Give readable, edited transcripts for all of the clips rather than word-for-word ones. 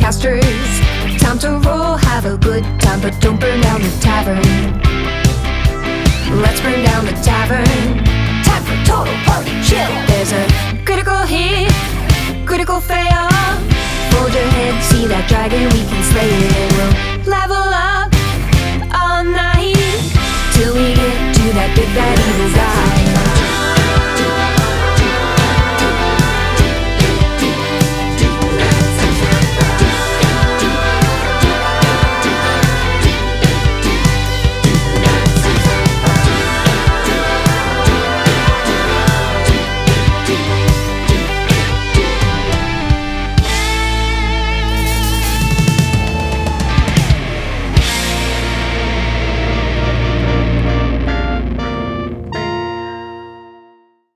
casters. Time to roll, have a good time, but don't burn down the tavern. Let's burn down the tavern. Time for total party chill. There's a critical hit, critical fail. Hold your head, see that dragon, we can slay it. And we'll level up all night till we get to that big bad evil guy.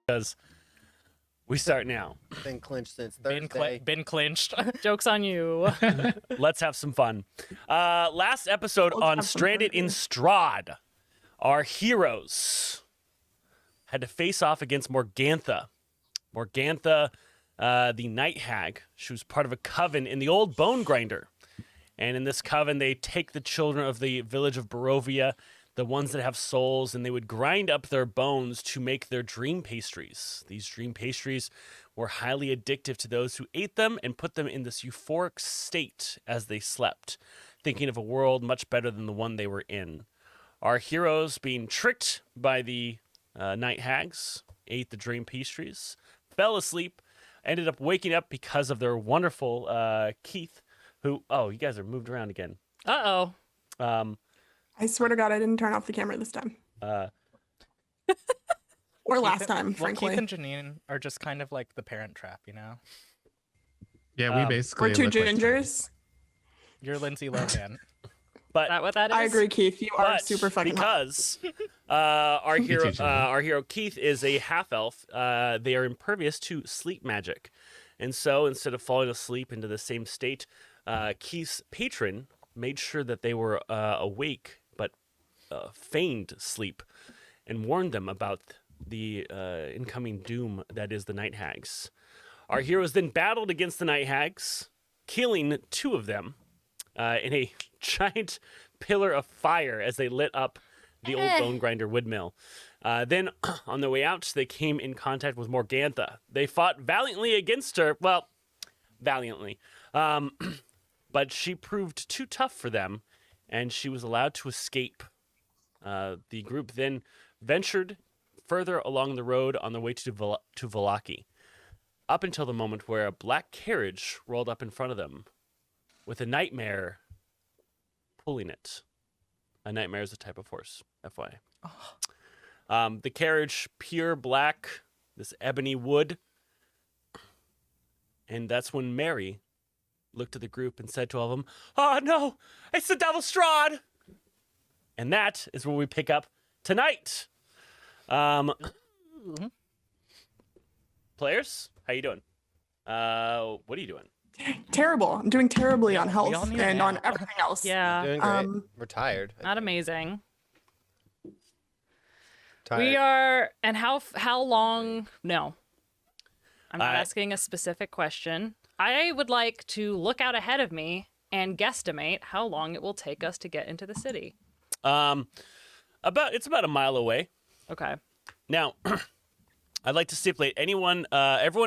Because we start now. Been clinched since Thursday. Been clinched. Joke's on you. Let's have some fun. Last episode on Stranded in Strahd, our heroes had to face off against Morgantha. Morgantha, the Night Hag. She was part of a coven in the old Bone Grinder. And in this coven, they take the children of the village of Barovia, the ones that have souls, and they would grind up their bones to make their dream pastries. These dream pastries were highly addictive to those who ate them and put them in this euphoric state as they slept, thinking of a world much better than the one they were in. Our heroes, being tricked by the Night Hags, ate the dream pastries, fell asleep, ended up waking up because of their wonderful Keith, who... Oh, you guys are moved around again. Uh-oh. I swear to God, I didn't turn off the camera this time. Or last time, frankly. Keith and Janine are just kind of like the Parent Trap, you know? Yeah, we basically We're two look like gingers. You're Lindsay Lohan. But Is that what that is? I agree, Keith. You are But super fucking hot. because our hero Keith is a half elf. They are impervious to sleep magic, and so instead of falling asleep into the same state, Keith's patron made sure that they were awake but feigned sleep, and warned them about the incoming doom that is the Night Hags. Our heroes then battled against the Night Hags, killing two of them in a giant pillar of fire as they lit up the old Bone Grinder wood mill. Then, on their way out, they came in contact with Morgantha. They fought valiantly against her. Well, valiantly. But she proved too tough for them, and she was allowed to escape. The group then ventured further along the road on their way to Vallaki, up until the moment where a black carriage rolled up in front of them, with a nightmare pulling it. A nightmare is a type of horse, FYI. The carriage, pure black, this ebony wood. And that's when Mary looked at the group and said to all of them, "Oh no, it's the Devil Strahd!" And that is where we pick up tonight. Players, how you doing? What are you doing? Terrible. I'm doing terribly on we all health need and a on nap. everything else. Yeah. Doing great. We're tired. Not amazing. Tired. We are, and how long? No. I'm not I- asking a specific question. I would like to look out ahead of me and guesstimate how long it will take us to get into the city. It's about a mile away. Okay. Now, I'd like to stipulate everyone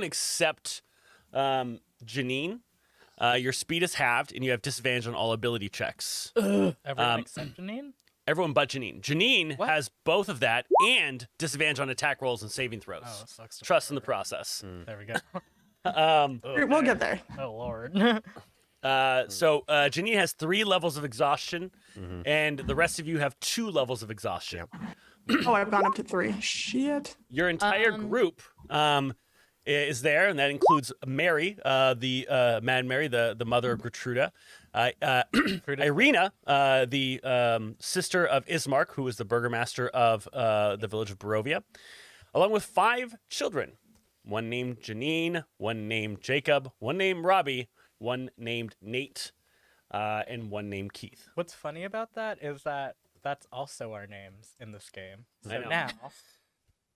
except Janine. Your speed is halved, and you have disadvantage on all ability checks. Everyone except Janine? Everyone but Janine. Janine What? has both of that and disadvantage on attack rolls and saving throws. Oh, sucks to Trust in the process. There we go. We'll get there. Oh, Lord. So Janine has 3 levels of exhaustion, and the rest of you have 2 levels of exhaustion. Oh, I've gone up to 3. Shit. Your entire group is there, and that includes Mary, the Mad Mary, the mother of Gertruda, Irina, the sister of Ismark, who is the burgomaster of the village of Barovia, along with 5 children. One named Janine, one named Jacob, one named Robbie, one named Nate, and one named Keith. What's funny about that is that that's also our names in this game. I So know. now,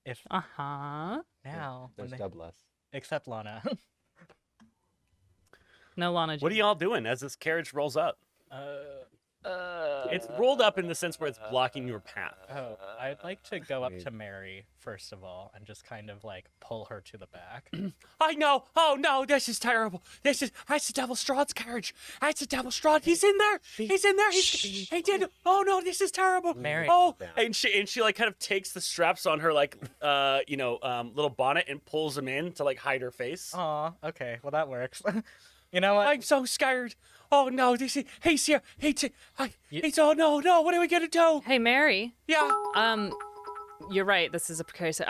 if Uh-huh. now, when There's they, double us. except Lana. No, Lana. What are y'all doing as this carriage rolls up? It's rolled up in the sense where it's blocking your path. Oh, I'd like to go up to Mary first of all and just kind of like pull her to the back. I know. Oh no, this is terrible. That's the Devil Strahd's carriage. That's the Devil Strahd. He's in there. He's in there. He did. Oh no, this is terrible. Mary. Oh, and she like kind of takes the straps on her like little bonnet and pulls them in to like hide her face. Aw, okay, well that works. You know what? I'm so scared. Oh no, he's here. He's oh no, what are we gonna do? Hey, Mary. Yeah. You're right. This is a precarious.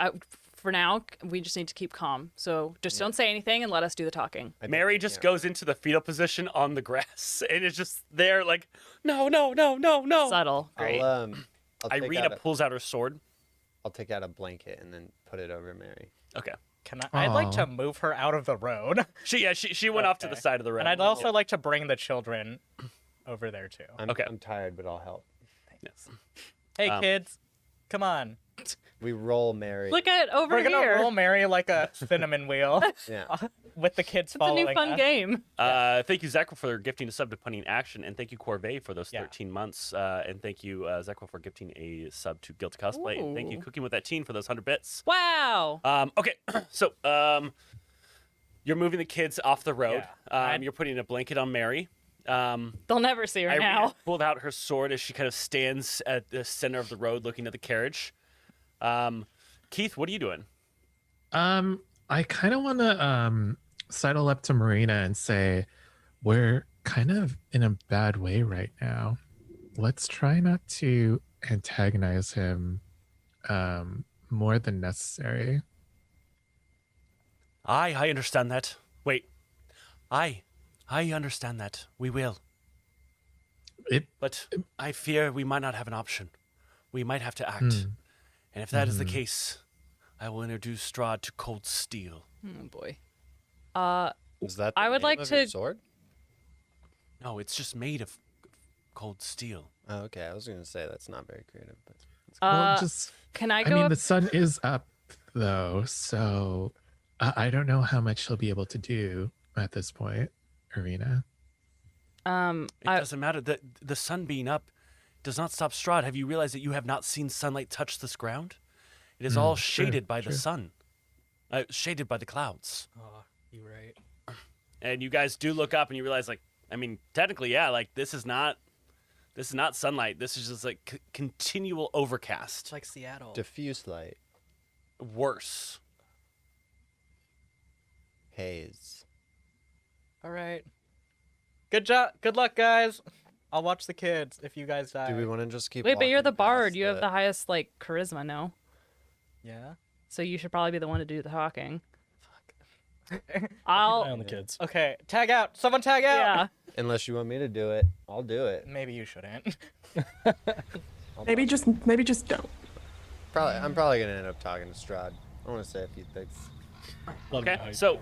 For now, we just need to keep calm. So just don't say anything and let us do the talking. Mary just goes into the fetal position on the grass and is just there like, no. Subtle. Great. I'll take Irina pulls out her sword. I'll take out a blanket and then put it over Mary. Okay. I'd like to move her out of the road. She went off to the side of the road. And I'd also like to bring the children over there too. I'm tired, but I'll help. Yes. Hey kids, come on. We roll Mary. Look at over We're here. gonna roll Mary like a cinnamon wheel Yeah. with the kids It's a following new fun us. game. Thank you, Zekro, for gifting a sub to Punning Action, and thank you, Corvée, for those 13 months, and thank you, Zekro, for gifting a sub to Guild to Cosplay, and thank you, Cooking with That Teen, for those 100 bits. Wow. Okay, so you're moving the kids off the road. Yeah. You're putting a blanket on Mary. They'll never see her Irina now. pulled out her sword as she kind of stands at the center of the road looking at the carriage. Keith, what are you doing? I kind of want to sidle up to Marina and say, we're kind of in a bad way right now. Let's try not to antagonize him more than necessary. I understand that. Wait. I understand that. We will. But I fear we might not have an option. We might have to act. And if that is the case, I will introduce Strahd to cold steel. Oh boy. Is that I would name like of to- your sword? No, it's just made of cold steel. Oh, okay. I was gonna say that's not very creative, but Well, just Can I I go mean, up? the sun is up though, so I don't know how much he'll be able to do at this point, Irina. It doesn't matter. The sun being up does not stop Strahd. Have you realized that you have not seen sunlight touch this ground? It is all shaded by the sun. Shaded by the clouds. Oh, you're right. And you guys do look up and you realize, like, I mean, technically, yeah, like this is not sunlight. This is just like continual overcast. It's like Seattle. diffuse light, Worse. haze. All right. Good job. Good luck, guys. I'll watch the kids if you guys die. Do we want to just keep? Wait, but you're walking the bard. past You have the highest like charisma, no? Yeah. So you should probably be the one to do the talking. Eye I'll. on the kids. Okay. Tag out. Someone tag out. Yeah. Unless you want me to do it, I'll do it. Maybe you shouldn't. Maybe just don't. I'm probably gonna end up talking to Strahd. I want to say a few things. Love Okay, how you- so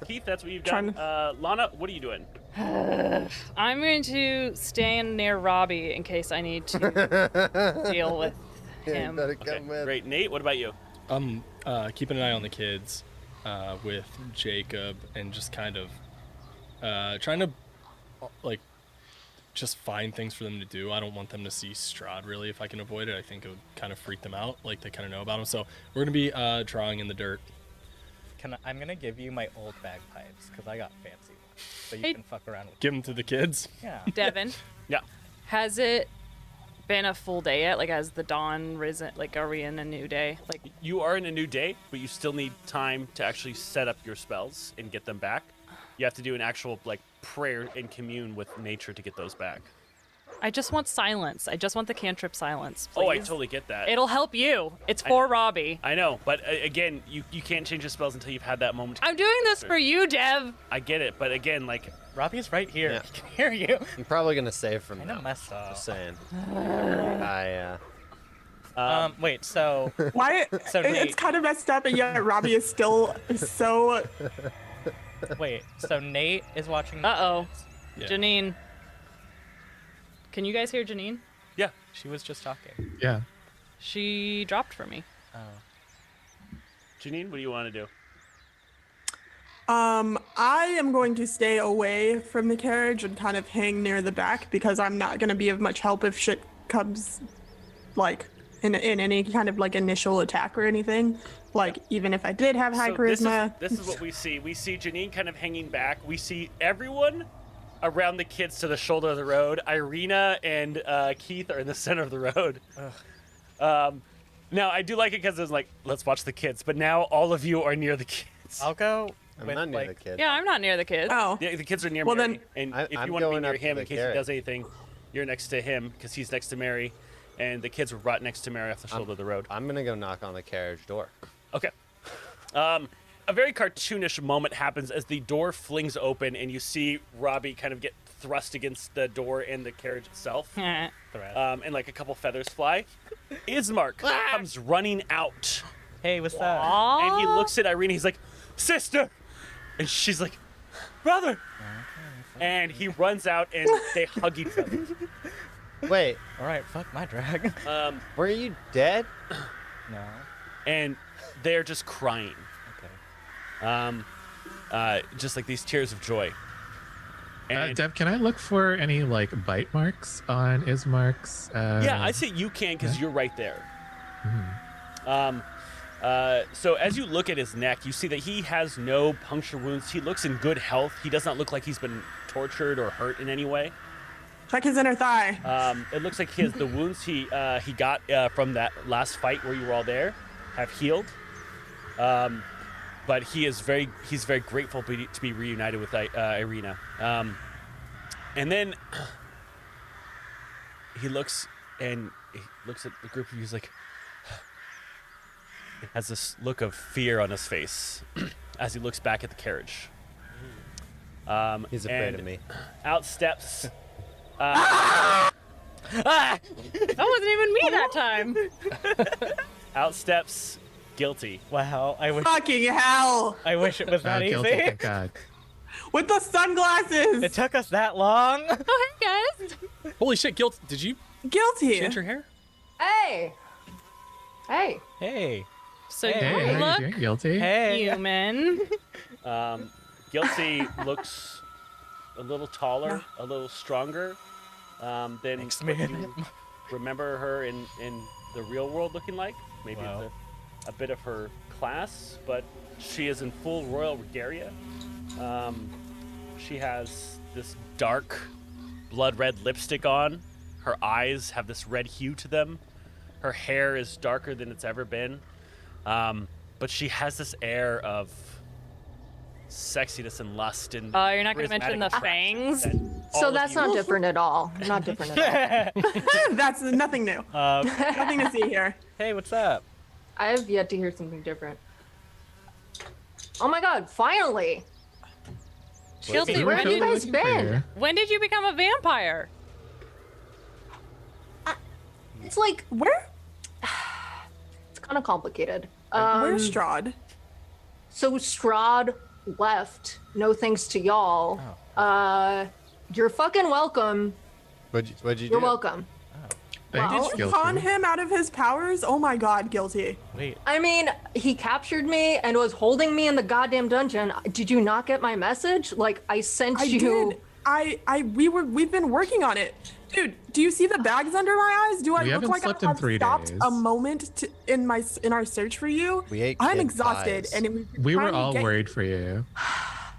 Keith, that's what you've done. Lana, what are you doing? I'm going to stand near Robbie in case I need to deal with him. Better come with. Great. Nate, what about you? I'm keeping an eye on the kids with Jacob and just kind of trying to like just find things for them to do. I don't want them to see Strahd really if I can avoid it. I think it would kind of freak them out, like they kind of know about him. So we're gonna be drawing in the dirt. I'm gonna give you my old bagpipes because I got fancy ones, so you Hey. can fuck around with. Give them to the kids. Yeah. Devin, Yeah. has it been a full day yet? Like, has the dawn risen? Like, are we in a new day? Like, You are in a new day, but you still need time to actually set up your spells and get them back. You have to do an actual like prayer and commune with nature to get those back. I just want silence. I just want the cantrip silence. Oh, I please. totally get that. It'll help you. It's for Robbie. I know, but again, you can't change the spells until you've had that moment. I'm doing this for you, Dev. I get it, but again, like Robbie's right here. Yeah. He can hear you. I'm probably gonna save from Kinda that. messed up. Just saying. Wait. So Why? So it's Nate- kind of messed up, and yet Robbie is still so. wait. So Nate is watching. the Uh-oh. kids. Yeah. Janine. Can you guys hear Janine? yeah. She was just talking. Yeah. She dropped for me. Oh. Janine, what do you want to do? I am going to stay away from the carriage and kind of hang near the back because I'm not going to be of much help if shit comes, like, in any kind of, like, initial attack or anything. Like, even if I did have high charisma. This is what we see. We see Janine kind of hanging back. We see everyone around the kids to the shoulder of the road. Irina and Keith are in the center of the road. Now, I do like it because it's like, let's watch the kids. But now all of you are near the kids. I'll go. I'm with, not near like, the kid. Yeah, I'm not near the kids. Oh. Yeah, the kids are near Well, Mary. then- And if I'm you want to be going near up to him the in case carrot. he does anything, you're next to him because he's next to Mary. And the kids are right next to Mary off the shoulder of the road. I'm gonna go knock on the carriage door. Okay. A very cartoonish moment happens as the door flings open and you see Robbie kind of get thrust against the door and the carriage itself. Eh. And like a couple feathers fly. Ismark comes running out Hey, what's up? and he looks at Irene. He's like, "Sister," and she's like, "Brother." And he runs out and they hug each other. Wait, All right, fuck my drag. were you dead? No. And they're just crying. Okay. Just like these tears of joy. And Deb, can I look for any like bite marks on Ismark's? yeah, I say you can because you're right there. So as you look at his neck, you see that he has no puncture wounds. He looks in good health. He does not look like he's been tortured or hurt in any way. Check his inner thigh. It looks like the wounds he got from that last fight where you were all there have healed. But he's very grateful to be reunited with Irina. And then he looks at the group of you. He's like, has this look of fear on his face as he looks back at the carriage. He's afraid and of me. Out steps. That wasn't even me that time. Out steps Guilty. Wow, I wish Fucking hell! it was that guilty, easy. thank God. With the sunglasses! It took us that long. Oh, hey, guys. Holy shit, Guilt, did you Guilty! change your hair? Hey! Hey! Hey. So Hey, Hey, you how you look doing? Guilty? Hey. human. Guilty looks a little taller, a little stronger than Thanks, what man. you remember her in the real world looking like. Maybe Wow. it's a bit of her class, but she is in full royal regalia. She has this dark blood red lipstick on. Her eyes have this red hue to them. Her hair is darker than it's ever been. But she has this air of sexiness and lust and Oh, you're not going to mention the charismatic fangs? that all So of that's you- not different at all. Not different at all. That's nothing new. Nothing to see here. Hey, what's up? I have yet to hear something different. Oh my god, finally! Guilty, You were Where have you totally guys looking for been? her. When did you become a vampire? It's like, Where? it's kind of complicated. Where's Strahd? So Strahd left, no thanks to y'all. You're fucking welcome. What'd you You're do? welcome. Thanks, Did you Guilty. con him out of his powers? Oh my god, guilty. Wait. I mean, he captured me and was holding me in the goddamn dungeon. Did you not get my message? Like, I sent I you. did. We've been working on it. Dude, do you see the bags under my eyes? Do I We look haven't like slept I in have 3 stopped days. a moment in our search for you? We ate I'm kid exhausted, pies. and We were trying to all get- worried for you.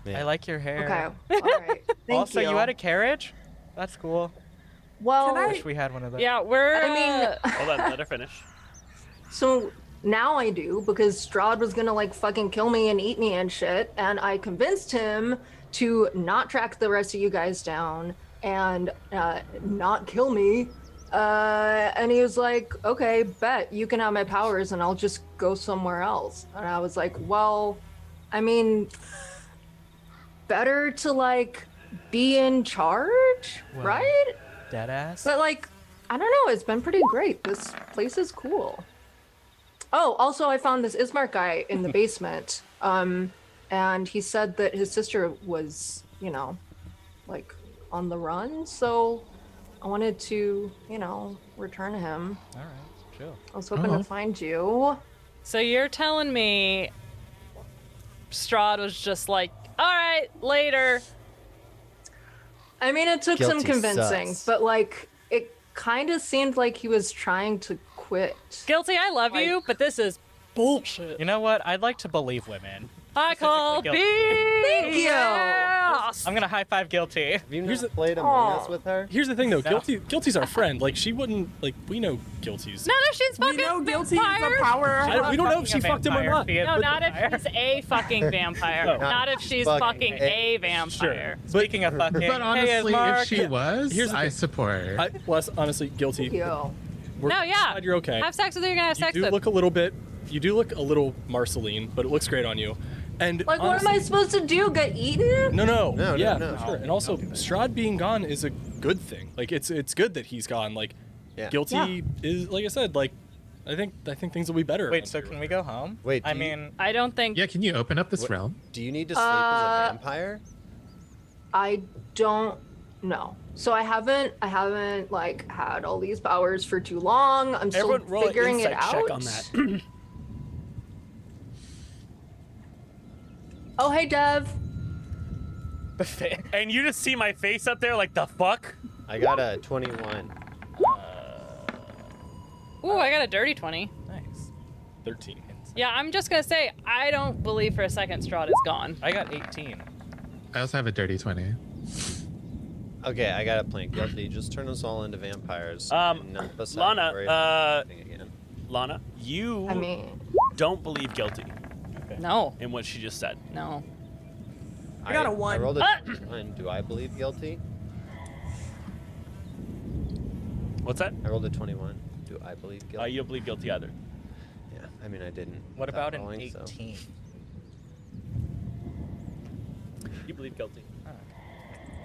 I like your hair. Okay, all right. Thank Also, you had a carriage? That's cool. Well, Can I- Wish we had one of those. Yeah, we're. I mean, Hold on, let her finish. so now I do because Strahd was gonna like fucking kill me and eat me and shit, and I convinced him to not track the rest of you guys down and not kill me. And he was like, "Okay, bet you can have my powers, and I'll just go somewhere else." And I was like, "Well, I mean, better to like be in charge, Well. right?" Deadass. But like, I don't know, it's been pretty great. This place is cool. Oh, also I found this Ismark guy in the basement. And he said that his sister was, you know, like on the run, so I wanted to, you know, return him. All right, chill. I was hoping Oh. to find you. So you're telling me Strahd was just like All right, later. I mean, it took some Guilty convincing, sus. but like, it kind of seemed like he was trying to quit. Guilty, I love you, but this is bullshit. You know what? I'd like to believe women. I call Guilty. Thank you. BS. I'm gonna high five Guilty. Have you Here's not played Among Us Aw. with her? Here's the thing, though. Guilty's our friend. Like, she wouldn't. Like, we know Guilty's. Not if she's We fucking know guilty is vampire. a power. We don't know if she fucked him or not. No, not if she's a fucking vampire. No. Not if she's Fucking fucking a vampire. Speaking of fucking, But hey, honestly, Mark. if she was, Here's the I thing. support her. Wes, honestly, Guilty. Yo. We're No, yeah. glad you're okay. Have sex with her, you're gonna have You sex do with. look a little bit. You do look a little Marceline, but it looks great on you. And Like, what am I honestly- supposed to do? Get eaten? No, yeah, no. for sure. And also, Strahd being gone is a good thing. Like, it's good that he's gone. Like, Yeah. Guilty Yeah. is, like I said, like, I think things will be better. Wait, so can we go home? Wait, I do you- mean, I don't think. Yeah, can you open up this What- realm? Do you need to sleep as a vampire? I don't know. So I haven't like had all these powers for too long. I'm still Everyone roll an figuring it insight out. check on that. Oh, hey, Dev. the fa- And you just see my face up there like, the fuck? I got a 21. Ooh, I got a dirty 20. nice. 13. Yeah, I'm just gonna say I don't believe for a second Strahd is gone. I got 18. I also have a dirty 20. Okay, I got a plan. Guilty, just turn us all into vampires. Um, and none of us have to Lana, worry about anything again. Lana, you I mean, don't believe Guilty No, in what she just said. no. I got a I 1. rolled a Ah! 21. Do I believe guilty? What's that? I rolled a 21. Do I believe guilty? You don't believe Guilty either. Yeah, I mean, I didn't. What without about an rolling, so. 18? You believe Guilty.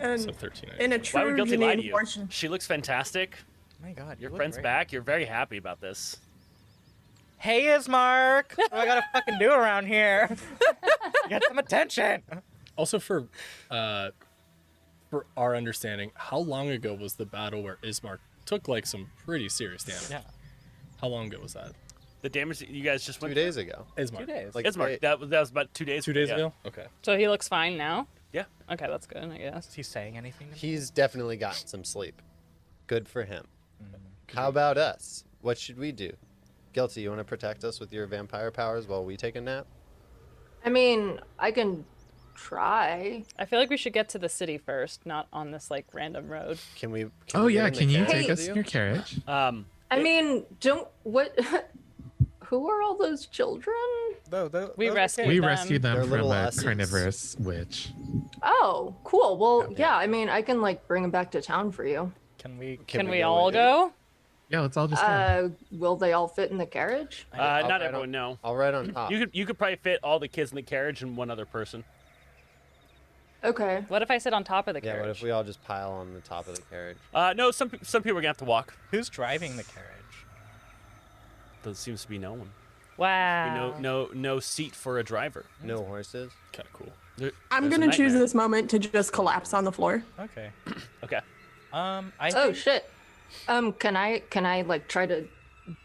And So 13. in a Why true would Guilty lie to Janine you? portion. She looks fantastic. My God, Your you look friend's great. back. You're very happy about this. Hey, Ismark. What do I gotta fucking do around here? Get some attention. Also, for our understanding, how long ago was the battle where Ismark took like some pretty serious damage? Yeah, How long ago was that? The damage that you guys just 2 went days ago. Ismark. 2 days. Like, Ismark, wait, that was about 2 days. 2 days Yeah. ago. Okay. So he looks fine now. Yeah. Okay, that's good, I guess. Is he saying anything to me? he's definitely gotten some sleep. Good for him. Mm-hmm. How about us? What should we do? Guilty, you want to protect us with your vampire powers while we take a nap? I mean, I can try. I feel like we should get to the city first, not on this like random road. Can we? Oh, we get yeah, in the can you carriage take with us you? in your carriage? I mean, don't what? Who are all those children? We rescued We them. rescued them They're from little a ussies. carnivorous witch. Oh, cool. Well, Okay. yeah. I mean, I can like bring them back to town for you. Can we? Can we go all with you? go? Yeah, let's all just go. Will they all fit in the carriage? I'll Not ride everyone, on- no. I'll ride on top. You could probably fit all the kids in the carriage and one other person. Okay. What if I sit on top of the Yeah, carriage? what if we all just pile on the top of the carriage? No, some people are gonna have to walk. Who's driving the carriage? There seems to be no one. Wow. No seat for a driver. No horses? Kind of cool. I'm There's a gonna choose nightmare. this moment to just collapse on the floor. Okay. Okay. I Oh think shit. Can I like try to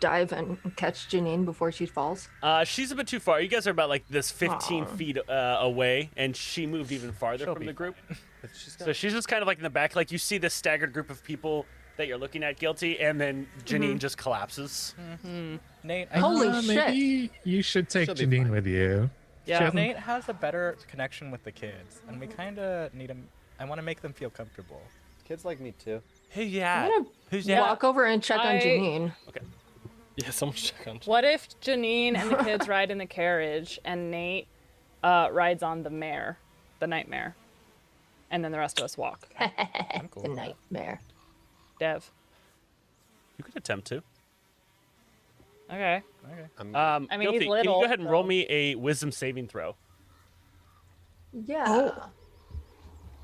dive and catch Janine before she falls? She's a bit too far. You guys are about like this 15 Aw. feet away, and she moved even farther She'll from be the group. But she's So she's just kind of like in the back. Like you see this staggered group of people that you're looking at, Guilty, and then Janine just collapses. Nate. Holy shit. Maybe you should take She'll be Janine fine. with you. She Yeah. hasn't- Nate has a better connection with the kids, and we kind of need him. I want to make them feel comfortable. Kids like me too. Hey, yeah. I'm Who's gonna that? walk over and check on I- Janine. Yeah, someone should check on. What if Janine and the kids ride in the carriage and Nate rides on the mare, the nightmare, and then the rest of us walk? I'm cool. The with that. nightmare. Dev. You could attempt to. Okay. Okay. Mm. I'm, I mean, Guilty, he's can you little. go ahead and roll so- me a wisdom saving throw? Yeah.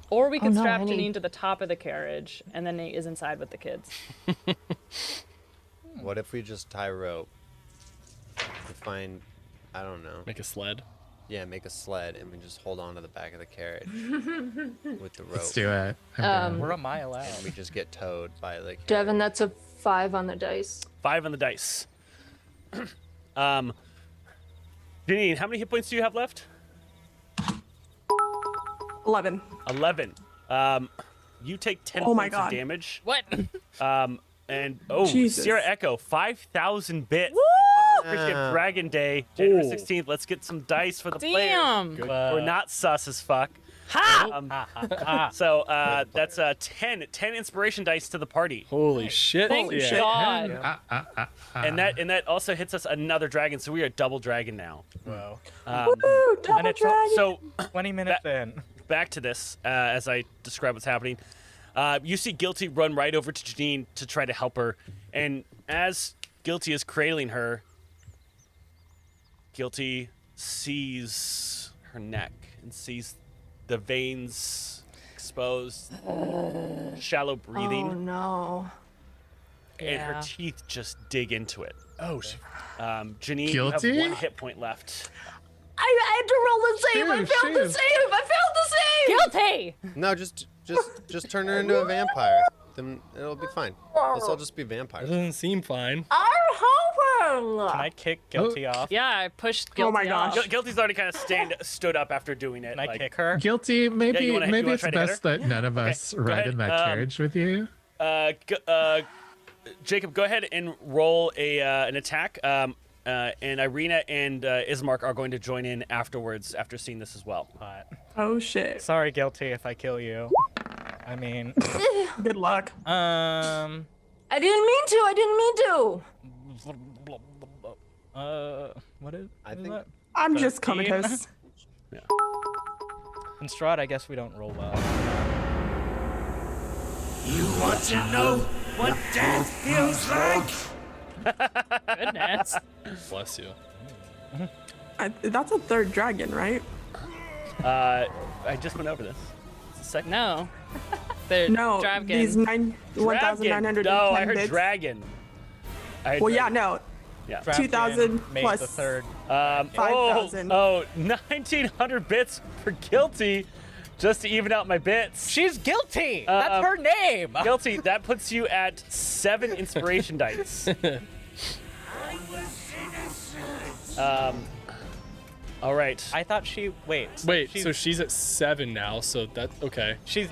Or we could no, strap I need- Janine to the top of the carriage, and then Nate is inside with the kids. what if we just tie rope? We find, I don't know. Make a sled. Yeah, make a sled and we just hold on to the back of the carriage with the rope. Let's do it. I'm down. We're a mile out. And we just get towed by the carriage. Devin, that's a 5 on the dice. 5 on the dice. Janine, how many hit points do you have left? 11. 11. You take 10 Oh my points of God. damage. What? And Jesus. Sierra Echo, 5,000 bits. Appreciate Dragon Day, January 16th. Let's get some dice for the players. Damn. We're not sus as fuck. Ha! So that's 10 inspiration dice to the party, Holy shit. Thank yeah. God. and that also hits us another dragon. So we are double dragon now. Whoa. Woo, double And it's dragon. So 20 minutes in. back to this as I describe what's happening. You see Guilty run right over to Janine to try to help her, and as Guilty is cradling her, Guilty sees her neck and sees the veins exposed, shallow breathing, Oh no. and her Yeah. teeth just dig into it. Oh, shit. Janine, Guilty? you have 1 hit point left. I had to roll the save. I Shoot, failed the shoot. save. I failed the save. Guilty. No, just turn her into a vampire. Then it'll be fine. Let's all just be That vampires. doesn't seem fine. I'm hoping. Can I kick Guilty off? Yeah, I pushed Guilty Oh my gosh. off. Guilty's already kind of stood up after doing it. Can I like, kick her? Guilty. Maybe you wanna maybe it's try to hit best her? that none of us go ride ahead. in that carriage with you. Jacob, go ahead and roll an attack. And Irina and Ismark are going to join in afterwards after seeing this as well. Hot. Oh shit. Sorry, Guilty, if I kill you. I mean, Good luck. I didn't mean to. I didn't mean to. what is? I what is think- that? I'm just 13. comatose. In Strahd, I guess we don't roll well. You want to know what death feels like? Goodness. Bless you. That's a third dragon, right? I just went over this. It's the second. No. The No, dragon. these 1,910 No, I heard bits. dragon. I heard Well, yeah, dragon. no. Yeah. 2,000 made plus the third. 5,000. 1,900 bits for Guilty, just to even out my bits. She's Guilty. That's her name. Guilty, that puts you at 7 inspiration dice. All right. I thought she. Wait. Wait, so she's at 7 now, so that, okay. She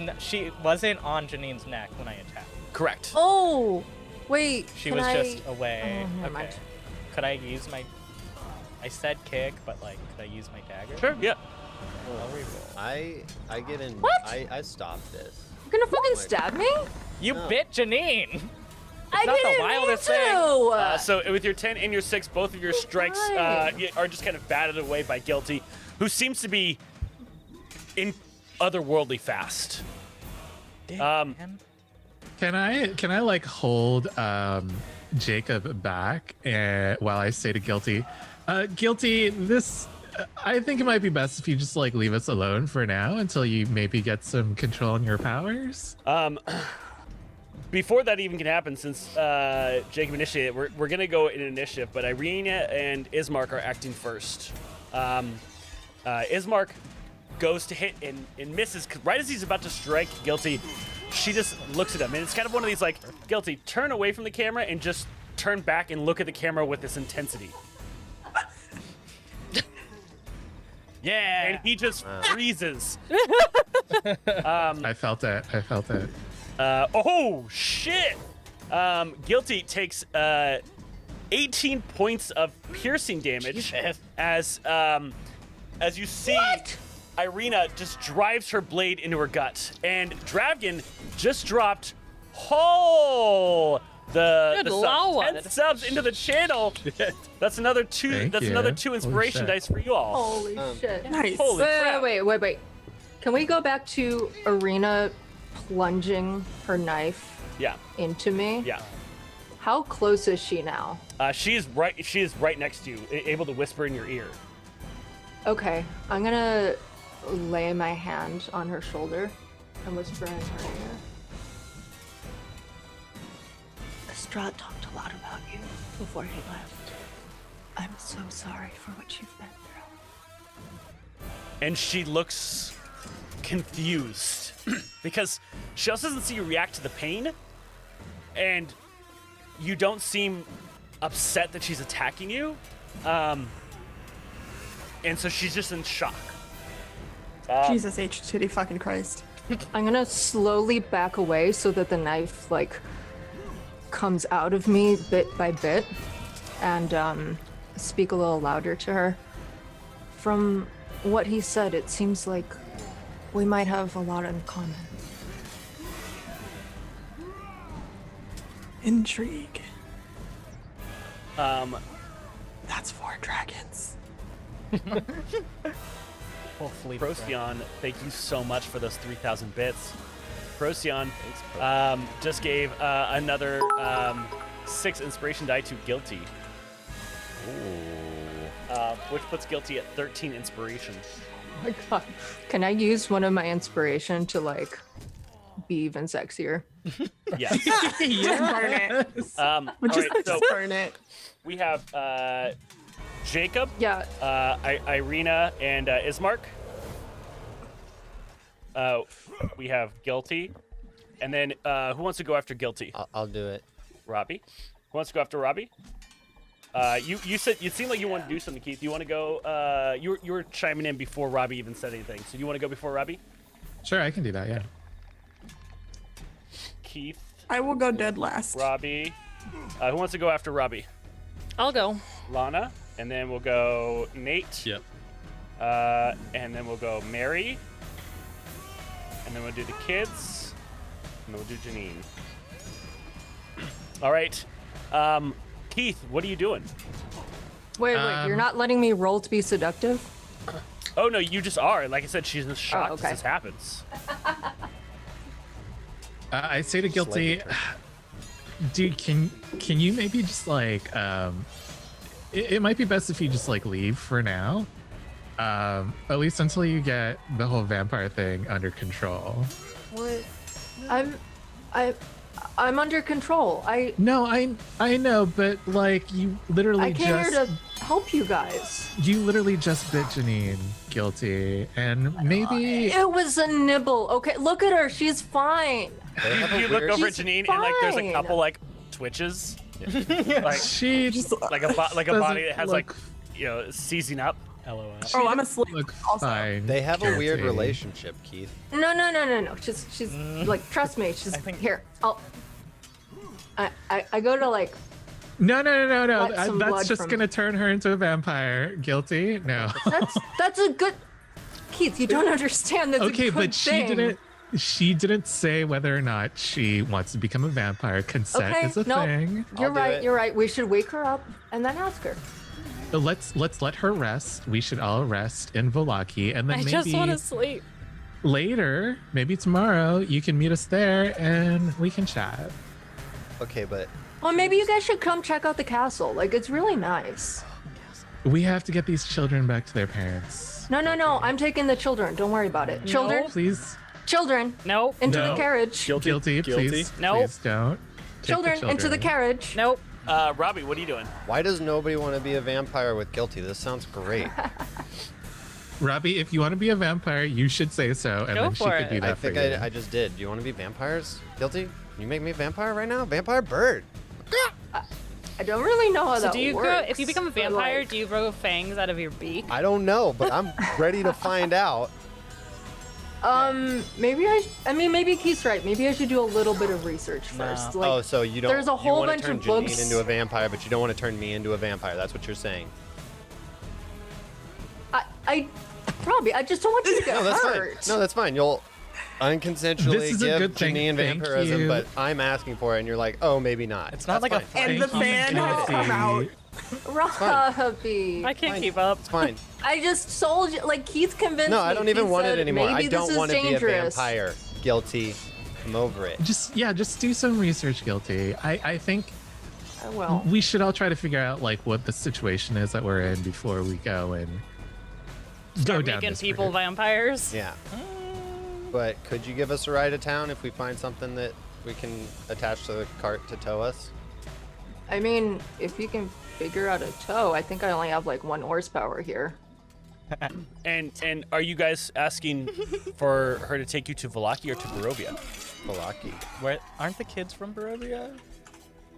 wasn't on Janine's neck when I attacked. Correct. Oh, wait. She can was I... just away. Oh, never mind. Could I use my? I said kick, but like, could I use my dagger? Sure. Yeah. I'll reroll. I get in. What? I stopped this. You're gonna fucking stab me? You No. bit Janine. I not the didn't wildest mean thing. to. So with your 10 and your 6, both of your strikes Fine. are just kind of batted away by Guilty, who seems to be in otherworldly fast. Man. Can I like hold Jacob back and while I say to Guilty, Guilty, this I think it might be best if you just like leave us alone for now until you maybe get some control in your powers. Before that even can happen, since Jacob initiated, we're gonna go in initiative, but Irina and Ismark are acting first. Ismark goes to hit and misses right as he's about to strike Guilty. She just looks at him, and it's kind of one of these like, Guilty, turn away from the camera and just turn back and look at the camera with this intensity. Yeah. And he just freezes. I felt it. Oh shit! Guilty takes 18 points of piercing damage Jesus. as you see Irina just drives her blade into her gut, and Dragon just dropped the Good sub. lord. 10 subs into the channel. That's another 2. Thank That's you. another 2 Holy inspiration shit. dice for you all. Holy shit. Nice. Holy crap! Wait. Can we go back to Arena plunging her knife Yeah, into me? yeah. How close is she now? She is right next to you, able to whisper in your ear. Okay, I'm gonna lay my hand on her shoulder and whisper in her ear. Strahd talked a lot about you before he left. I'm so sorry for what you've been through. And she looks confused because she also doesn't see you react to the pain, and you don't seem upset that she's attacking you, and so she's just in shock. Jesus H titty fucking Christ. I'm gonna slowly back away so that the knife like comes out of me bit by bit, and speak a little louder to her. From what he said, it seems like we might have a lot in common. Intrigue. Um, That's 4 dragons. Hopefully. Procyon, thank you so much for those 3,000 bits. Procyon just gave another 6 inspiration die to Guilty. Which puts Guilty at 13 inspiration. Oh my god. Can I use one of my inspiration to like be even sexier? Yes. Burn it. All Just, right, so just burn it. we have Jacob, Yeah. Irina, and Ismark. We have Guilty. And then who wants to go after Guilty? I'll do it. Robbie. Who wants to go after Robbie? You said you seemed like you wanted to do something, Keith. You want to go? You were chiming in before Robbie even said anything. So do you want to go before Robbie? Sure, I can do that. Yeah. Keith, I will go dead last. Robbie. Who wants to go after Robbie? I'll go. Lana, and then we'll go Nate. Yep. And then we'll go Mary. And then we'll do the kids. And then we'll do Janine. All right. Keith, what are you doing? Wait, you're not letting me roll to be seductive? Oh no, you just are. Like I said, she's in shock okay. as this happens. I say to Guilty, dude, can you maybe just like it might be best if you just like leave for now, at least until you get the whole vampire thing under control. What? I'm under control. I know, but like you literally came here to help you guys. You literally just bit Janine, Guilty, and maybe It was a nibble. Okay, look at her. She's fine. You look over at Janine and like there's a couple like twitches. Like she just like a body that has like seizing up. LOL. Oh, I'm asleep. Also. fine. They have a weird Guilty. relationship, Keith. No. She's like, trust me. She's here. I go to like. No. Let some That's blood just from- gonna turn her into a vampire. Guilty? No. That's a good. Keith, you don't understand. That's Okay, a good but thing. she didn't say whether or not she wants to become a vampire. Consent is a thing. You're I'll do right. it. You're right. We should wake her up and then ask her. But let's let her rest. We should all rest in Vallaki, and then I maybe just want to sleep. later, maybe tomorrow, you can meet us there and we can chat. Okay, but Well, maybe you guys should come check out the castle. Like, it's really nice. We have to get these children back to their parents. No. I'm taking the children. Don't worry about it. Children, Please, children, Nope. into No. the carriage. guilty, please, Nope. please don't. Take the Children, into the carriage. Nope. Robbie, what are you doing? why does nobody want to be a vampire with Guilty? This sounds great. Robbie, if you want to be a vampire, you should say so, and Go then she for could it. do that I think for you. I just did. Do you want to be vampires? Guilty? Can you make me a vampire right now? Vampire bird. I don't really know how So that do you works. grow? If you become a but, vampire, like, do you grow fangs out of your beak? I don't know, but I'm ready to find out. maybe Keith's right. Maybe I should do a little bit of research first. Like, Oh, so you don't. there's a you whole wanna bunch turn of Janine books. into a vampire, but you don't want to turn me into a vampire. That's what you're saying. Robbie, I just don't want you to get No, that's hurt. fine. No, that's fine. You'll unconsensually This is a give good thing. Janine Thank vampirism, you. but I'm asking for it, and you're like, oh, maybe not. It's not That's like a fine. And the fan has come out. Robbie, I can't keep up. It's fine. I just sold you. Like, Keith convinced me. No, I don't even Keith want said, it anymore. Maybe I don't this want is to be a dangerous. vampire. Guilty. I'm over it. Just do some research, Guilty. I think Well, we should all try to figure out like what the situation is that we're in before we go and go Start down making this people route. vampires. Yeah. But could you give us a ride to town if we find something that we can attach to the cart to tow us? I mean, if you can figure out a tow, I think I only have like 1 horsepower here. And are you guys asking for her to take you to Vallaki or to Barovia? Vallaki. Where aren't the kids from Barovia?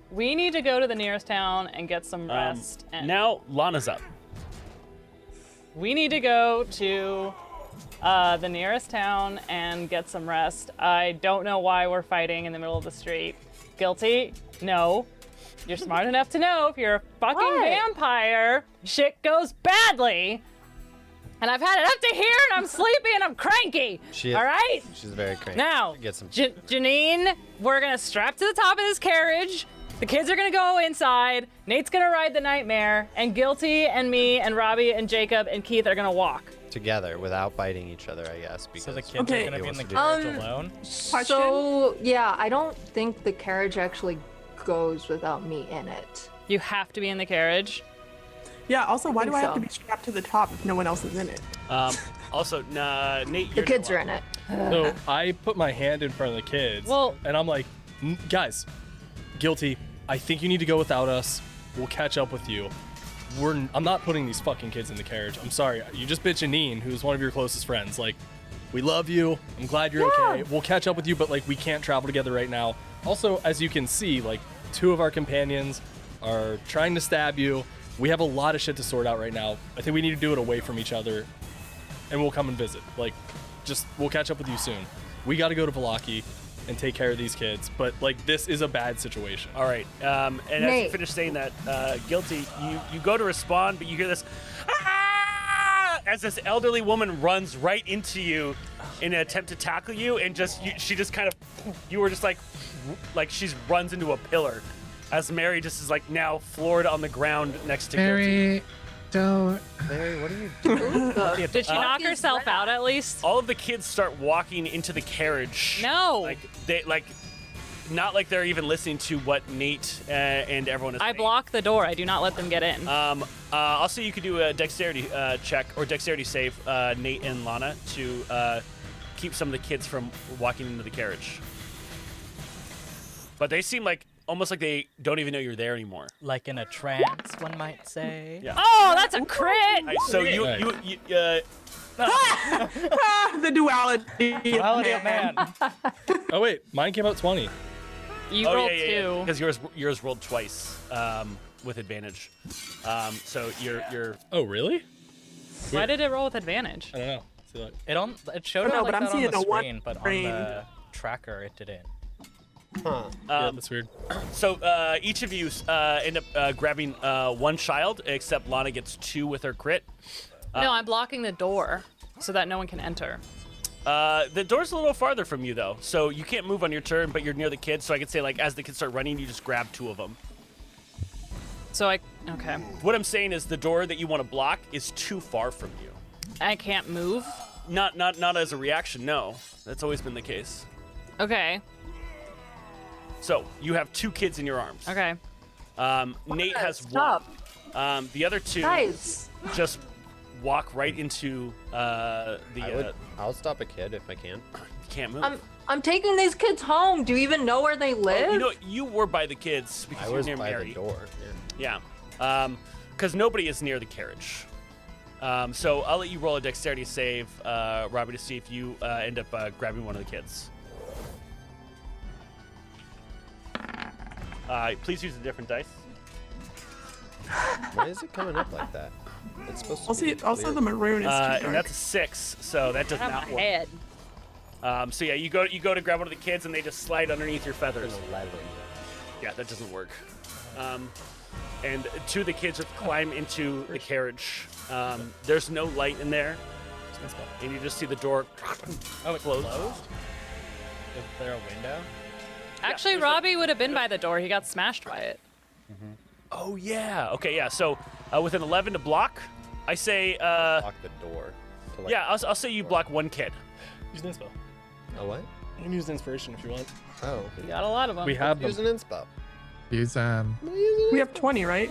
We need to go to the nearest town and get some rest. And Now Lana's up. we need to go to the nearest town and get some rest. I don't know why we're fighting in the middle of the street. Guilty? No. You're smart enough to know if you're a fucking What? vampire, shit goes badly. And I've had it up to here, and I'm sleepy, and I'm cranky. All right? She's very cranky. Now, Get some. Janine, we're gonna strap to the top of this carriage. The kids are gonna go inside. Nate's gonna ride the nightmare, and Guilty and me and Robbie and Jacob and Keith are gonna walk. Together without biting each other, I guess. Because So the kids Okay. are gonna be in the He carriage alone. So yeah, I don't think the carriage actually goes without me in it. You have to be in the carriage. Yeah, also, why do think I have so. to be strapped to the top if no one else is in it? Also, Nate, The you're kids are in it. So I put my hand in front of the kids, Well- and I'm like, guys, Guilty, I think you need to go without us. We'll catch up with you. I'm not putting these fucking kids in the carriage. I'm sorry. You just bit Janine, who's one of your closest friends. Like, we love you. I'm glad you're okay. We'll catch up with you, but like, we can't travel together right now. Also, as you can see, like, 2 of our companions are trying to stab you. We have a lot of shit to sort out right now. I think we need to do it away from each other, and we'll come and visit. Like, we'll catch up with you soon. We got to go to Vallaki and take care of these kids, but like, this is a bad situation. All right. And as you Nate. finish saying that, Guilty, you go to respond, but you hear this, "Ah!" as this elderly woman runs right into you in an attempt to tackle you, and she just kind of, you were just like she runs into a pillar, as Mary just is like now floored on the ground next to Guilty. Mary, don't. Mary, what are you doing? Did she knock herself out at least? All of the kids start walking into the carriage. No. Not like they're even listening to what Nate and everyone is I saying. block the door. I do not let them get in. Also, you could do a dexterity check or dexterity save, Nate and Lana, to keep some of the kids from walking into the carriage. But they seem almost like they don't even know you're there anymore. Like in a trance, one might say. Yeah. Oh, that's a crit! So The duality. Duality of man. Oh wait, mine came out 20. You rolled 2. Because yours rolled twice with advantage. So you're. Oh really? Why did it roll with advantage? I don't know. See, look. It showed No, up but like I'm that on seeing the a one screen, but on screen. the tracker it didn't. Huh. Yeah, that's weird. So each of you end up grabbing one child, except Lana gets 2 with her crit. No, I'm blocking the door so that no one can enter. The door's a little farther from you, though, so you can't move on your turn, but you're near the kids, so I could say, as the kids start running, you just grab 2 of them. So okay. What I'm saying is the door that you want to block is too far from you. I can't move? Not as a reaction, no. That's always been the case. Okay. So, you have 2 kids in your arms. Okay. Nate has Stop. 1. The other 2 Guys. just walk right into the... I'll stop a kid if I can. can't move. I'm taking these kids home. Do you even know where they live? You know, you were by the kids because I you're was near by Mary. the door. Yeah. Because nobody is near the carriage. So I'll let you roll a dexterity save, Robbie, to see if you end up grabbing one of the kids. Please use a different dice. Why is it coming up like that? It's supposed to be Also, the maroon is too dark. And that's a 6, so that does Out of not my work. head. So yeah, you go to grab one of the kids, and they just slide underneath your feathers. 11. Yeah, that doesn't work. And 2 of the kids just climb into the carriage. There's no light in there, and you just see the door Oh, it closed. Is there a window? Actually, there's Robbie would have been by the door. He got smashed by it. Oh yeah. Okay, yeah. So with an 11 to block, I say Lock the door. To, yeah. I'll say you block 1 kid. Use an inspo. A what? You can use inspiration if you want. Oh. He got a lot of them. We have Use them. an inspo. Use We have 20, right?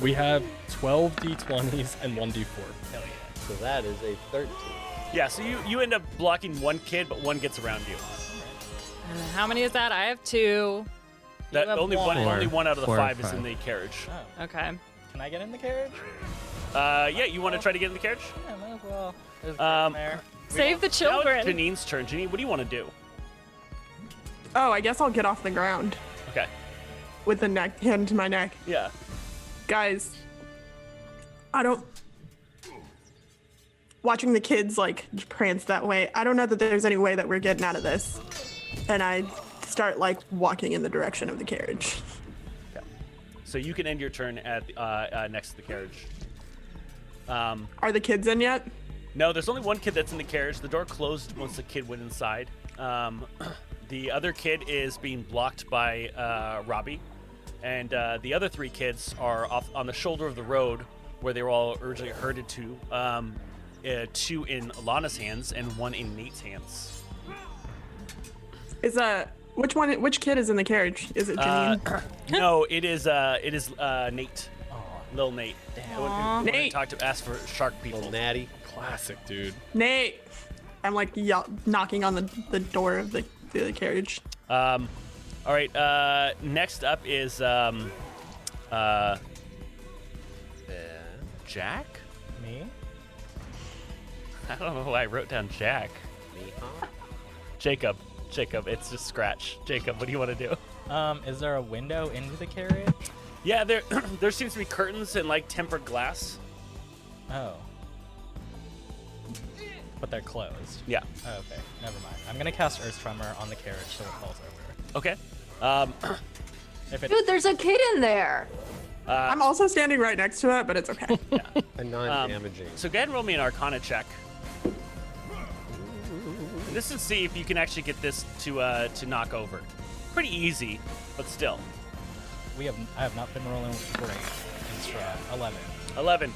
We have 12 d20s and 1 d4. Hell yeah. So that is a 13. Yeah. So you end up blocking 1 kid, but 1 gets around you. How many is that? I have 2. That have only one. one. Only 1 out of the Four or 5 is in five. the carriage. Oh. Okay. Can I get in the carriage? Yeah. You want to try to get in the carriage? Yeah, might as well. There's Um, there. Save the Now children. it's Janine's turn. Janine, what do you want to do? Oh, I guess I'll get off the ground Okay. with the hand to my neck. Yeah. Guys, I don't. watching the kids like prance that way. I don't know that there's any way that we're getting out of this. And I start like walking in the direction of the carriage. Okay. So you can end your turn at next to the carriage. Are the kids in yet? No, there's only one kid that's in the carriage. The door closed once the kid went inside. The other kid is being blocked by Robbie. And the other 3 kids are off on the shoulder of the road where they were all originally herded to. 2 in Alana's hands and 1 in Nate's hands. Is which kid is in the carriage? Is it Janine? No, it is Nate. Little Nate. Damn. Nate. Talk to ask for shark people. Little Natty. Classic, dude. Nate. I'm like knocking on the door of the carriage. All right. Next up is Jack. Me? I don't know why I wrote down Jack. Me, huh? Jacob, it's just Scratch. Jacob, what do you want to do? Is there a window into the carriage? Yeah, there seems to be curtains and like tempered glass. Oh. But they're closed. Yeah. Oh, okay, never mind. I'm gonna cast Earth Tremor on the carriage so it falls over. Okay. Dude, there's a kid in there. I'm also standing right next to it, but it's okay. A non-damaging. So go ahead and roll me an Arcana check. This is to see if you can actually get this to knock over. Pretty easy, but still. I have not been rolling great in Strahd. 11. 11.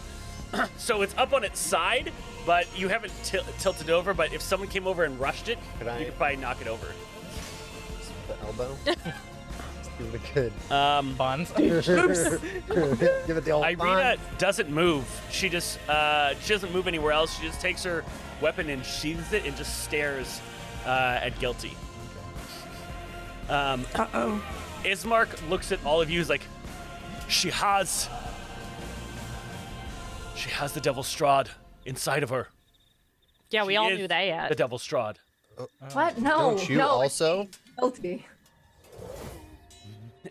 So it's up on its side, but you haven't tilted over. But if someone came over and rushed it, you could probably knock it over. The elbow. Give it a good. Bonds. Give it the old Irina doesn't move. She doesn't move anywhere else. She just takes her weapon and sheathes it and just stares at Guilty. Uh-oh. Ismark looks at all of you. He's like, she has the Devil's Strahd inside of her. Yeah, we She all is knew that yet. The Devil's Strahd. What? No. Don't you no, also? Guilty.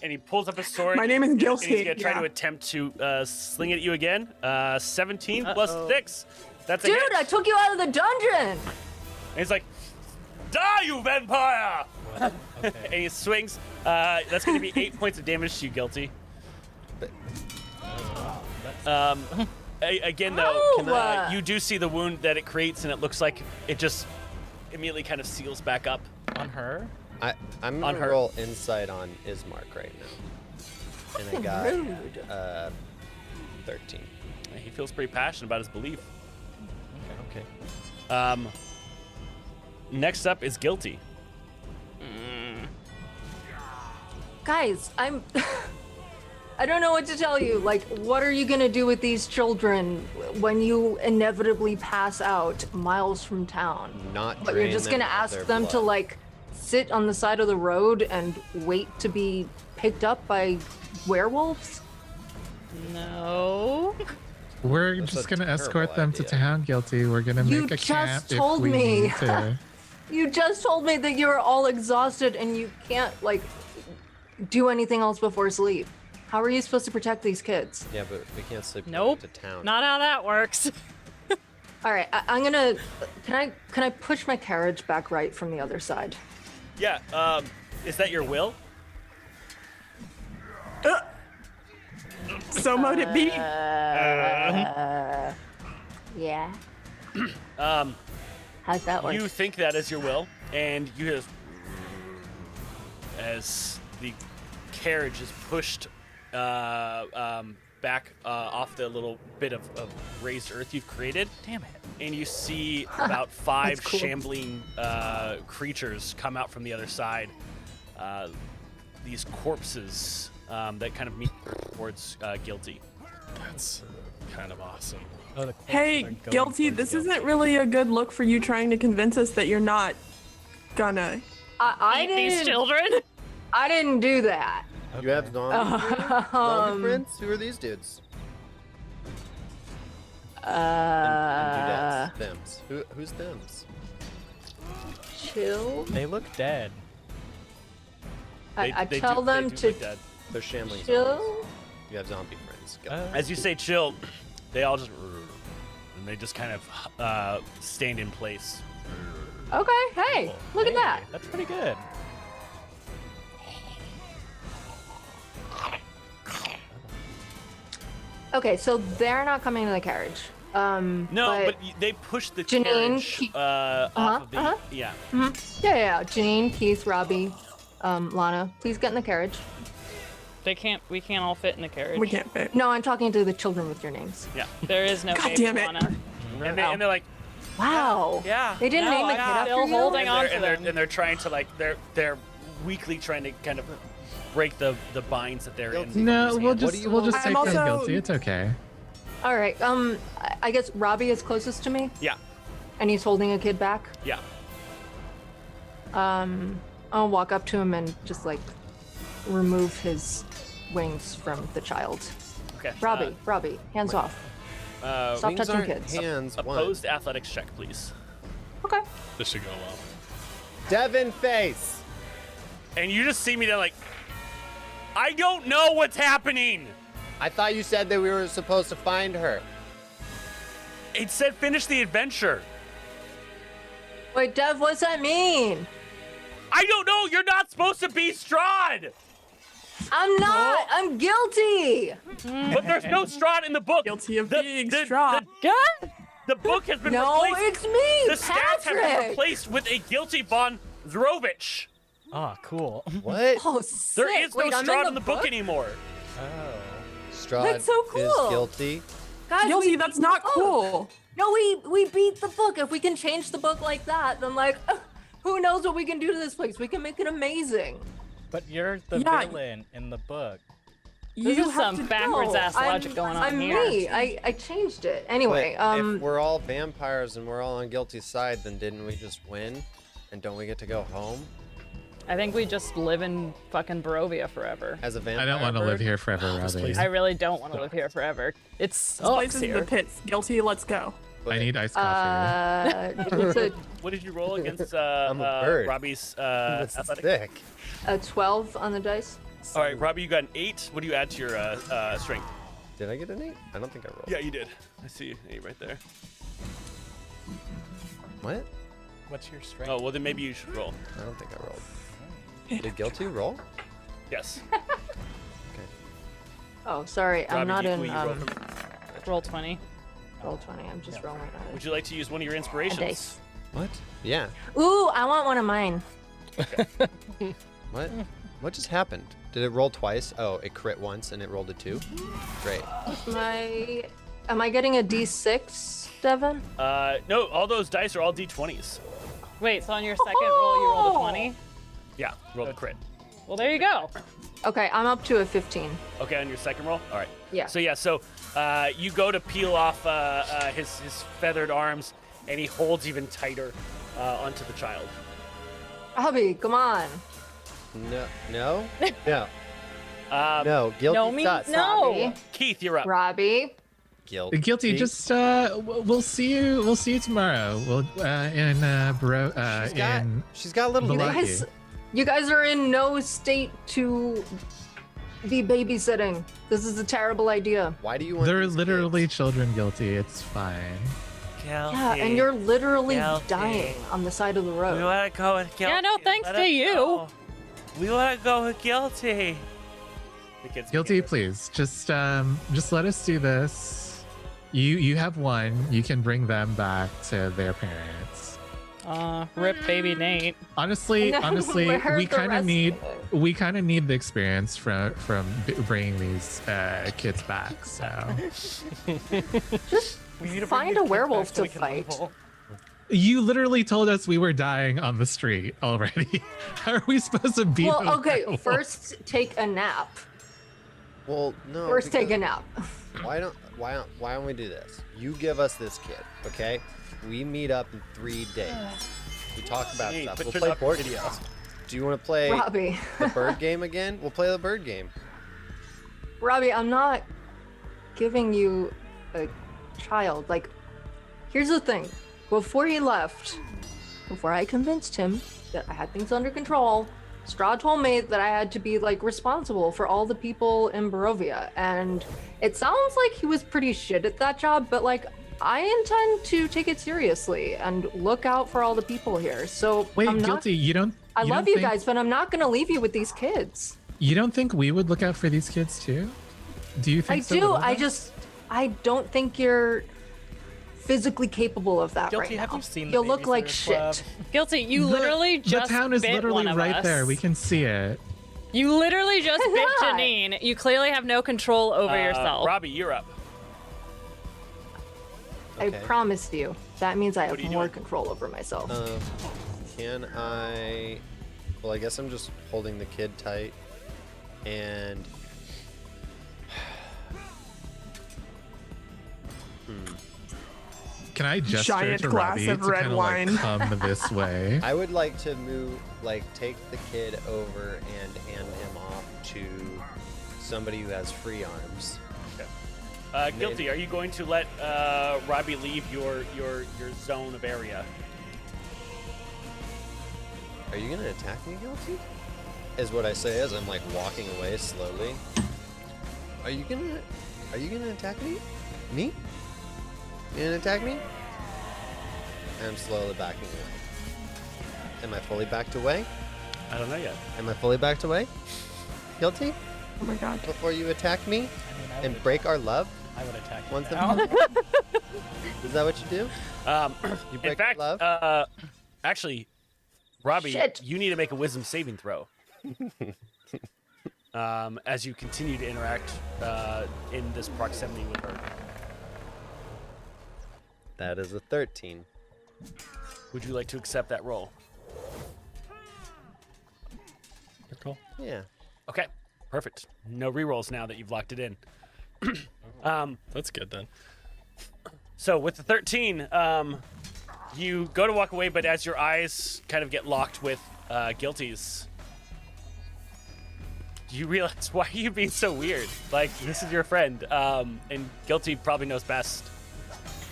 And he pulls up his sword. My name is And Guilty. he's gonna try yeah. to attempt to sling it at you again. 17 plus 6. That's a Dude, hit. I took you out of the dungeon. And he's like, die, you vampire! Okay. And he swings. That's going to be 8 points of damage to you, Guilty. Again, though, Oh! you do see the wound that it creates, and it looks like it just immediately kind of seals back up. On her? I'm On gonna her. roll insight on Ismark right now, and I got Rude. 13. He feels pretty passionate about his belief. Okay. Next up is Guilty. Guys, I don't know what to tell you. Like, what are you gonna do with these children when you inevitably pass out miles from town? Not. But you're drain just them gonna of ask their them to blood. like sit on the side of the road and wait to be picked up by werewolves? No. We're That's just a gonna escort terrible them to idea. town, Guilty. We're gonna You make a just camp if told we me. need to. You just told me that you're all exhausted and you can't like do anything else before sleep. How are you supposed to protect these kids? Yeah, but we can't sleep Nope. to town. Not how that works. All right, I'm gonna. Can I push my carriage back right from the other side? Yeah, is that your will? So mote it be. Yeah. How's that work? You think that is your will, and you just, as the carriage is pushed back off the little bit of raised earth you've created. Damn it. And you see about 5 That's cool. shambling creatures come out from the other side. These corpses that kind of meet towards Guilty. That's kind of awesome. Oh, the corpses are Hey, going Guilty, towards this Guilty. isn't really a good look for you trying to convince us that you're not gonna. I Eat these didn't. children. I didn't do that. You have zombie friends? Who are these dudes? And dudettes. Thems. Who's thems? Chill. They look dead. I They tell do- them they do to look dead. They're shambling zombies. chill. You have zombie friends. Go. As you say chill, they all just and they just kind of stand in place. Okay, hey, look at that. That's pretty good. Okay, so they're not coming to the carriage. No, but they push the Janine, carriage off of the. Yeah. Yeah. Janine, Keith, Robbie, Lana, please get in the carriage. We can't all fit in the carriage. We can't fit. No, I'm talking to the children with your names. Yeah. There is no God baby damn it. Lana. And they're like, Wow. yeah. They didn't No, name the I'm kid after still you? holding on to and them. they're trying to like they're weakly trying to kind of break the binds that they're in. No, we'll just I'm take also- them guilty. It's okay. All right. I guess Robbie is closest to me, Yeah. and he's holding a kid back. Yeah. I'll walk up to him and just like remove his wings from the child. Okay. Robbie, hands off. Stop Wings touching aren't kids. hands. One. Opposed athletics check, please. Okay. This should go well. Devin face. And you just see me there like, I don't know what's happening. I thought you said that we were supposed to find her. It said finish the adventure. Wait, Dev, what's that mean? I don't know. You're not supposed to be Strahd. I'm not. I'm guilty. But there's no Strahd in the book. Guilty of being Strahd. The book has been No, replaced. it's me, The stats have been Patrick. replaced with a guilty von Zrovich. Ah, cool. What? Oh, sick. There is no Wait, I'm Strahd in the book anymore. Strahd That's so is cool. guilty. Guys, Guilty, we that's beat not the book. cool. No, we beat the book. If we can change the book like that, then like, who knows what we can do to this place? We can make it amazing. But you're the Yeah. villain in the book. This You is have some to backwards ass logic going on I'm here. me. I changed it. Anyway, But if we're all vampires and we're all on guilty's side, then didn't we just win? And don't we get to go home I think we just live in fucking Barovia forever. as a vampire? I don't want to bird? live here forever, Robbie. I really don't want to live here forever. It's This place sucks is the here. pits. Guilty, let's go. I need iced coffee. it's What did you roll against I'm a bird. Robbie's That's athletics? thick. a 12 on the dice. All right, Robbie, you got an 8. What do you add to your strength? Did I get an 8? I don't think I rolled. Yeah, you did. I see an 8 right there. What? What's your strength? Oh, well, then maybe you should roll. I don't think I rolled. Did guilty roll? Yes. Oh, sorry. I'm Robbie, not do you- in will you roll from- Roll 20. roll 20. I'm just rolling Would you like to use one of your inspirations? dice. What? Yeah. Ooh, I want one of mine. What? What just happened? Did it roll twice? Oh, it crit once and it rolled a 2? Great. Am I getting a D6, Devin? No, all those dice are all d20s. Wait, so on your second roll, you rolled a 20? Yeah, roll the crit. Well, there you go. Okay, I'm up to a 15. Okay, on your second roll? All right. Yeah. So you go to peel off his feathered arms, and he holds even tighter onto the child. Robbie, come on. No. No? No. Um, No. Guilty No means sus. no. Robbie. Keith, you're up. Robbie. Guilty. Guilty. Just we'll see you. We'll see you tomorrow. We'll in She's got a little Vallaki. You guys are in no state to be babysitting. This is a terrible idea. Why do you want They're these literally children. Guilty. It's fine. Yeah, and you're literally Guilty. dying on the side of the road. want to go with guilty. Yeah, no, thanks to you. We want to go with guilty. The kids Guilty, please. Just let us do this. You have one. You can bring them back to their parents. Rip baby Nate. Honestly, Where we the kind of rest need of the experience from bringing these kids back. So We need to Find a werewolf to fight. you literally told us we were dying on the street already. How are we supposed to beat? Well, the okay, werewolf? first take a nap. Well, no. First take a because- nap. Why don't we do this? You give us this kid, okay? We meet up in 3 days. We talk about Hey, stuff. but We'll turn play off your board video. games. Do you want to play Robbie. the bird game again? We'll play the bird game. Robbie, I'm not giving you a child. Like, here's the thing. Before he left, before I convinced him that I had things under control, Strahd told me that I had to be like responsible for all the people in Barovia. And it sounds like he was pretty shit at that job, but like I intend to take it seriously and look out for all the people here. So Wait, I'm not, Guilty, you don't. I you love don't you think- guys, but I'm not gonna leave you with these kids. You don't think we would look out for these kids too? Do you I think so? do. Wilbur? I don't think you're physically capable of that Guilty, right have now. you seen the You'll look like Babysitter's Club? shit. Guilty, you literally just the town is bit literally one of right us. there. We can see it. You literally just I'm bit not. Janine. You clearly have no control over yourself. Robbie, you're up. I Okay. promised you. That means I What have are you more doing? control over myself. Can I? Well, I guess I'm just holding the kid tight, and Can I gesture Giant to glass Robbie of to red kind of wine. like come this way? I would like to move, like, take the kid over and hand him off to somebody who has free arms. Guilty, are you going to let Robbie leave your zone of area? Are you gonna attack me, Guilty? Is what I say as I'm like walking away slowly. Are you gonna attack me? Me? You gonna attack me? I'm slowly backing away. Am I fully backed away? I don't know yet. Am I fully backed away? Guilty? Oh my god. Before you attack me I and would- break our love? I would attack you Once now. Is that what you do? You break In fact, love? actually, Robbie, Shit. you need to make a wisdom saving throw. As you continue to interact in this proximity with her. That is a 13. Would you like to accept that roll? Good call. Yeah. Okay, perfect. No rerolls now that you've locked it in. That's good then. So with the 13, you go to walk away, but as your eyes kind of get locked with Guilty's, you realize, why are you being so weird? Like, this is your friend, and Guilty probably knows best.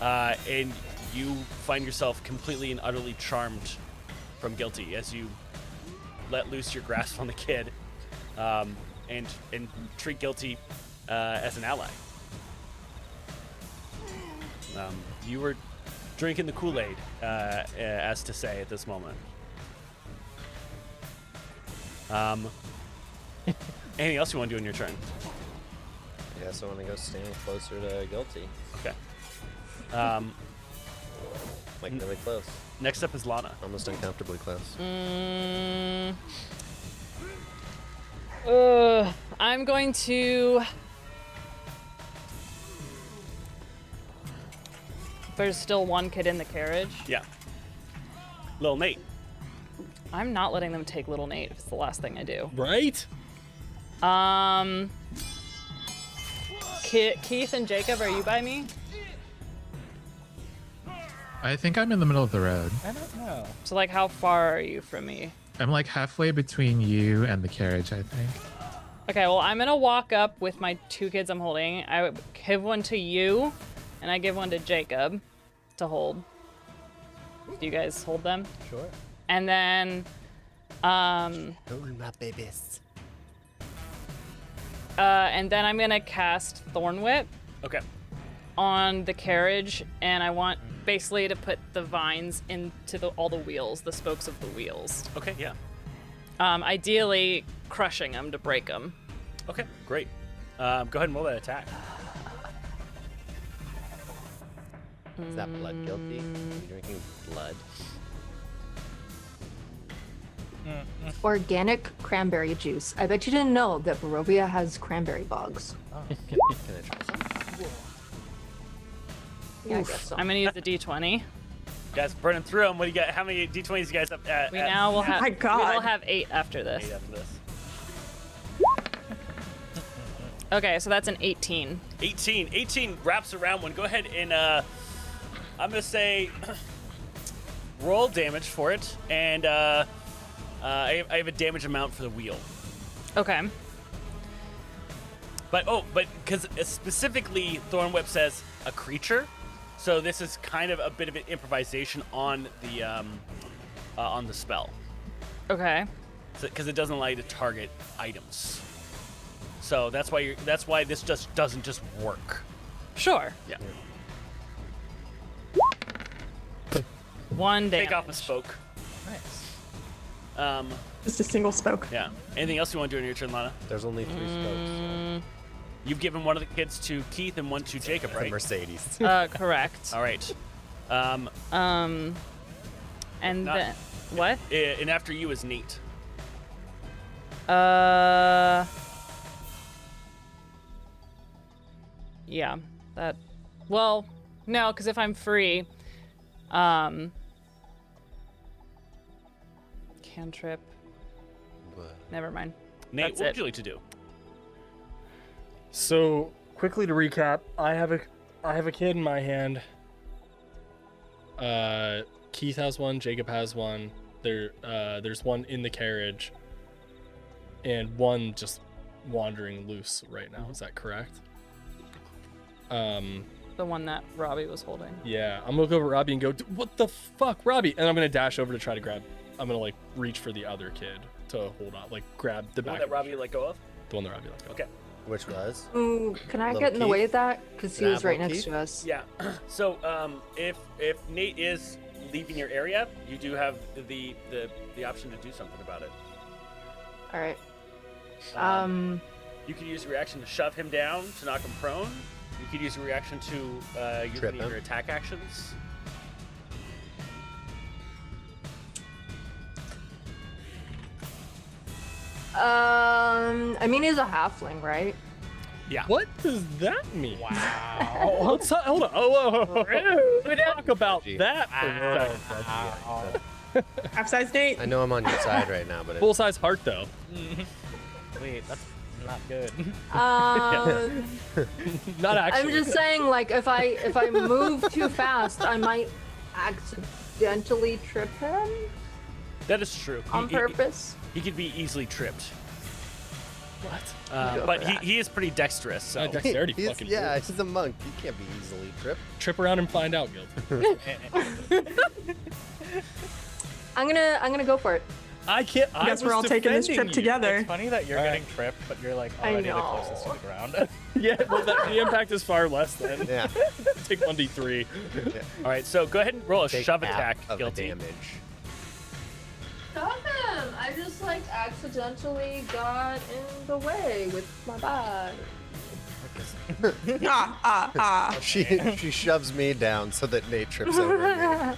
And you find yourself completely and utterly charmed from Guilty as you let loose your grasp on the kid, and treat Guilty as an ally. You were drinking the Kool-Aid, as to say, at this moment. Anything else you want to do in your turn? I guess I want to go stand closer to Guilty. Okay. Like really close. Next up is Lana. Almost uncomfortably close. I'm going to. There's still one kid in the carriage. Yeah. Little Nate. I'm not letting them take little Nate if it's the last thing I do. Right? Keith and Jacob, are you by me? I think I'm in the middle of the road. I don't know. So, like, how far are you from me? I'm like halfway between you and the carriage, I think. Okay, well, I'm gonna walk up with my two kids I'm holding. I would give one to you, and I give one to Jacob to hold. Do you guys hold them? Sure. And then, Oh, my babies. and then I'm gonna cast Thorn Whip Okay. on the carriage, and I want basically to put the vines into all the wheels, the spokes of the wheels. Okay, yeah. Ideally, crushing them to break them. Okay, great. Go ahead and roll that attack. Is that blood guilty? Are you drinking blood? Organic cranberry juice. I bet you didn't know that Barovia has cranberry bogs. Can I try some? Yeah, I guess so. I'm gonna use the D20. Guys, burning through them. What do you got? How many D20s you guys up at? We now will have. my We God. will have 8 after this. 8 after this. Okay, so that's an 18. 18. 18 wraps around one. Go ahead and I'm gonna say roll damage for it, and I have a damage amount for the wheel. Okay. But because specifically Thorn Whip says a creature, so this is kind of a bit of an improvisation on the spell, Okay. because it doesn't allow you to target items. So that's why this just doesn't just work. Sure. Yeah. 1 damage. take off a spoke. Nice. Just a single spoke. Yeah. Anything else you want to do in your turn, Lana? There's only 3 spokes. You've given one of the kids to Keith and one to Jacob, The right? Mercedes. Correct. All right. And Not- then what? And after you is Nate. Yeah. That. Well, no, because if I'm free, cantrip. Never mind. Nate, That's what it. would you like to do? So quickly to recap, I have a kid in my hand. Keith has one, Jacob has one. There's one in the carriage, and one just wandering loose right now. Is that correct? The one that Robbie was holding. Yeah, I'm gonna look over at Robbie and go, "What the fuck, Robbie?" And I'm gonna dash over to try to grab. I'm gonna like reach for the other kid to hold on, like grab the The one back. that of his Robbie shirt. let go of? The one that Robbie let go. Okay. Which was? Ooh, can I Little get in the Keith? way of that? Because he Can I was have right little next Keith? to us. Yeah. So if Nate is leaving your area, you do have the option to do something about it. All right. You could use a reaction to shove him down to knock him prone. You could use a reaction to use Trip any of him. your attack actions. I mean, he's a halfling, right? Yeah. What does that mean? Wow. Hold on. Oh, we talk about that. Half-size Nate. I know I'm on your side right now, but Full size heart though. Wait, that's not good. Not actually. I'm just saying, like, if I move too fast, I might accidentally trip him That is true. on purpose. He could be easily tripped. What? Go But for that. he is pretty dexterous. So. Dexterity he's, fucking yeah, rules. he's a monk. He can't be easily tripped. Trip around and find out, Guild. I'm gonna go for it. I can't. I guess we're all taking this trip together. It's funny that you're All right. getting tripped, but you're like I already the know. closest to the ground. Yeah, well, the impact is far less than. Yeah. Take 1d3. All right, so go ahead and roll a Take shove half attack. of the Guilty. damage. Stop him! I just like accidentally got in the way with my body. She shoves me down so that Nate trips over me.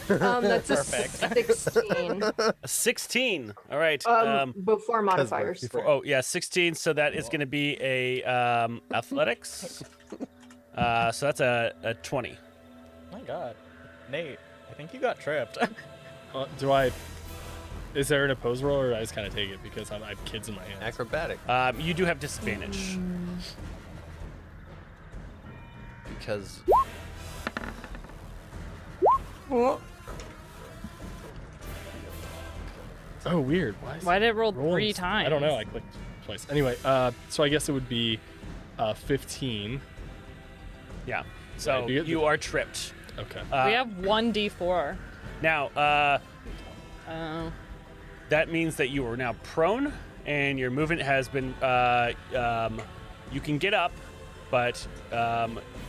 That's a Perfect. 16. A 16. All right. Before modifiers. Oh yeah, 16. So that is going to be a athletics. So that's a 20. My God, Nate, I think you got tripped. Do I? Is there an opposed roll, or do I just kind of take it because I have kids in my hands? Acrobatic. You do have disadvantage. Because Oh, weird. Why did it roll rolling 3 times? I don't know. I clicked twice. Anyway, so I guess it would be 15. Yeah. So do you get you the- are tripped. Okay. We have 1d4. Now, Oh. that means that you are now prone, and your movement has been. You can get up, but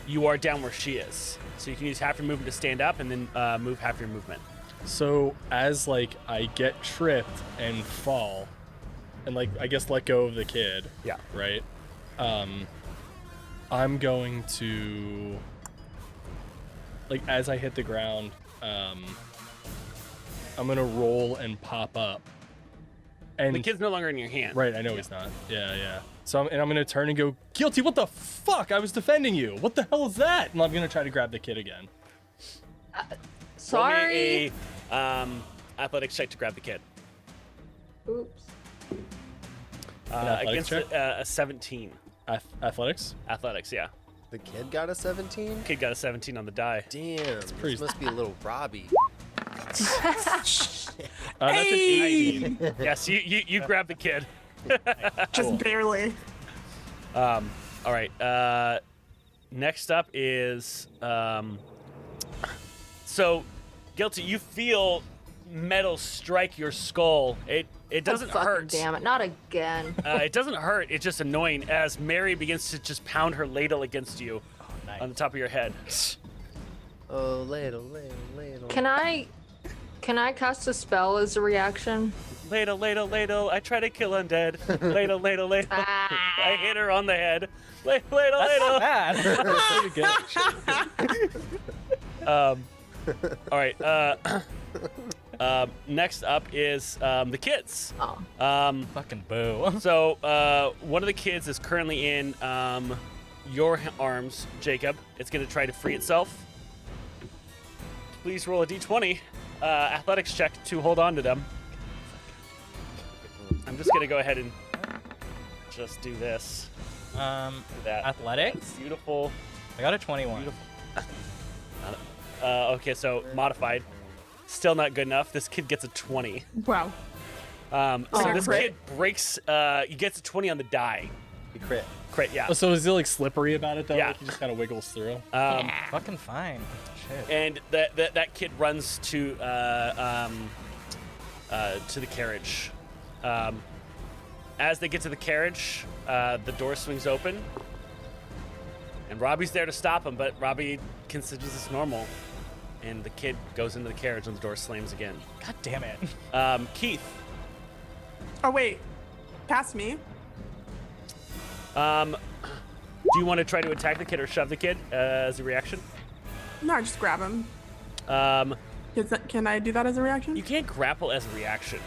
you are down where she is. So you can use half your movement to stand up, and then move half your movement. So as like I get tripped and fall, and like I guess let go of the kid. Yeah. Right. I'm going to like as I hit the ground, I'm gonna roll and pop up. And The kid's no longer in your hand. right, I know he's not. Yeah, yeah. So I'm gonna turn and go, guilty. What the fuck? I was defending you. What the hell is that? And I'm gonna try to grab the kid again. Roll me Sorry. a athletics check to grab the kid. Oops. athletics Against check? a 17. Athletics. Athletics, yeah. the kid got a 17? Kid got a 17 on the die. Damn, pretty- this must be a little Robbie. That's an 18. Yes, you grab the kid. Just barely. All right. Next up is so guilty. You feel metal strike your skull. It doesn't Fucking hurt. Damn it! Not again. It doesn't hurt. It's just annoying as Mary begins to just pound her ladle against you Nice. on the top of your head. Oh, ladle, ladle, ladle. Can I cast a spell as a reaction? Ladle, ladle, ladle. I try to kill undead. Ladle, ladle, ladle. I hit her on the head. Ladle, ladle, ladle. Bad. All right. Next up is the kids. Oh. Fucking boo. So one of the kids is currently in your arms, Jacob. It's going to try to free itself. Please roll a d20 athletics check to hold on to them. I'm just going to go ahead and just do this. That. Athletics? Beautiful. I got a 21. Beautiful. Okay, so modified. Still not good enough. This kid gets a 20. Wow. So this crit? kid breaks. He gets a 20 on the die. You crit. Crit, yeah. Oh, so is he like slippery about it though? Yeah. Like he just kind of wiggles through. Fucking fine. Shit. And that kid runs to the carriage. As they get to the carriage, the door swings open, and Robbie's there to stop him, but Robbie considers this normal, and the kid goes into the carriage and the door slams again. God damn it. Keith. Oh wait, past me. Do you want to try to attack the kid or shove the kid as a reaction? No, just grab him. Can I do that as a reaction? You can't grapple as a reaction,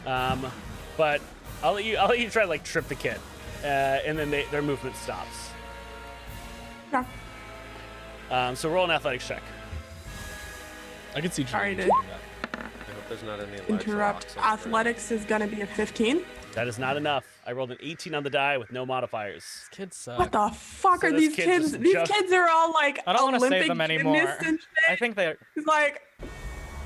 but I'll let you try to like trip the kid, and then their movement stops. Yeah. So roll an athletics check. I can see Sorry Jimmy to doing that. I hope there's not any large interrupt. rocks out there. Athletics is gonna be a 15. That is not enough. I rolled an 18 on the die with no modifiers. Kids suck. What the fuck So are this these kid kids? just These jumped- kids are all like I don't want to Olympic save them anymore. gymnasts and shit. I think they're. It's like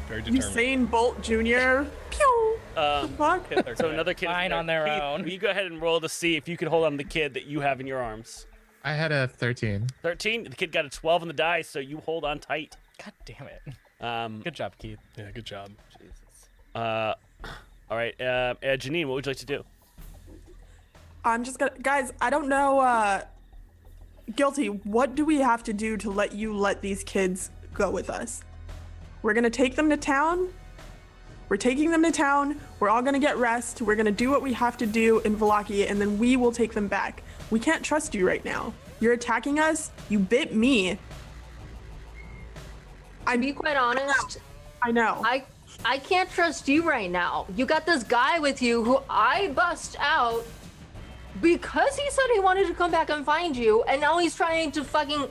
Very determined. Usain Bolt Jr. Pew. The fuck? So another kid is Fine there. on their Keith, own. will you go ahead and roll to see if you can hold on to the kid that you have in your arms? I had a 13. 13. The kid got a 12 on the die, so you hold on tight. God damn it. Um, Good job, Keith. Yeah, good job. all right. Janine, what would you like to do? I'm just gonna, guys. I don't know. Guilty. What do we have to do to let you let these kids go with us? We're gonna take them to town. We're taking them to town. We're all gonna get rest. We're gonna do what we have to do in Vallaki, and then we will take them back. We can't trust you right now. You're attacking us. You bit me. To be quite honest, I know. I can't trust you right now. You got this guy with you who I bust out because he said he wanted to come back and find you, and now he's trying to fucking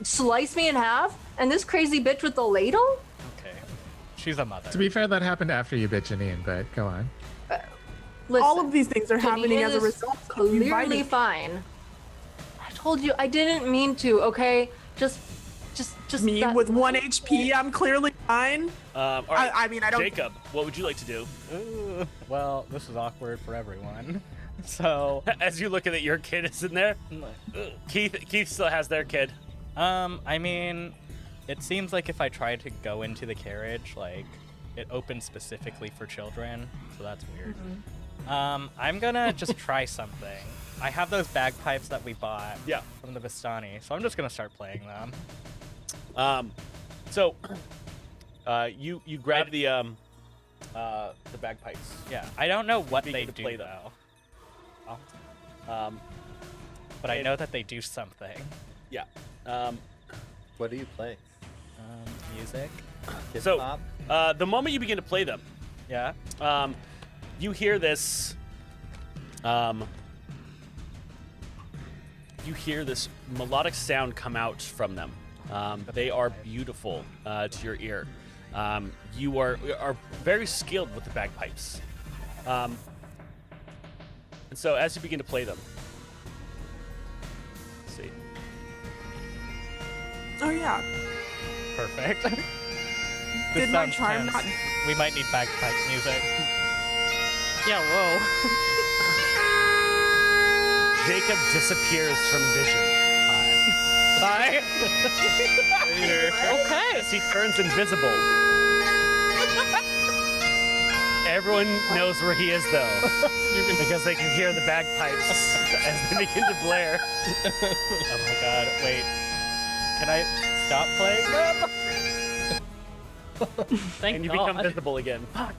slice me in half. And this crazy bitch with the ladle? Okay. She's a mother. To be fair, that happened after you bit Janine, but go on. Listen, all of these things are happening as a is result of you clearly biting. fine. I told you I didn't mean to. Okay, just Me that- with 1 HP. I'm clearly fine. All right. I mean, I don't. Jacob, what would you like to do? Well, this is awkward for everyone. So, As you look at it, your kid is in there. Keith still has their kid. I mean, it seems like if I try to go into the carriage, like, it opens specifically for children, so that's weird. I'm gonna just try something. I have those bagpipes that we bought Yeah. from the Vistani, so I'm just gonna start playing them. So you grab the bagpipes. Yeah, I don't know what Begin they to do play them. though. But I know that they do something. Yeah. What do you play? Music. Hip So hop? the moment you begin to play them, Yeah. you hear this. You hear this melodic sound come out from them. They are beautiful to your ear. You are very skilled with the bagpipes. And so as you begin to play them, let's see. Oh yeah. Perfect. Did This my sounds charm tense. not? We might need bagpipe music. Yeah, whoa. Jacob disappears from vision. Bye. Okay. As he turns invisible. Everyone knows where he is, though, because they can hear the bagpipes as they begin to blare. Oh my god, wait. can I stop playing them? Thank And you God. become visible again. Oh,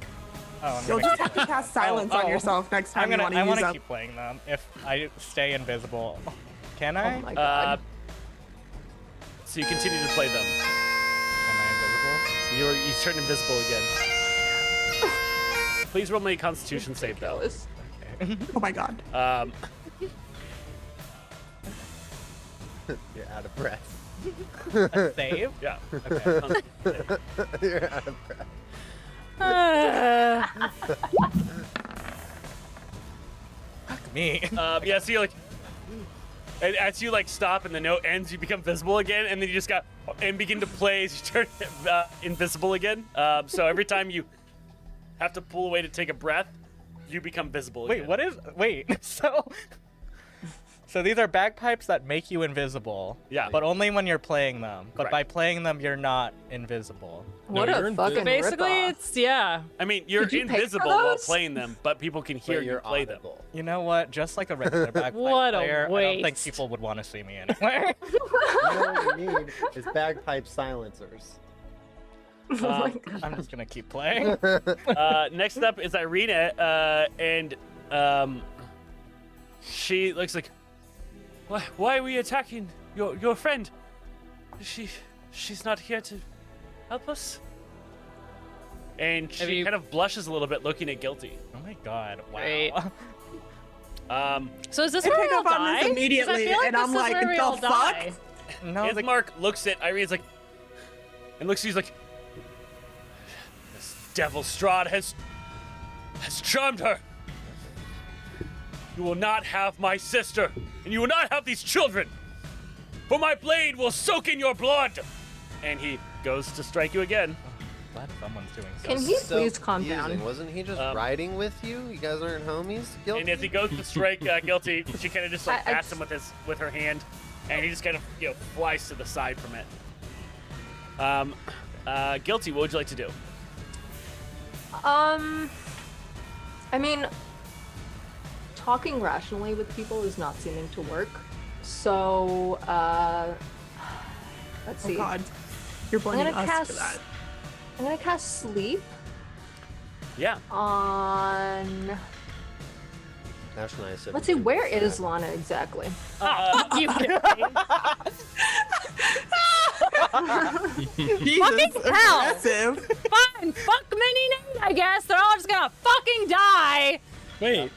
I'm You'll gonna just have to cast silence on yourself next time I'm gonna. you I want want to to use keep playing them. If I stay invisible, can I? Oh my god. So you continue to play them. Am I You turn invisible again. Please roll me a Constitution save though. Ridiculous. Oh my god. You're out of breath. invisible? Save? Yeah. Okay. You're out of breath. Fuck me. Yeah. So you're like, and as you like stop and the note ends, you become visible again, and then you just got and begin to play as you turn invisible again. So every time you have to pull away to take a breath, you become visible Wait, again. what is? Wait. So these are bagpipes that make you invisible. Yeah. But only when you're playing them. But Correct. by playing them, you're not invisible. What you're a invisible. fucking Basically, ripoff. it's yeah. I mean, you're Did you pay for invisible while those? playing them, but people can hear But you you're play them. audible. You know what? Just like a regular bagpipe What a player, I don't think waste. people would want to see me anywhere. You know what you need is bagpipe silencers. Oh my God. I'm just gonna keep playing. Next up is Irina, and she looks like, why are we attacking your friend? She's not here to help us. And she you- kind of blushes a little bit, looking at Guilty. Oh my god! Wow. Wait. Um, So is this I where we pick all up on die? this 'Cause immediately, I feel like and this I'm is like, where we the all fuck? die. No, the Ismark looks at Irina's like, and looks at you like, this devil Strahd has charmed her. You will not have my sister, and you will not have these children, for my blade will soak in your blood. And he goes to strike you again. glad someone's doing Can something. he So please calm confusing. down? Wasn't he just Um, riding with you? You guys aren't homies? Guilty? And as he goes to strike Guilty, she kind of just like I pats him with her hand, and he just kind of flies to the side from it. Guilty, what would you like to do? I mean, talking rationally with people is not seeming to work. So, let's Oh see. god. You're blaming gonna us cast- for that. I'm gonna cast sleep Yeah. on. Actually, I said Let's see, where is Lana exactly? You kidding? Jesus, hell. aggressive. Fine, fuck Mini Nate, I guess. They're all just gonna fucking die. Wait,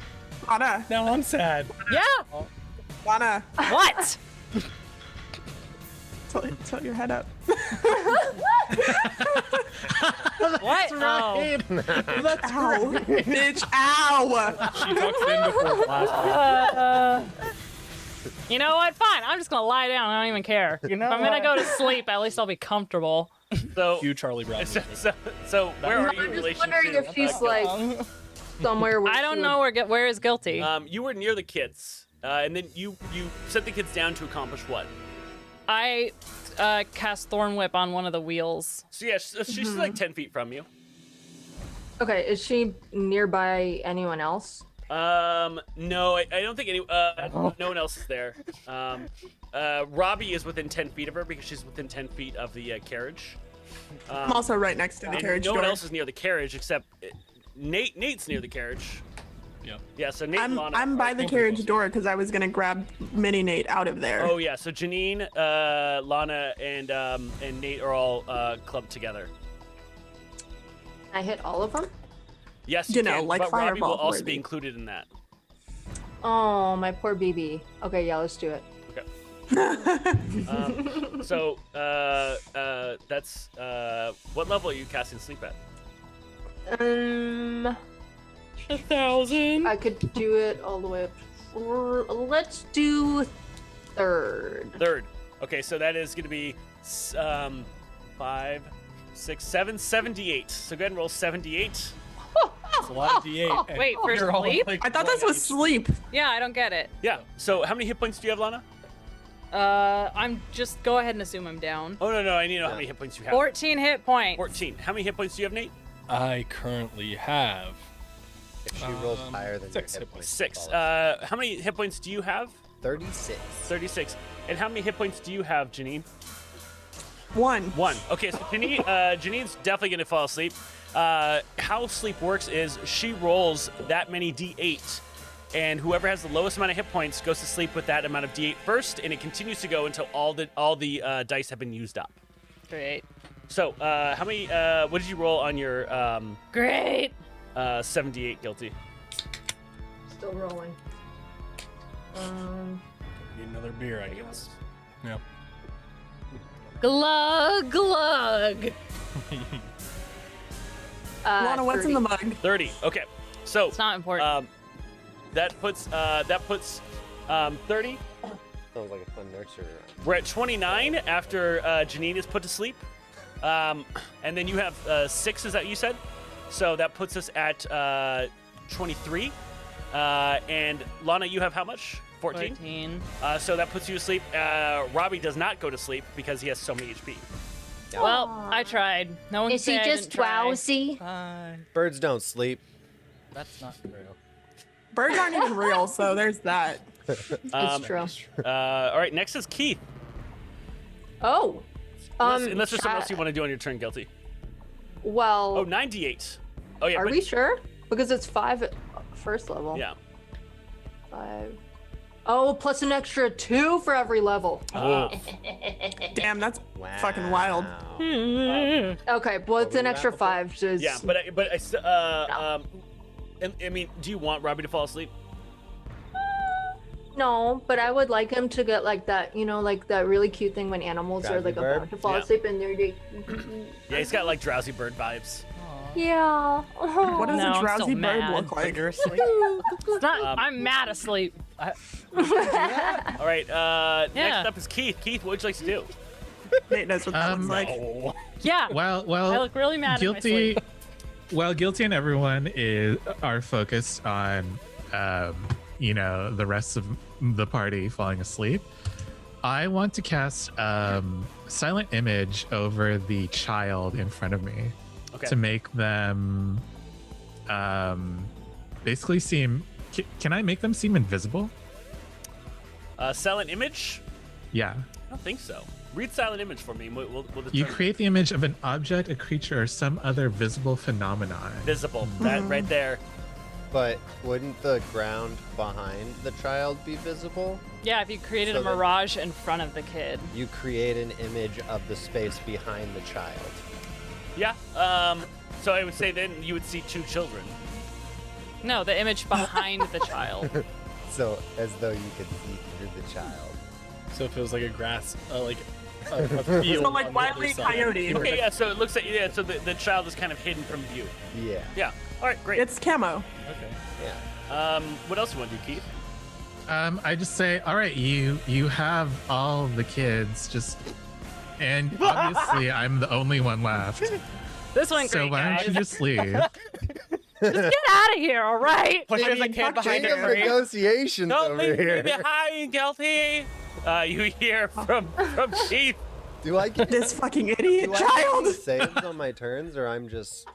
Lana, now I'm sad. Yeah. Lana, What? tilt your head up. What? Oh. Ow. Bitch, ow. She tucked in before last You know what? Fine. I'm just gonna lie down. I don't even care. You know if I'm gonna what? go to sleep, at least I'll be comfortable. So, few Charlie Brown. so where are you in I'm just relation wondering to? if she's like somewhere where I she don't would- know where is guilty. You were near the kids, and then you set the kids down to accomplish what? I cast Thorn Whip on one of the wheels. So yeah, she's like 10 feet from you. Okay, is she nearby anyone else? No, I don't think no one else is there. Robbie is within 10 feet of her because she's within 10 feet of the carriage. I'm also right next to the And carriage no door. one else is near the carriage except Nate's near the carriage. Yep. Yeah, so Nate and Lana I'm are- by the carriage door because I was gonna grab Mini Nate out of there. Oh yeah, so Janine, Lana, and Nate are all clubbed together. I hit all of them? Yes, You know, can, like but Robbie will Fireball also worthy. be included in that. Oh, my poor BB. Okay, yeah, let's do it. So that's what level are you casting sleep at? 1,000. I could do it all the way up. Let's do third. Third. Okay, so that is going to be 5, 6, 7, 78. So go ahead and roll 78. It's a lot of D8. and Wait, for you're all sleep? like I thought this was sleep. Yeah, I don't get it. Yeah. So how many hit points do you have, Lana? I'm just go ahead and assume I'm down. Oh no, I need to know how many hit points you have. 14 hit points. 14. How many hit points do you have, Nate? I currently have If she rolls higher than your 6 hit hit points. 6. follows. How many hit points do you have? 36. 36. And how many hit points do you have, Janine? One. Okay, so Janine's definitely gonna fall asleep. How sleep works is she rolls that many d8, and whoever has the lowest amount of hit points goes to sleep with that amount of d8 first, and it continues to go until all the dice have been used up. Great. So, how many? What did you roll on your Great. 78 guilty? Still rolling. Need another beer, I guess. Yeah. Glug glug. Lana, what's in the mug? 30. Okay, so It's not important. that puts 30. Sounds like a fun nursery rhyme. We're at 29 after Janine is put to sleep, and then you have 6. Is that you said? So that puts us at 23. And Lana, you have how much? 14. 14. So that puts you to sleep. Robbie does not go to sleep because he has so many HP. Well, I tried. No one Is he said I just didn't try. drowsy? Fine. Birds don't sleep. That's not true. Birds aren't even real, so there's that. It's true. All right, next is Keith. Oh. Unless there's something else you want to do on your turn, Guilty. Well, Oh, 98. Oh, yeah. are but- we sure? Because it's 5 at first level. Yeah. 5. Oh, plus an extra 2 for every level. Oh. Damn, that's fucking wild. Okay, well, it's an extra 5. Just... Yeah, but I mean, do you want Robbie to fall asleep? No, but I would like him to get like that, like that really cute thing when animals are like Drowsy about to fall Yeah. asleep and they're like, Yeah, he's got like drowsy bird vibes. yeah. What does No, I'm a drowsy still bird mad. look like? It's not, I'm mad asleep. All right, next Yeah. up is Keith. Keith, what would you like to do? Nate knows what that looks like. Yeah. Well, I look really mad in my guilty. sleep. Well, guilty and everyone are focused on, the rest of the party falling asleep. I want to cast silent image over the child in front of me Okay. to make them basically seem. Can I make them seem invisible? Silent image? Yeah. I don't think so. Read silent image for me. We'll You determine. create the image of an object, a creature, or some other visible phenomenon. Visible. That right there. But wouldn't the ground behind the child be visible? Yeah, if you created So a then- mirage in front of the kid. You create an image of the space behind the child. Yeah. So I would say then you would see 2 children. No, the image behind the child. So as though you could see through the child. So it feels like a grass, like a field. So like on the Wile other E. side. Coyote. Okay, yeah. So it looks like so the child is kind of hidden from view. Yeah. Yeah. All right, great. It's camo. Okay. Yeah. What else you want to do, Keith? I just say, all right, you have all the kids, and obviously I'm the only one left. This went So great, why don't guys. you just leave? Get out of here, all right? Pushes a kid behind a King of tree. negotiations Don't over leave me here. behind, Guilty. You hear from Keith. Do I get This fucking idiot do I child. get saves on my turns, or I'm just?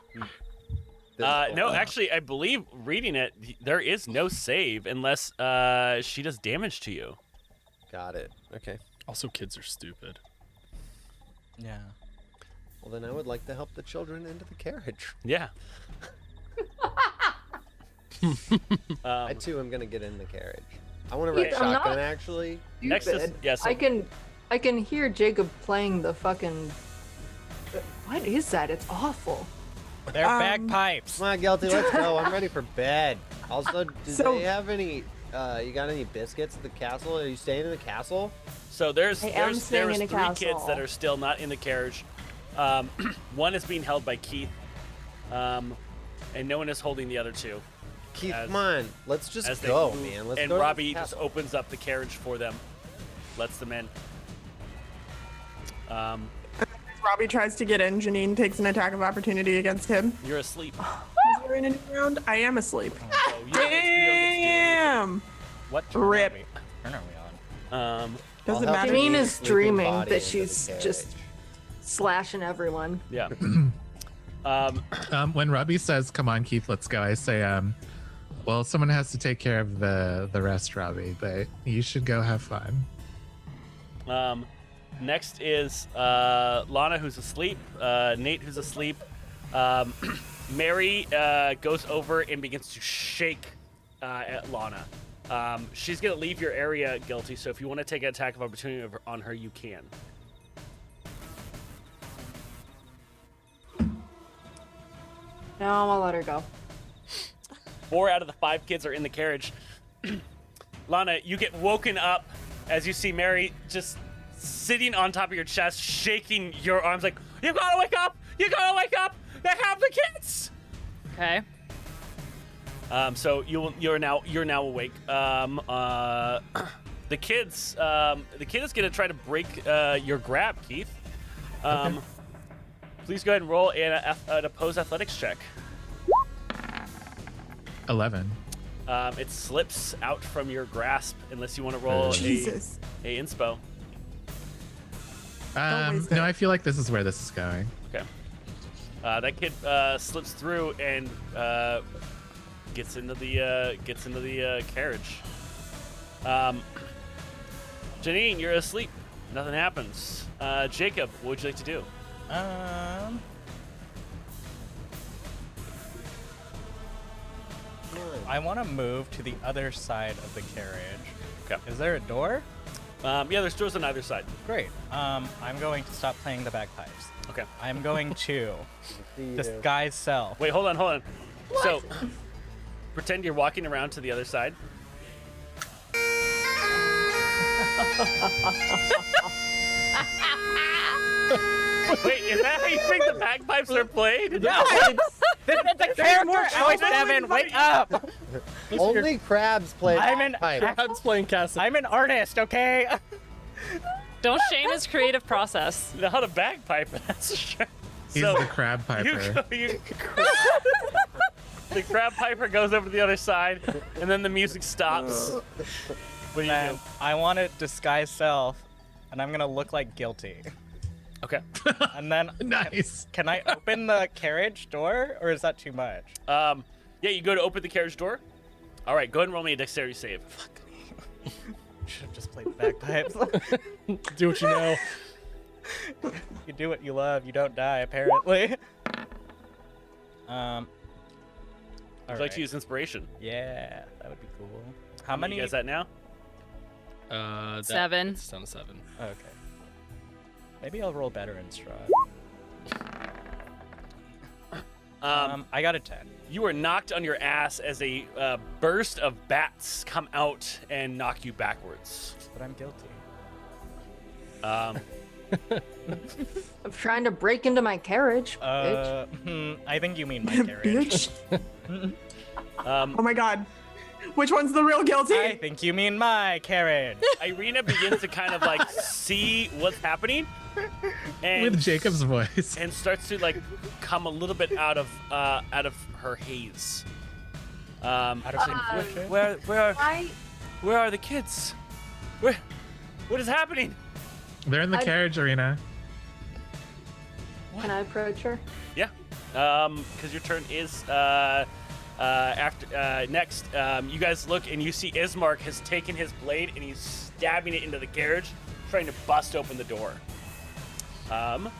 No, actually, I believe reading it, there is no save unless she does damage to you. Got it. Okay. Also, kids are stupid. Yeah. Well, then I would like to help the children into the carriage. Yeah. I too am gonna get in the carriage. I want to ride I'm not- shotgun actually. Next is Stupid. yeah. So, I can hear Jacob playing the fucking. What is that? It's awful. They're bagpipes. Come on, Guilty, let's go. I'm ready for bed. Also, do So- they have any? You got any biscuits at the castle? Are you staying in the castle? so there's I am there's staying there's in a 3 kids castle. that are still not in the carriage. One is being held by Keith, and no one is holding the other 2. Keith, As- come on. Let's just As they go, move, man. Let's and go to the Robbie just castle. opens up the carriage for them, lets them in. Robbie tries to get in. Janine takes an attack of opportunity against him. You're asleep. Is there in any round? I am asleep. So you don't get to do anything. Damn. What? Rip. Turn are we on? Doesn't I'll help matter. you Janine get a is sleeping dreaming body that into the she's carriage. just slashing everyone. Yeah. When Robbie says, "Come on, Keith, let's go," I say, "Well, someone has to take care of the rest, Robbie. But you should go have fun." Next is Lana, who's asleep. Nate, who's asleep. Mary goes over and begins to shake at Lana. She's going to leave your area, Guilty, so if you want to take an attack of opportunity on her, you can. No, I'll let her go. 4 out of the 5 kids are in the carriage. Lana, you get woken up as you see Mary just sitting on top of your chest, shaking your arms like, you gotta wake up! You gotta wake up! They have the kids! Okay. So you're now awake. The kid is gonna try to break your grab, Keith. Please go ahead and roll an opposed athletics check. 11. It slips out from your grasp unless you want to roll Jesus. a inspo. waste No, it. I feel like this is where this is going. Okay. That kid slips through and gets into the carriage. Janine, you're asleep. Nothing happens. Jacob, what would you like to do? I want to move to the other side of the carriage. Okay. Is there a door? Yeah, there's doors on either side. Great. I'm going to stop playing the bagpipes. Okay. I'm going to disguise self. Wait, hold on. So, pretend you're walking around to the other side. Wait, is that how you think the bagpipes are played? No! the character choice, Evan, wake up! Only crabs play. Crab's playing Castle. I'm an artist, okay? Don't shame his creative process. Not a bagpipe, that's sure. He's So, the crab piper. The crab piper goes over to the other side, and then the music stops. What do you And do? I want to disguise self, and I'm gonna look like guilty. Okay. And then, Nice. can I open the carriage door, or is that too much? Yeah, you go to open the carriage door. All right, go ahead and roll me a dexterity save. Fuck me. Should have just played the bagpipes. Do what you know. You do what you love, you don't die, apparently. Would you like to use inspiration? Yeah, that would be cool. How many many? you guys at now? 7. It's down to 7. Okay. Maybe I'll roll better in Strahd. I got a 10. You are knocked on your ass as a burst of bats come out and knock you backwards. But I'm guilty. I'm trying to break into my carriage, bitch. I think you mean my carriage. Bitch. Oh my god. Which one's the real guilty? I think you mean my carriage. Irina begins to kind of like see what's happening, and With Jacob's voice. and starts to like come a little bit out of her haze. Out of sync. Where are the kids? What is happening? They're in the carriage arena. Can I approach her? Yeah, because your turn is next. You guys look and you see Ismark has taken his blade and he's stabbing it into the carriage, trying to bust open the door. And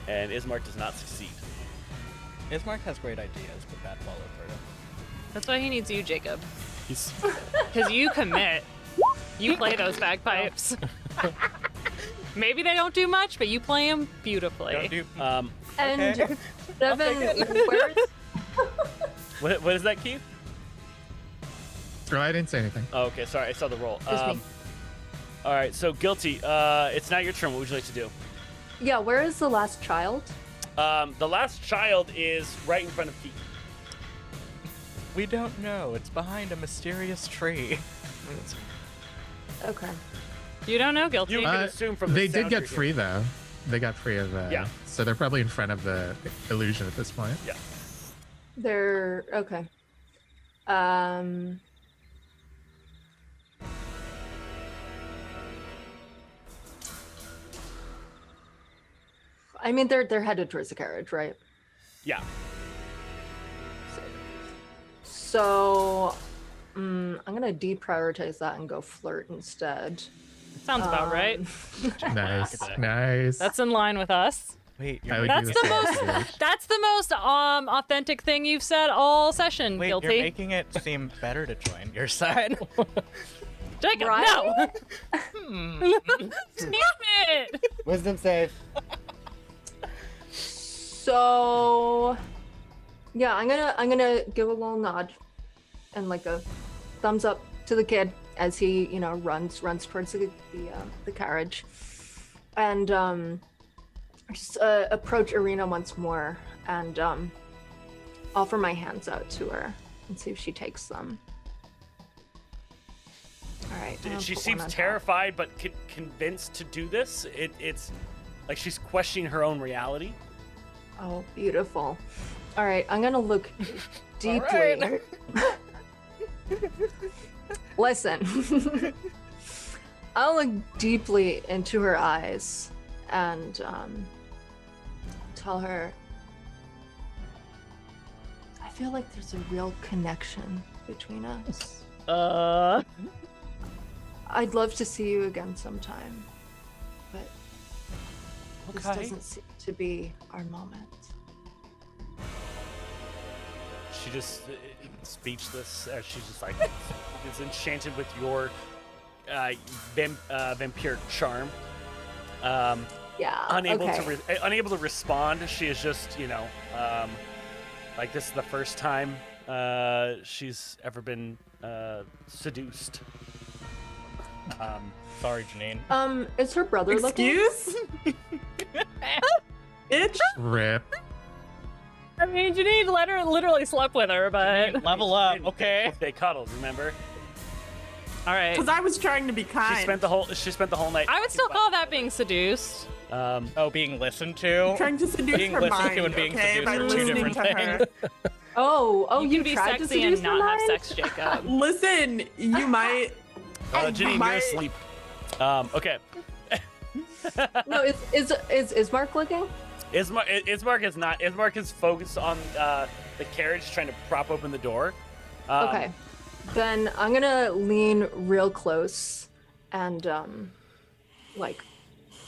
Ismark does not succeed. Ismark has great ideas, but bad follow through. That's why he needs you, Jacob. He's Because you commit. You play those bagpipes. Maybe they don't do much, but you play them beautifully. Don't do. And Okay. Devin, where's What is that, Keith? Oh, I didn't say anything. Oh, okay, sorry, I saw the roll. Just me. All right, so Guilty. It's now your turn. What would you like to do? Yeah, where is the last child? The last child is right in front of Keith. We don't know. It's behind a mysterious tree. Okay. You don't know, guilty. You can assume from the They did sound get you're free though. They got free of Yeah. So they're probably in front of the illusion at this point. Yeah. They're okay. I mean, they're headed towards the carriage, right? Yeah. So, I'm gonna deprioritize that and go flirt instead. Sounds about right. Nice. That's That's in line with us. Wait, I you're, would That's do the same most. situation. That's the most authentic thing you've said all session. wait, Guilty. you're making it seem better to join your side. Jacob, Right? no. Damn it. Wisdom save. So, yeah, I'm gonna give a little nod and like a thumbs up to the kid as he, runs towards the carriage, and just approach Irina once more and offer my hands out to her and see if she takes them. All right. I'm gonna She put seems one on top. terrified but convinced to do this. It's like she's questioning her own reality. Oh, beautiful. All right, I'm gonna look deeply. Listen, I'll look deeply into her eyes and tell her, I feel like there's a real connection between us. I'd love to see you again sometime, but this doesn't seem to be our moment. She just speechless as she's just like is enchanted with your vampire charm. Yeah. Unable okay. to unable to respond. She is just like this is the first time she's ever been seduced. Sorry, Janine. Is her brother looking? Excuse? Bitch. Rip. I mean, Janine literally slept with her, but Level up, okay. They cuddled, remember? all right. Because I was trying to be kind. She spent the whole night. I would still call that being seduced. Oh, being listened to? trying to seduce Being her listened mind, to and being okay, seduced by are two listening different to her. things. Oh, You you can be tried to sexy seduce and not her have mind? sex, Jacob. Listen, you might. Janine, my- you're asleep. Okay. No, is Mark looking? Ismark is not. Ismark is focused on the carriage, trying to prop open the door. Okay. Then I'm gonna lean real close and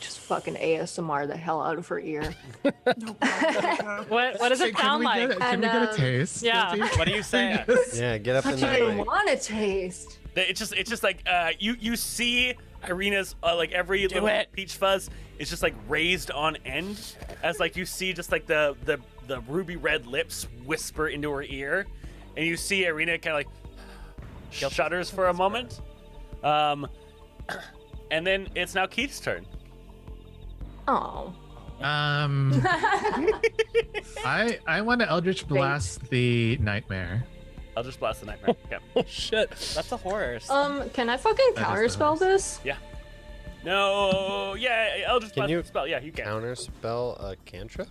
just fucking ASMR the hell out of her ear. What does it sound like? Can we get a taste? Yeah. Guilty? What do you say? Yeah, get up in I that way. want to taste. It's just like you see Irina's like every little it. peach fuzz is just like raised on end as like you see just like the ruby red lips whisper into her ear, and you see Irina kind of like shudders for a moment, and then it's now Keith's turn. Oh. I want to Eldritch Blast the Nightmare. I'll just blast the nightmare. Okay. Oh shit. That's a horror. Can I fucking That is counterspell this? Yeah. No. Yeah. I'll just Can blast you the spell. Yeah, you can. Counterspell a cantrip?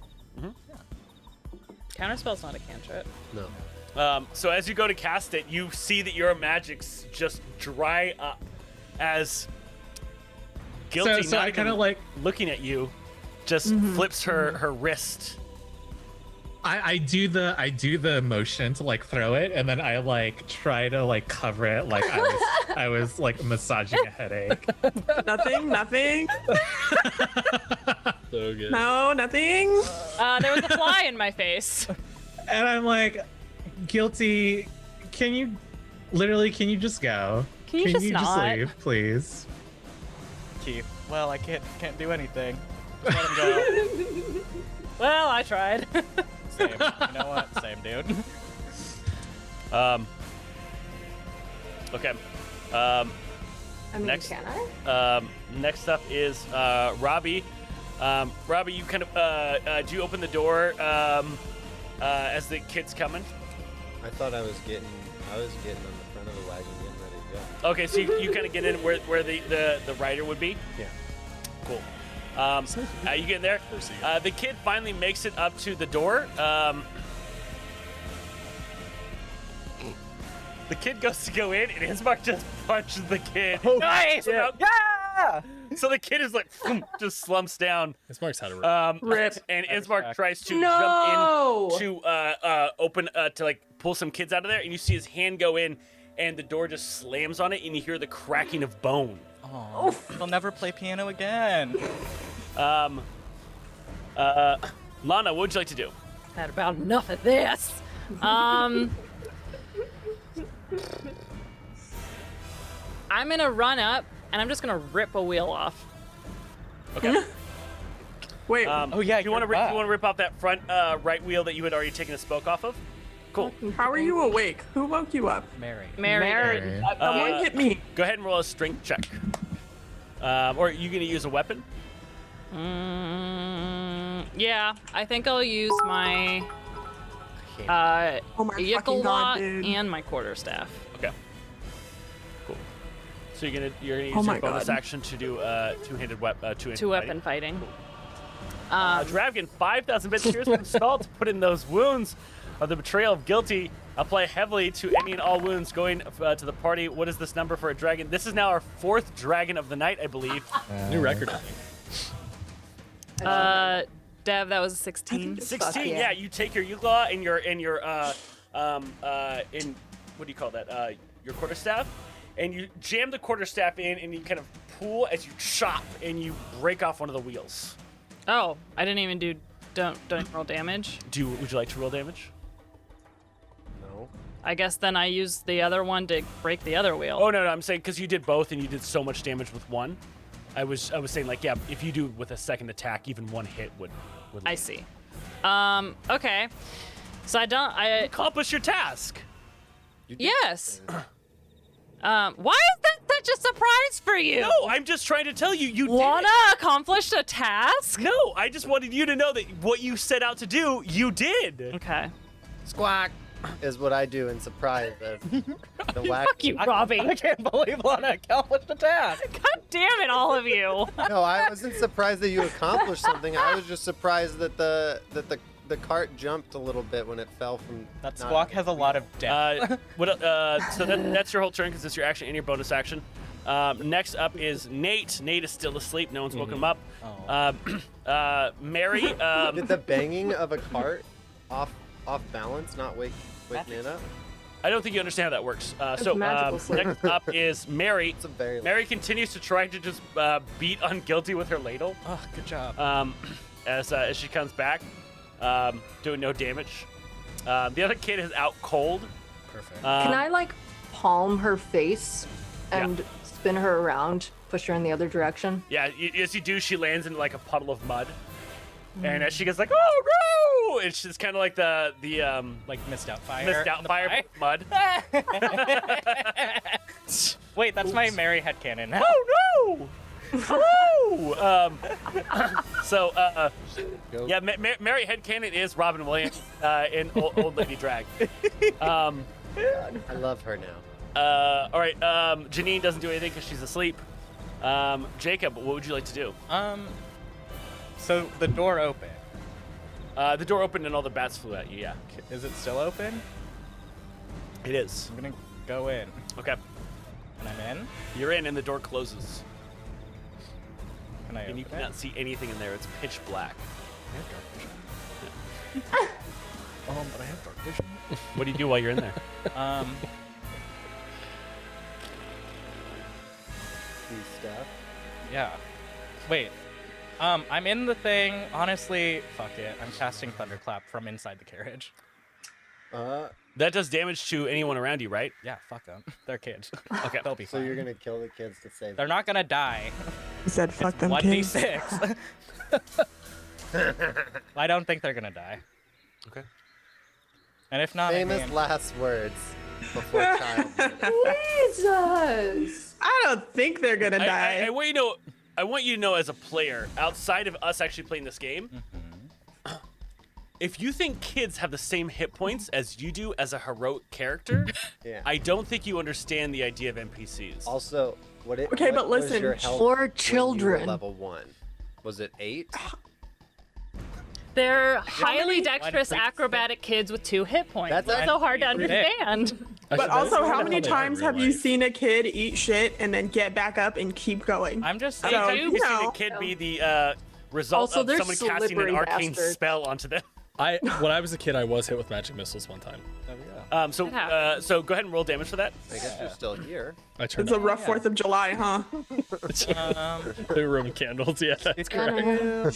Counterspell's not a cantrip. No. So as you go to cast it, you see that your magics just dry up as Guilty. So not I kind of even like looking at you, just flips her wrist. I do the motion to like throw it, and then I like try to like cover it like I was like massaging a headache. Nothing. So good. No, nothing. There was a fly in my face. And I'm like, Guilty, can you just go? Can you just not? leave, please? Keith. Well, I can't do anything. Just let him go. Well, I tried. Same. You know what? Same, dude. Okay. I mean, Next. can I? Next up is Robbie. Robbie, you kind of do you open the door as the kid's coming? I thought I was getting on the front of the wagon getting ready to go. Okay, so you kind of get in where the rider would be. Yeah. Cool. You get in there. The kid finally makes it up to the door. The kid goes to go in, and Ismark just punches the kid. Nice! Yeah! So the kid is like, just slumps down. Ismark's had a Rip. And Ismark tries to No! jump in to open to like pull some kids out of there, and you see his hand go in, and the door just slams on it, and you hear the cracking of bone. Oh, they'll never play piano again. Lana, what would you like to do? Had about enough of this. I'm gonna run up and I'm just gonna rip a wheel off. Okay. Wait, Oh yeah, You want to rip off that front right wheel that you had already taken a spoke off of? Cool. how are you awake? Who woke you up? Mary. Mary. Someone hit me. Go ahead and roll a strength check. Or are you going to use a weapon? Yeah, I think I'll use my Oh my fucking god, Yickelwat dude. and my quarterstaff. Okay. Cool. So you're gonna use Oh your my bonus God. action to do two-handed Two weapon fighting. Dravgan, 5,000 bits years from skull to put in those wounds of the betrayal of guilty. Apply heavily to any and all wounds going to the party. What is this number for a dragon? This is now our 4th dragon of the night, I believe. New record, I think. Dev, that was a 16. 16. yeah. Yeah, you take your Yugla and your in what do you call that? Your quarterstaff, and you jam the quarterstaff in, and you kind of pull as you chop, and you break off one of the wheels. Oh, I didn't even do don't roll damage. Would you like to roll damage? No. I guess then I use the other one to break the other wheel. Oh no, I'm saying because you did both, and you did so much damage with one. I was saying like, yeah, if you do with a second attack, even one hit would I see. Okay. So I accomplish your task. yes. Why is that such a surprise for you? No, I'm just trying to tell you, you Wanna did it. accomplish a task? No, I just wanted you to know that what you set out to do, you did. Okay. Squawk is what I do in surprise of the whack. Fuck you, Robbie. I can't believe Lana accomplished the task. God damn it, all of you. No, I wasn't surprised that you accomplished something. I was just surprised that the cart jumped a little bit when it fell from. That not- squawk has a lot of depth. So that's your whole turn because it's your action and your bonus action. Next up is Nate. Nate is still asleep. No one's woken him up. Mary. Did the banging of a cart off balance not wake it up? I don't think you understand how that works. So magical sleep. next up is Mary. It's a very Mary continues to try to just beat Unguilty with her ladle. Oh, good job. As she comes back, doing no damage. The other kid is out cold. Perfect. Can I like palm her face and spin her around, push her in the other direction? Yeah, as you do, she lands in like a puddle of mud. And as she gets like, oh no! It's just kind of like the like missed out fire. missed out fire mud. Wait, that's my Mary headcanon now. Oh no! Hello! Yeah, Mary headcanon is Robin Williams in Old Lady Drag. I love her now. All right, Janine doesn't do anything because she's asleep. Jacob, what would you like to do? So the door opened. The door opened and all the bats flew at you, yeah. Is it still open? It is. I'm gonna go in. Okay. And I'm in. You're in and the door closes. Can I And open you it? cannot see anything in there. It's pitch black. I have dark vision. But I have dark vision. What do you do while you're in there? These stuff. Yeah. Wait. I'm in the thing. Honestly, fuck it. I'm casting Thunderclap from inside the carriage. That does damage to anyone around you, right? Yeah, fuck them. They're kids. Okay. They'll be So fine. you're gonna kill the kids to save They're not gonna die. He said, "Fuck them kids." 1d6. I don't think they're gonna die. Okay. And if not, famous I mean, last words before childhood. Jesus! I don't think they're gonna die. I want you to know as a player, outside of us actually playing this game, if you think kids have the same hit points as you do as a heroic character, Yeah. I don't think you understand the idea of NPCs. Also, Okay, but was listen, your health for when you were children. level 1? Was it 8? They're highly dexterous 1 acrobatic kids with 2 hit points. That's That's so hard to 1 3. understand. But also, how many how they are in times real have you life. seen a kid eat shit and then get back up and keep going? I'm just So, saying. Anytime you you've seen know. a kid be the result Also, of they're someone casting an slippery arcane bastards. spell onto them. When I was a kid, I was hit with magic missiles one time. So go ahead and roll damage for that. I guess you're still here. I turned It's a up rough 4th of July, huh? the Roman candles. Yeah, that's correct.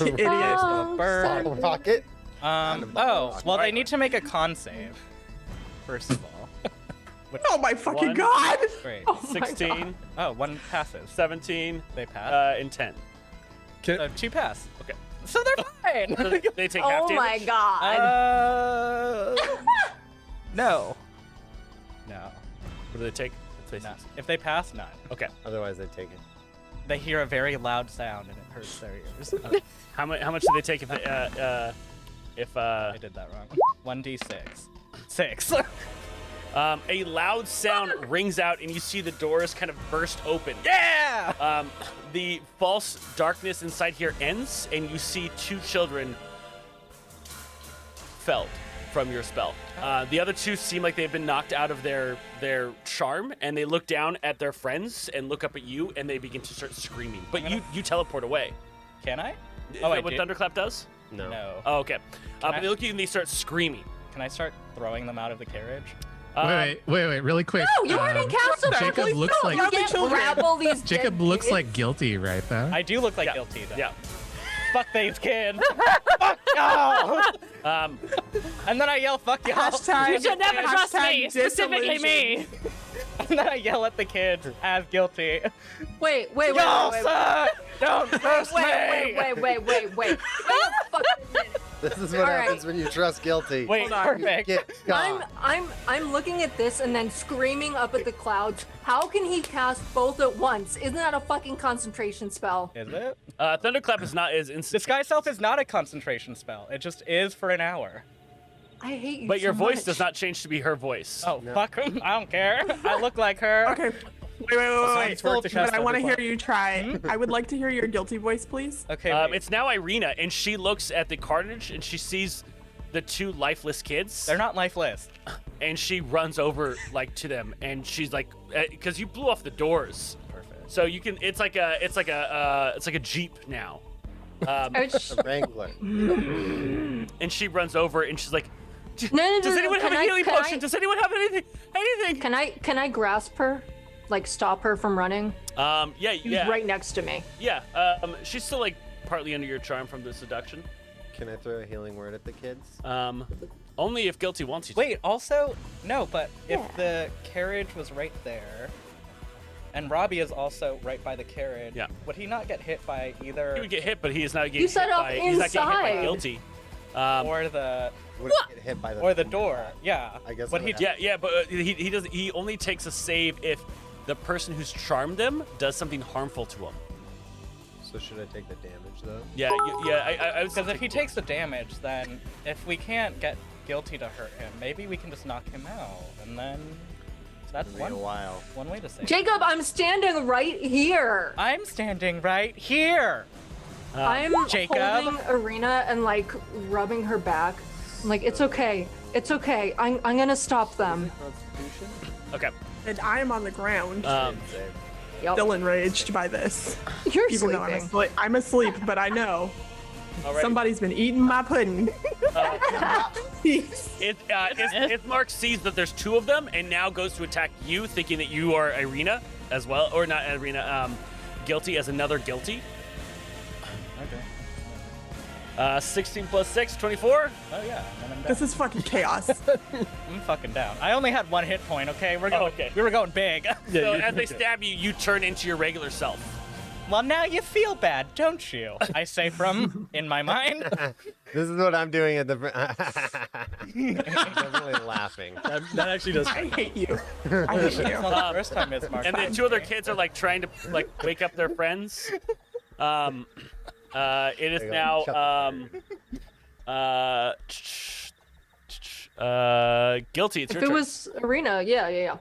Idiot. Bottle rocket. Well, they need to make a con save. First of all. Oh my fucking One. god! Great. 16, Oh, one passes. 17, They pass. and 10. So 2 pass. Okay. So they're fine. So they take half Oh damage. my god. No. No. What do they take? No. If they pass, none. Okay. Otherwise, they take it. They hear a very loud sound and it hurts their ears. How much do they take if they, I did that wrong. 1d6. 6. a loud sound rings out and you see the doors kind of burst open. Yeah! The false darkness inside here ends and you see 2 children felled from your spell. The other 2 seem like they've been knocked out of their charm and they look down at their friends and look up at you and they begin to start screaming. But you teleport away. Can I? Is Oh, that what Thunderclap does? No. Oh, okay. But they look at you and they start screaming. Can I start throwing them out of the carriage? Wait, really quick. No, you already cast them. Jacob Please looks don't. like- You can't grapple these Jacob dead looks kids. like guilty right though. I do look like Yeah. guilty, though. Yeah. Fuck these kids. Fuck y'all. And then I yell, fuck y'all. Hashtag, You should never trust me, hashtag specifically me. And then I yell at the kids as guilty. Wait. Y'all suck. Don't trust me. Wait. This is what All right. happens when you trust guilty. Wait, perfect. Get gone. I'm looking at this and then screaming up at the clouds. How can he cast both at once? Isn't that a fucking concentration spell? Is it? Thunderclap is not as instant. Disguise self is not a concentration spell. It just is for an hour. I hate you. But your so voice much. does not change to be her voice. Oh, fuck 'em. I don't care. I look like her. Okay. Wait. it's worth to But cast I want to Thunderclap. hear you try. I would like to hear your guilty voice, please. Okay, wait. It's now Irina, and she looks at the carnage, and she sees the 2 lifeless kids, They're not lifeless. and she runs over like to them, and she's like, because you blew off the doors, Perfect. so you can. It's like a Jeep now, The Wrangler. and she runs over, and she's like, No, does anyone have can a I- healing can potion? I- Does anyone have anything? Can I grasp her? Like stop her from running? Yeah. She's right next to me. Yeah. She's still like partly under your charm from the seduction. Can I throw a healing word at the kids? Only if Guilty wants you to. Wait, also, no, but if the carriage was right there, and Robbie is also right by the carriage, Yeah. would he not get hit by either He would get hit, but he is not getting You set hit up by. He's not getting hit by inside. Guilty. or the Would it get hit by the or the door? Yeah. I guess Would I he? would Yeah, but he does. He only takes a save if the person who's charmed them does something harmful to him. So should I take the damage though? Yeah, I was Because if he takes the damage, then if we can't get Guilty to hurt him, maybe we can just knock him out, and then that's It'll be a while. one way to say. it. Jacob, I'm standing right here. I'm standing right here. I'm Jacob? holding Arena and like rubbing her back. I'm like, it's okay. It's okay. I'm gonna stop them. Constitution? okay. And I am on the ground, Save. Yep. still enraged by this. You're Even though sleeping. I'm asleep, but I know All right. somebody's been eating my pudding. Mark sees that there's 2 of them and now goes to attack you, thinking that you are Irina as well, or not Irina. Guilty as another Guilty. Okay. 16 plus 6, 24. Oh yeah. Then I'm down. This is fucking chaos. I'm fucking down. I only had 1 hit point. Okay, we're going. okay. We were going big. So as they stab you, you turn into your regular self. Well, now you feel bad, don't you? I say from in my mind. This is what I'm doing at the. I'm definitely laughing. That actually does. I hate you. I hate you. Well, the first time it's Mark. And then 2 other kids are like trying to like wake up their friends. It is There you go. now Guilty. It's If your it turn. was Arena, yeah.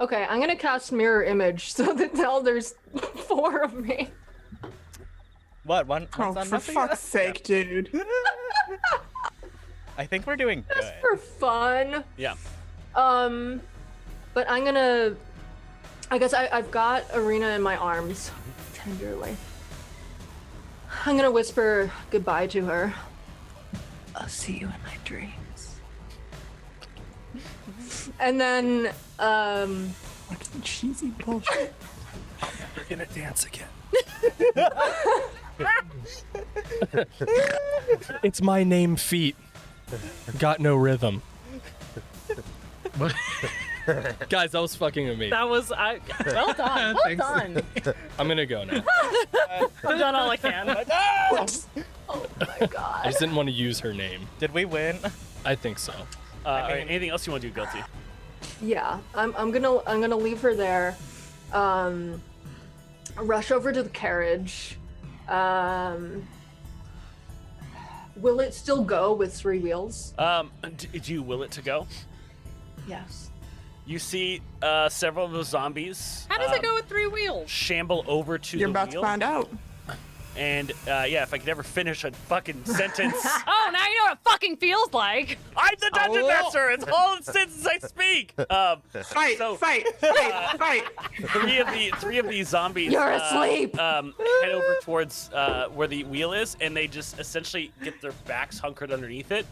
Okay, I'm gonna cast Mirror Image so that now there's 4 of me. What? One? Oh, one's on for nothing? fuck's sake, dude. I think we're doing good. Just for fun. Yeah. But I'm gonna. I guess I've got Arena in my arms, tenderly. I'm gonna whisper goodbye to her. I'll see you in my dreams. And then, Fucking cheesy bullshit. We're gonna dance again. It's my name, Feet. Got no rhythm. What? Guys, that was fucking amazing. That was well done. Well Thanks. done. I'm gonna go now. I've done all I can. oh my god. I just didn't want to use her name. Did we win? I think so. All right, anything else you want to do, Guilty? Yeah, I'm gonna leave her there. Rush over to the carriage. Will it still go with 3 wheels? Do you will it to go? Yes. You see several of the zombies How does it go with 3 wheels? shamble over to You're the about wheel. to find out. And yeah, if I could ever finish a fucking sentence. Oh, now you know what it fucking feels like. I'm the dungeon master. It's all the sentences I speak. Fight, So- fight. 3 of these zombies. You're asleep. Head over towards where the wheel is, and they just essentially get their backs hunkered underneath it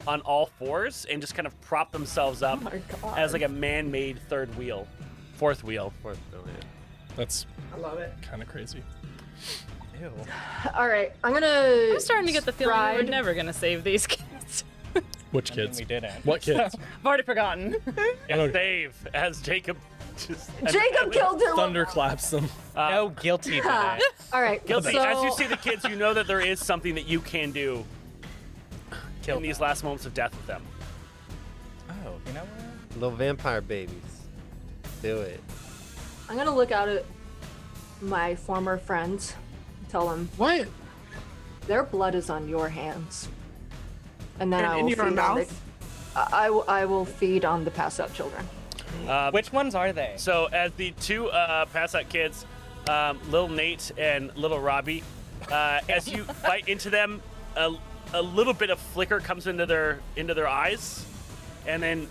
on all 4s, and just kind of prop themselves up Oh my God. as like a man-made 4th wheel. That's I love it. kind of crazy. Ew. All right, I'm gonna. I'm starting to get the feeling we're Strahd. never gonna save these kids. Which I mean, kids? we didn't. What kids? I've already forgotten. And save as Jacob. Just, Jacob killed him. Thunderclaps them. No, guilty did it. All right. Guilty. So, As you see the kids, you know that there is something that you can do in these last moments of death with them. Oh, you know what? Little vampire babies. Do it. I'm gonna look out at my former friends. Tell them What? their blood is on your hands. And then And I in will your feed on mouth? I will feed on the passed out children. Which ones are they? So as the 2 pass out kids, little Nate and little Robbie, as you bite into them, a little bit of flicker comes into their eyes, and then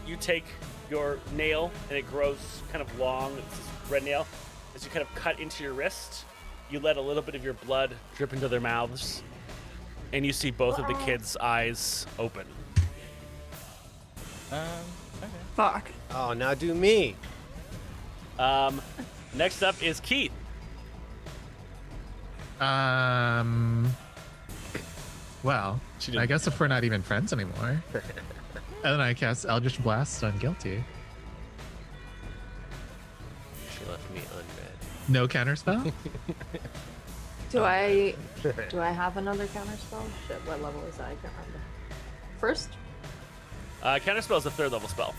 you take your nail and it grows kind of long. It's this red nail. As you kind of cut into your wrist, you let a little bit of your blood drip into their mouths, and you see both of the kids' eyes open. Okay. Fuck. Oh, now do me. Next up is Keith. Well, She didn't- I guess if we're not even friends anymore. And then I cast Eldritch Blast on Guilty. She left me unread. No counterspell? Do I have another counter spell? Shit, what level is that? I can't remember. First? Counterspell is a 3rd level spell.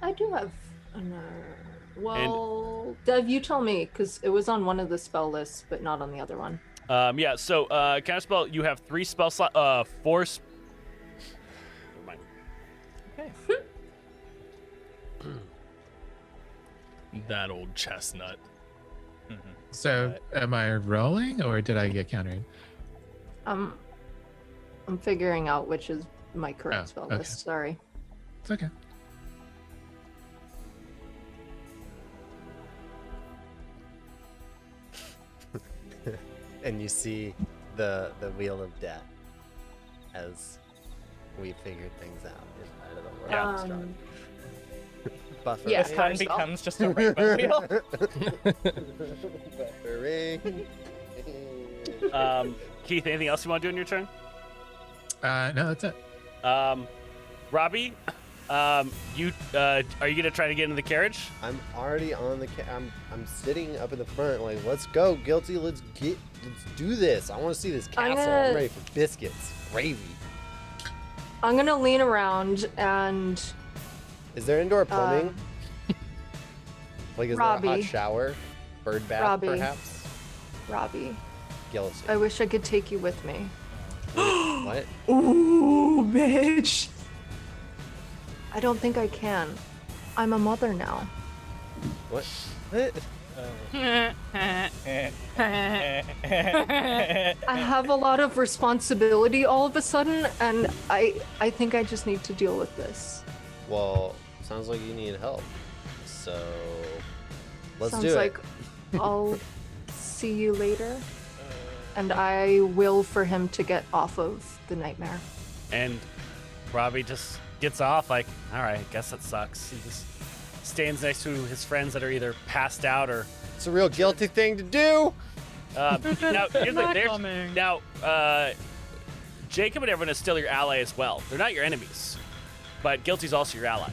I do have another. Well, Dev, you tell me, because it was on one of the spell lists, but not on the other one. Yeah, so counterspell, you have 3 spell slots, 4. Never mind. Okay. That old chestnut. So am I rolling or did I get countered? I'm figuring out which is my current Oh, spell okay. list. Sorry. It's okay. And you see the wheel of death as we figured things out inside of the world. Um, Buffer. yeah. This one Counterspell. becomes just a rainbow wheel. Buffering. Keith, anything else you want to do in your turn? No, that's it. Robbie, you are you gonna try to get into the carriage? I'm already on the. I'm sitting up in the front. Like, let's go, Guilty. Let's do this. I want to see this I'm castle. gonna- I'm ready for biscuits, gravy. I'm gonna lean around and Is there indoor plumbing? Like, is there a hot Robbie. shower, bird bath, Robbie. perhaps? Robbie, Guilty. I wish I could take you with me. What? Ooh, bitch. I don't think I can. I'm a mother now. What? What? I have a lot of responsibility all of a sudden, and I think I just need to deal with this. Well, sounds like you need help. So, let's Sounds do like it. I'll see you later. and I will for him to get off of the nightmare. And Robbie just gets off like, all right, guess that sucks. He just stands next to his friends that are either passed out or. It's a real guilty thing to do. Now, here's the thing. Now, Jacob and everyone is still your ally as well. They're not your enemies, but Guilty's also your ally.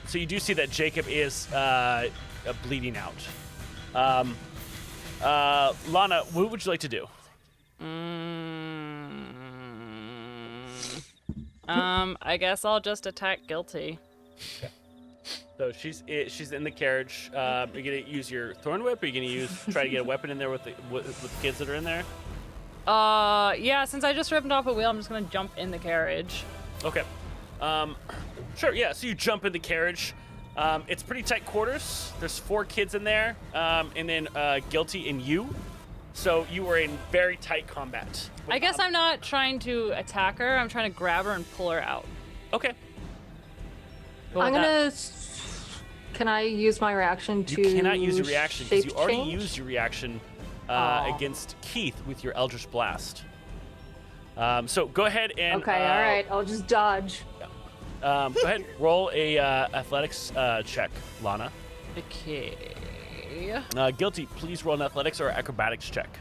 So you do see that Jacob is bleeding out. Lana, what would you like to do? I guess I'll just attack Guilty. So she's in the carriage. Are you gonna use your thorn whip? Or are you gonna try to get a weapon in there with the kids that are in there? Yeah. Since I just ripped off a wheel, I'm just gonna jump in the carriage. Okay. Sure. Yeah. So you jump in the carriage. It's pretty tight quarters. There's 4 kids in there, and then Guilty and you. So you were in very tight combat. I guess I'm not trying to attack her. I'm trying to grab her and pull her out. Okay. I'm gonna. Can I use my reaction to? You cannot use your reaction because you shape already change? used your reaction against Keith with your Eldritch Blast. So go ahead and. Okay, all right. I'll just dodge. Go ahead, roll a athletics check, Lana. Okay. Guilty, please roll an athletics or acrobatics check.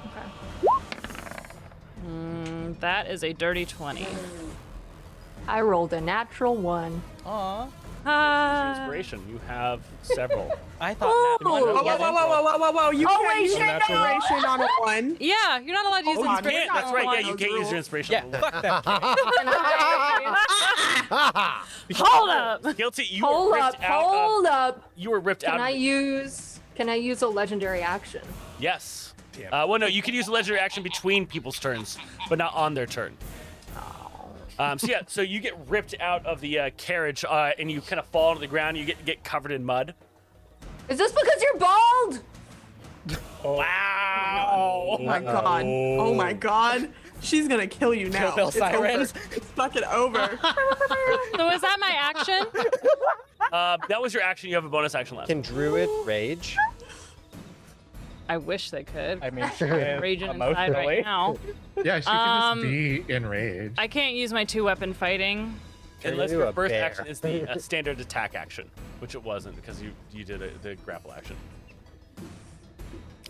Okay. That is a dirty 20. I rolled a natural 1. Aw. Inspiration, you have several. I thought Whoa, whoa. You can't wait, use shit, no. inspiration on a 1. Yeah, you're not allowed to use Hold on, inspiration. That's right, yeah, you Those can't use rules. your inspiration. Yeah, fuck that. Hold up. Guilty, you Hold were up, ripped out hold up. You were ripped out Can of I use a legendary action? Yes. Well, no, you can use a legendary action between people's turns, but not on their turn. So you get ripped out of the carriage, and you kind of fall to the ground. You get covered in mud. Is this because you're bald? Wow! Oh my god. Oh my god. She's gonna kill you now. Bill It's sirens. over. It's fucking over. So is that my action? That was your action. You have a bonus action left. Can Druid rage? I wish they could. I mean, shit, Raging inside emotionally. right now. Yeah, she can just be enraged. I can't use my 2-weapon fighting. Unless you your a first bear. action is the standard attack action, which it wasn't because you did the grapple action.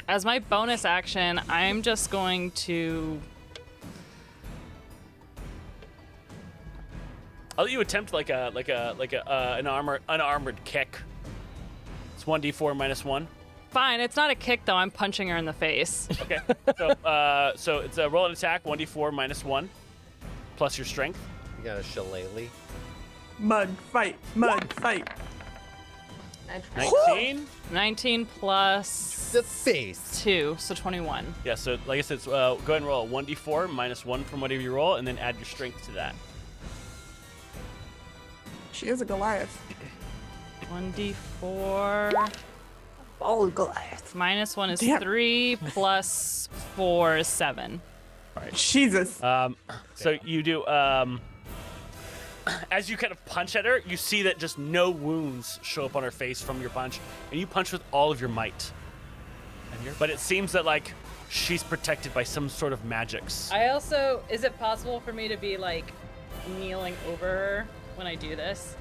As my bonus action, I'm just going to. I'll let you attempt an unarmored kick. It's 1d4 minus 1. Fine, it's not a kick though. I'm punching her in the face. Okay. So it's a roll and attack 1d4 minus 1 plus your strength. You got a shillelagh. Mud fight. Mud fight. 19. 19 plus The face. 2, so 21. Yeah. So like I said, go ahead and roll a 1d4 minus 1 from whatever you roll, and then add your strength to that. She is a Goliath. 1d4 Bald Goliath. minus 1 is Damn. 3 plus 4 is 7. Jesus. So you do. As you kind of punch at her, you see that just no wounds show up on her face from your punch, and you punch with all of your might. But it seems that like she's protected by some sort of magics. I also, is it possible for me to be like kneeling over her when I do this?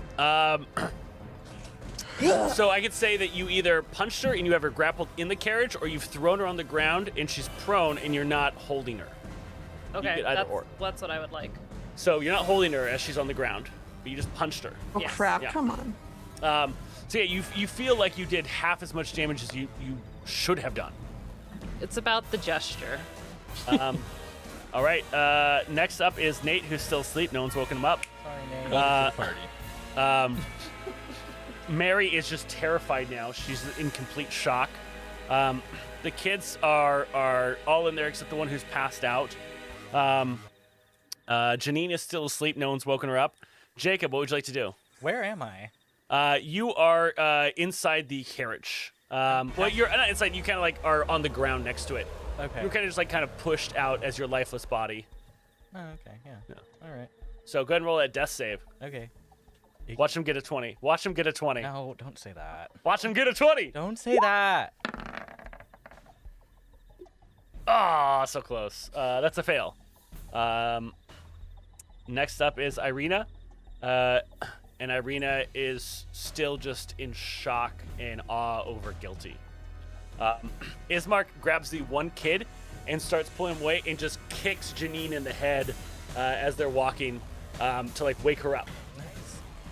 So I could say that you either punched her and you have her grappled in the carriage, or you've thrown her on the ground and she's prone and you're not holding her. Okay, get either that's, or. that's what I would like. So you're not holding her as she's on the ground, but you just punched her. Oh yes, crap! yeah. Come on. So yeah, you feel like you did half as much damage as you should have done. It's about the gesture. All right, next up is Nate, who's still asleep. No one's woken him up. Welcome to the party. Mary is just terrified now. She's in complete shock. The kids are all in there except the one who's passed out. Janine is still asleep. No one's woken her up. Jacob, what would you like to do? Where am I? You are inside the carriage. Well, you're not inside. You kind of like are on the ground next to it. Okay. You're kind of just like kind of pushed out as your lifeless body. Oh, okay, yeah. All right. So go ahead and roll that death save. Okay. Watch him get a 20. Watch him get a 20. No, don't say that. Watch him get a 20. Don't say that. Oh, so close. That's a fail. Next up is Irina. And Irina is still just in shock and awe over Guilty. Ismark grabs the one kid and starts pulling away and just kicks Janine in the head as they're walking to like wake her up. Nice.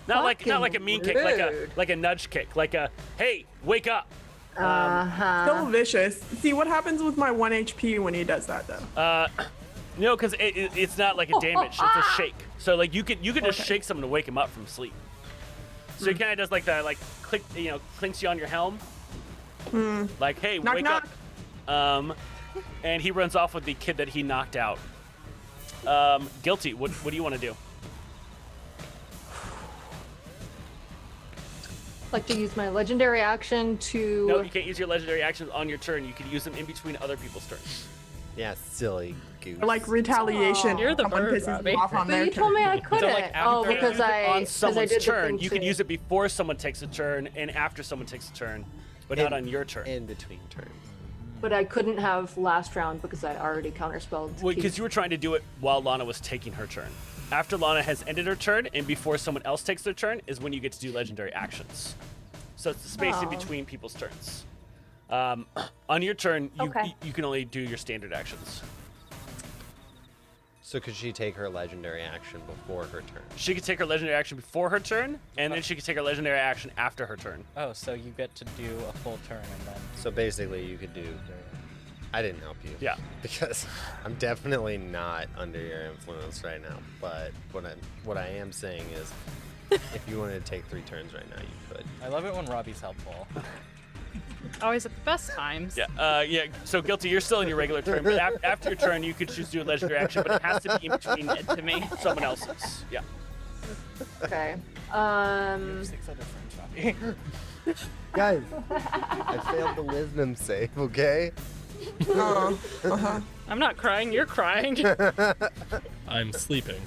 Not like a mean kick, rude. like a nudge kick, like a hey, wake up. So vicious. See what happens with my 1 HP when he does that, though. No, because it's not like a damage; it's a shake. So like you could just shake someone to wake him up from sleep. So he kind of does like the click, clinks you on your helm, like hey, Knock, wake knock. up. And he runs off with the kid that he knocked out. Guilty. What do you want to do? Like to use my legendary action to. No, you can't use your legendary actions on your turn. You can use them in between other people's turns. Yeah, silly goose. Like retaliation. You're the someone bird, pisses Robbie. you off on But their you told turn. me I couldn't. after you because use I on because I someone's did the turn, thing you can too. use it before someone takes a turn and after someone takes a turn, but not on your turn. In between turns. But I couldn't have last round because I already counterspelled. Well, because Keith. you were trying to do it while Lana was taking her turn. After Lana has ended her turn and before someone else takes their turn is when you get to do legendary actions. So it's the space in Oh. between people's turns. On your turn, Okay. you can only do your standard actions. So could she take her legendary action before her turn? She could take her legendary action before her turn, and then she could take her legendary action after her turn. Oh, so you get to do a full turn and then. So basically, you could do. I didn't help you. Yeah. Because I'm definitely not under your influence right now. But what I am saying is, if you wanted to take 3 turns right now, you could. I love it when Robbie's helpful. Always at the best times. Yeah. So Guilty, you're still in your regular turn, but after your turn, you could choose to do a legendary action, but it has to be in between to me, someone else's. Yeah. Okay. 6 other friends, Robbie. Guys, I failed the wisdom save, okay? I'm not crying, you're crying. I'm sleeping.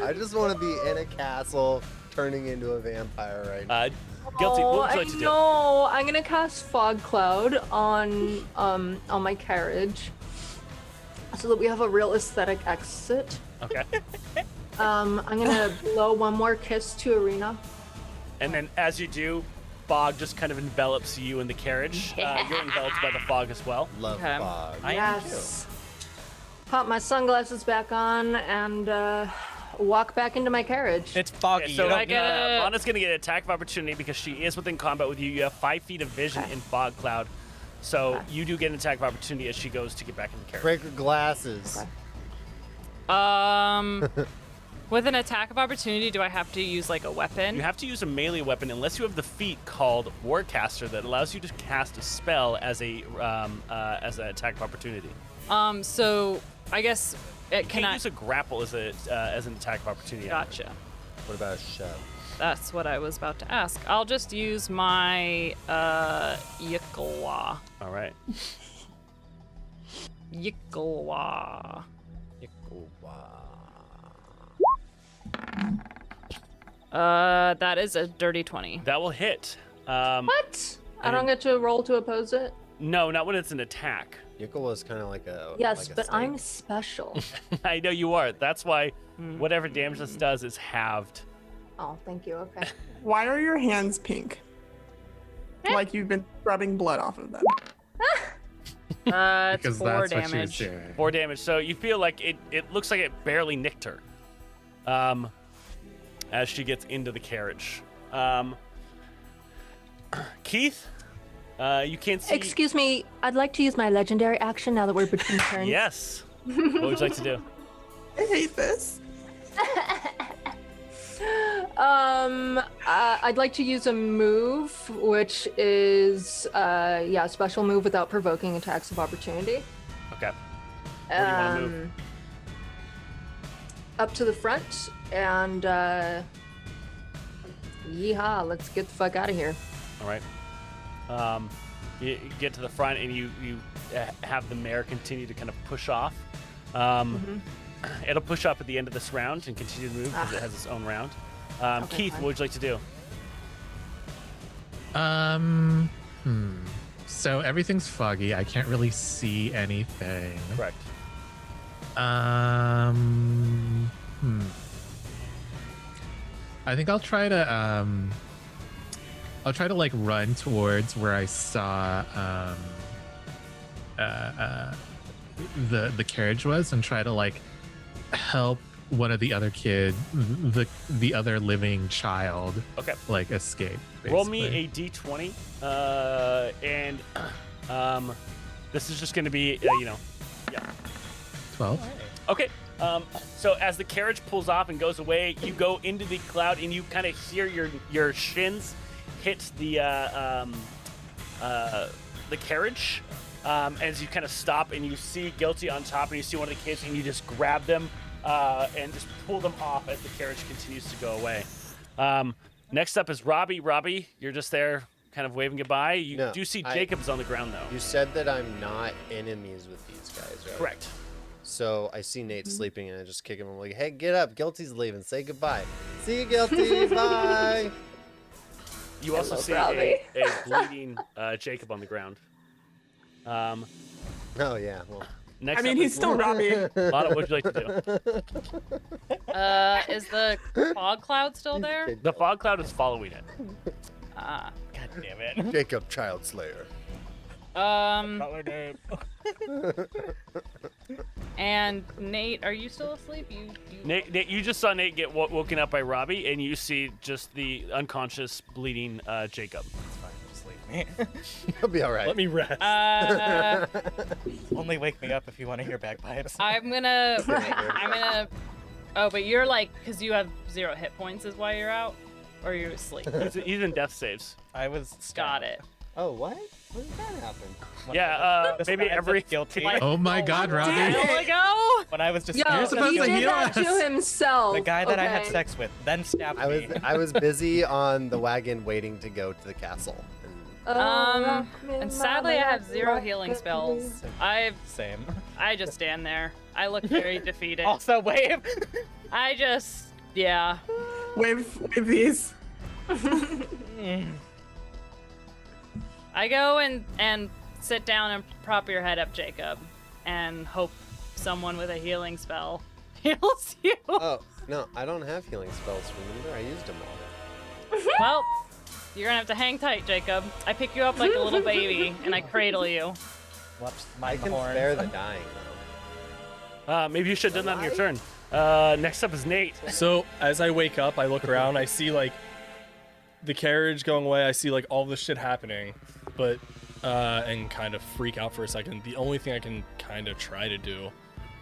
I just want to be in a castle turning into a vampire right now. Guilty, Oh, what would you I like to do? know. I'm gonna cast Fog Cloud on my carriage, so that we have a real aesthetic exit. Okay. I'm gonna blow one more kiss to Arena. And then as you do, fog just kind of envelops you in the carriage. You're enveloped by the fog as well. Love Okay. fog. I am too. Yes. Pop my sunglasses back on and walk back into my carriage. It's foggy. So you don't I get it. Lana's going to get an attack of opportunity because she is within combat with you. You have 5 feet of vision in fog cloud. So you do get an attack of opportunity as she goes to get back in the carriage. Break her glasses. Okay. With an attack of opportunity, do I have to use like a weapon? You have to use a melee weapon unless you have the feat called Warcaster that allows you to cast a spell as an attack of opportunity. So I guess You can can't I? use a grapple as an attack of opportunity. Gotcha. What about a shove? That's what I was about to ask. I'll just use my Yikawa. All right. Yikawa. That is a dirty 20. That will hit. What? I don't get to roll to oppose it? No, not when it's an attack. Yikkel is kind of like a. Yes, like a but snake. I'm special. I know you are. That's why whatever damage this does is halved. Oh, thank you. Okay. Why are your hands pink? Like you've been rubbing blood off of them. It's Because 4 that's what she was damage. doing. 4 damage. So you feel like it looks like it barely nicked her. As she gets into the carriage. Keith, you can't see. Excuse me. I'd like to use my legendary action now that we're between turns. Yes. What would you like to do? I hate this. I'd like to use a move, which is special move without provoking attacks of opportunity. Okay. Where do you want to move? Up to the front and yeehaw, let's get the fuck out of here. All right. You get to the front and you have the mare continue to kind of push off. It'll push up at the end of this round and continue to move because it has its own round. Okay, Keith, fine. what would you like to do? So everything's foggy. I can't really see anything. Correct. I think I'll try to like run towards where I saw the carriage was and try to like help one of the other the other living child like escape. Roll me a d20 and this is just going to be 12. Okay. So as the carriage pulls off and goes away, you go into the cloud and you kind of hear your shins hit the carriage as you kind of stop and you see Guilty on top and you see one of the kids and you just grab them and just pull them off as the carriage continues to go away. Next up is Robbie. Robbie, you're just there kind of waving goodbye. You do see Jacob's on the ground though. You said that I'm not enemies with these guys, right? Correct. So I see Nate sleeping and I just kick him. I'm like, hey, get up. Guilty's leaving. Say goodbye. See you, Guilty. Bye. You also see a bleeding Jacob on the ground. Oh, yeah. Well, next I mean, up he's is still Robbie. Lana, what'd you like to do? Is the fog cloud still there? The fog cloud is following it. God damn it. Jacob, child slayer. And Nate, are you still asleep? Nate, you just saw Nate get woken up by Robbie, and you see just the unconscious, bleeding Jacob. It's fine, just leave me. You'll be all right. Let me rest. Only wake me up if you want to hear bagpipes. I'm gonna. Oh, but you're like, because you have 0 hit points is why you're out? Or you're asleep? He's in death saves. I was Got it. Oh, what? When did that happen? Maybe every guilty. Oh my God, Robbie! There we go. When I was just Yo, You're supposed he to did heal that us. to himself. the guy that I had okay? sex with, then stabbed me. I was busy on the wagon waiting to go to the castle. And sadly, I have 0 healing spells. Same. I just stand there. I look very defeated. Also, wave. Yeah. Wave these. I go and sit down and prop your head up, Jacob, and hope someone with a healing spell heals you. Oh, no, I don't have healing spells, remember? I used them all. Well, you're gonna have to hang tight, Jacob. I pick you up like a little baby and I cradle you. I can spare the dying, though. Maybe you should have done that on your turn. Next up is Nate. So as I wake up, I look around. I see like the carriage going away. I see like all this shit happening, but and kind of freak out for a second. The only thing I can kind of try to do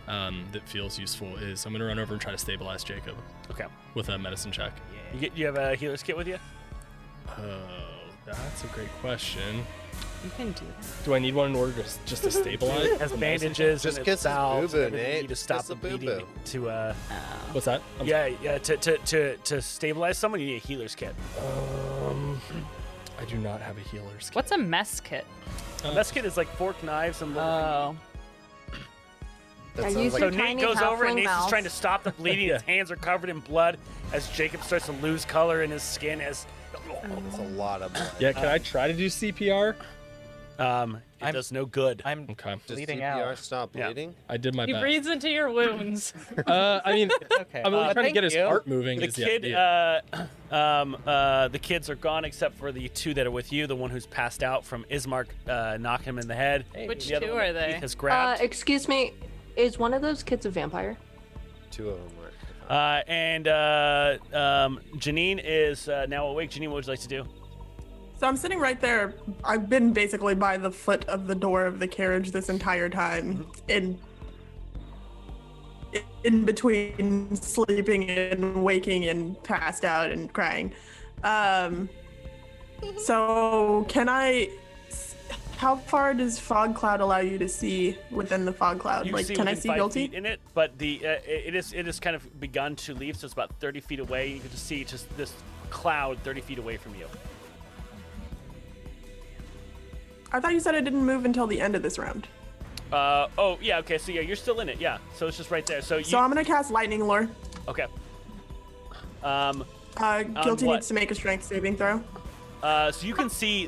that feels useful is I'm gonna run over and try to stabilize Jacob. Okay. With a medicine check. You have a healer's kit with you? Oh, that's a great question. You can do that. Do I need one in order just to stabilize? It has bandages Just and kiss it's his valves boo-boo, and everything you Nate. need to stop Kiss the the bleeding. boo-boo. What's that? To stabilize someone, you need a healer's kit. I do not have a healer's kit. What's a mess kit? A mess kit is like fork, knives, and Oh. That I sounds use like So your Nate tiny goes over and halfling Nate's just mouth. trying to stop the bleeding. His hands are covered in blood as Jacob starts to lose color in his skin as it's a lot of blood. Yeah, can I try to do CPR? it does no good. I'm Okay. Does bleeding CPR out. stop Yeah. bleeding? I did my He best. breathes into your wounds. I mean, Okay. I'm only trying to thank get his you. heart moving. The is the kid, idea. the kids are gone except for the 2 that are with you. The one who's passed out from Ismark knocked him in the head. Which The other 2 one are that Keith they? has grabbed. Excuse me, is one of those kids a vampire? 2 of them were. Janine is now awake. Janine, what would you like to do? So I'm sitting right there. I've been basically by the foot of the door of the carriage this entire time, in between sleeping and waking and passed out and crying. So how far does fog cloud allow you to see within the fog cloud? You Like, see can I within see 5 Guilty? feet in it, but it is kind of begun to leave, so it's about 30 feet away. You can just see just this cloud 30 feet away from you. I thought you said it didn't move until the end of this round. Oh yeah, okay. So yeah, you're still in it. Yeah, so it's just right there. So So I'm gonna cast Lightning Lure. okay. Guilty what? needs to make a strength saving throw. So you can see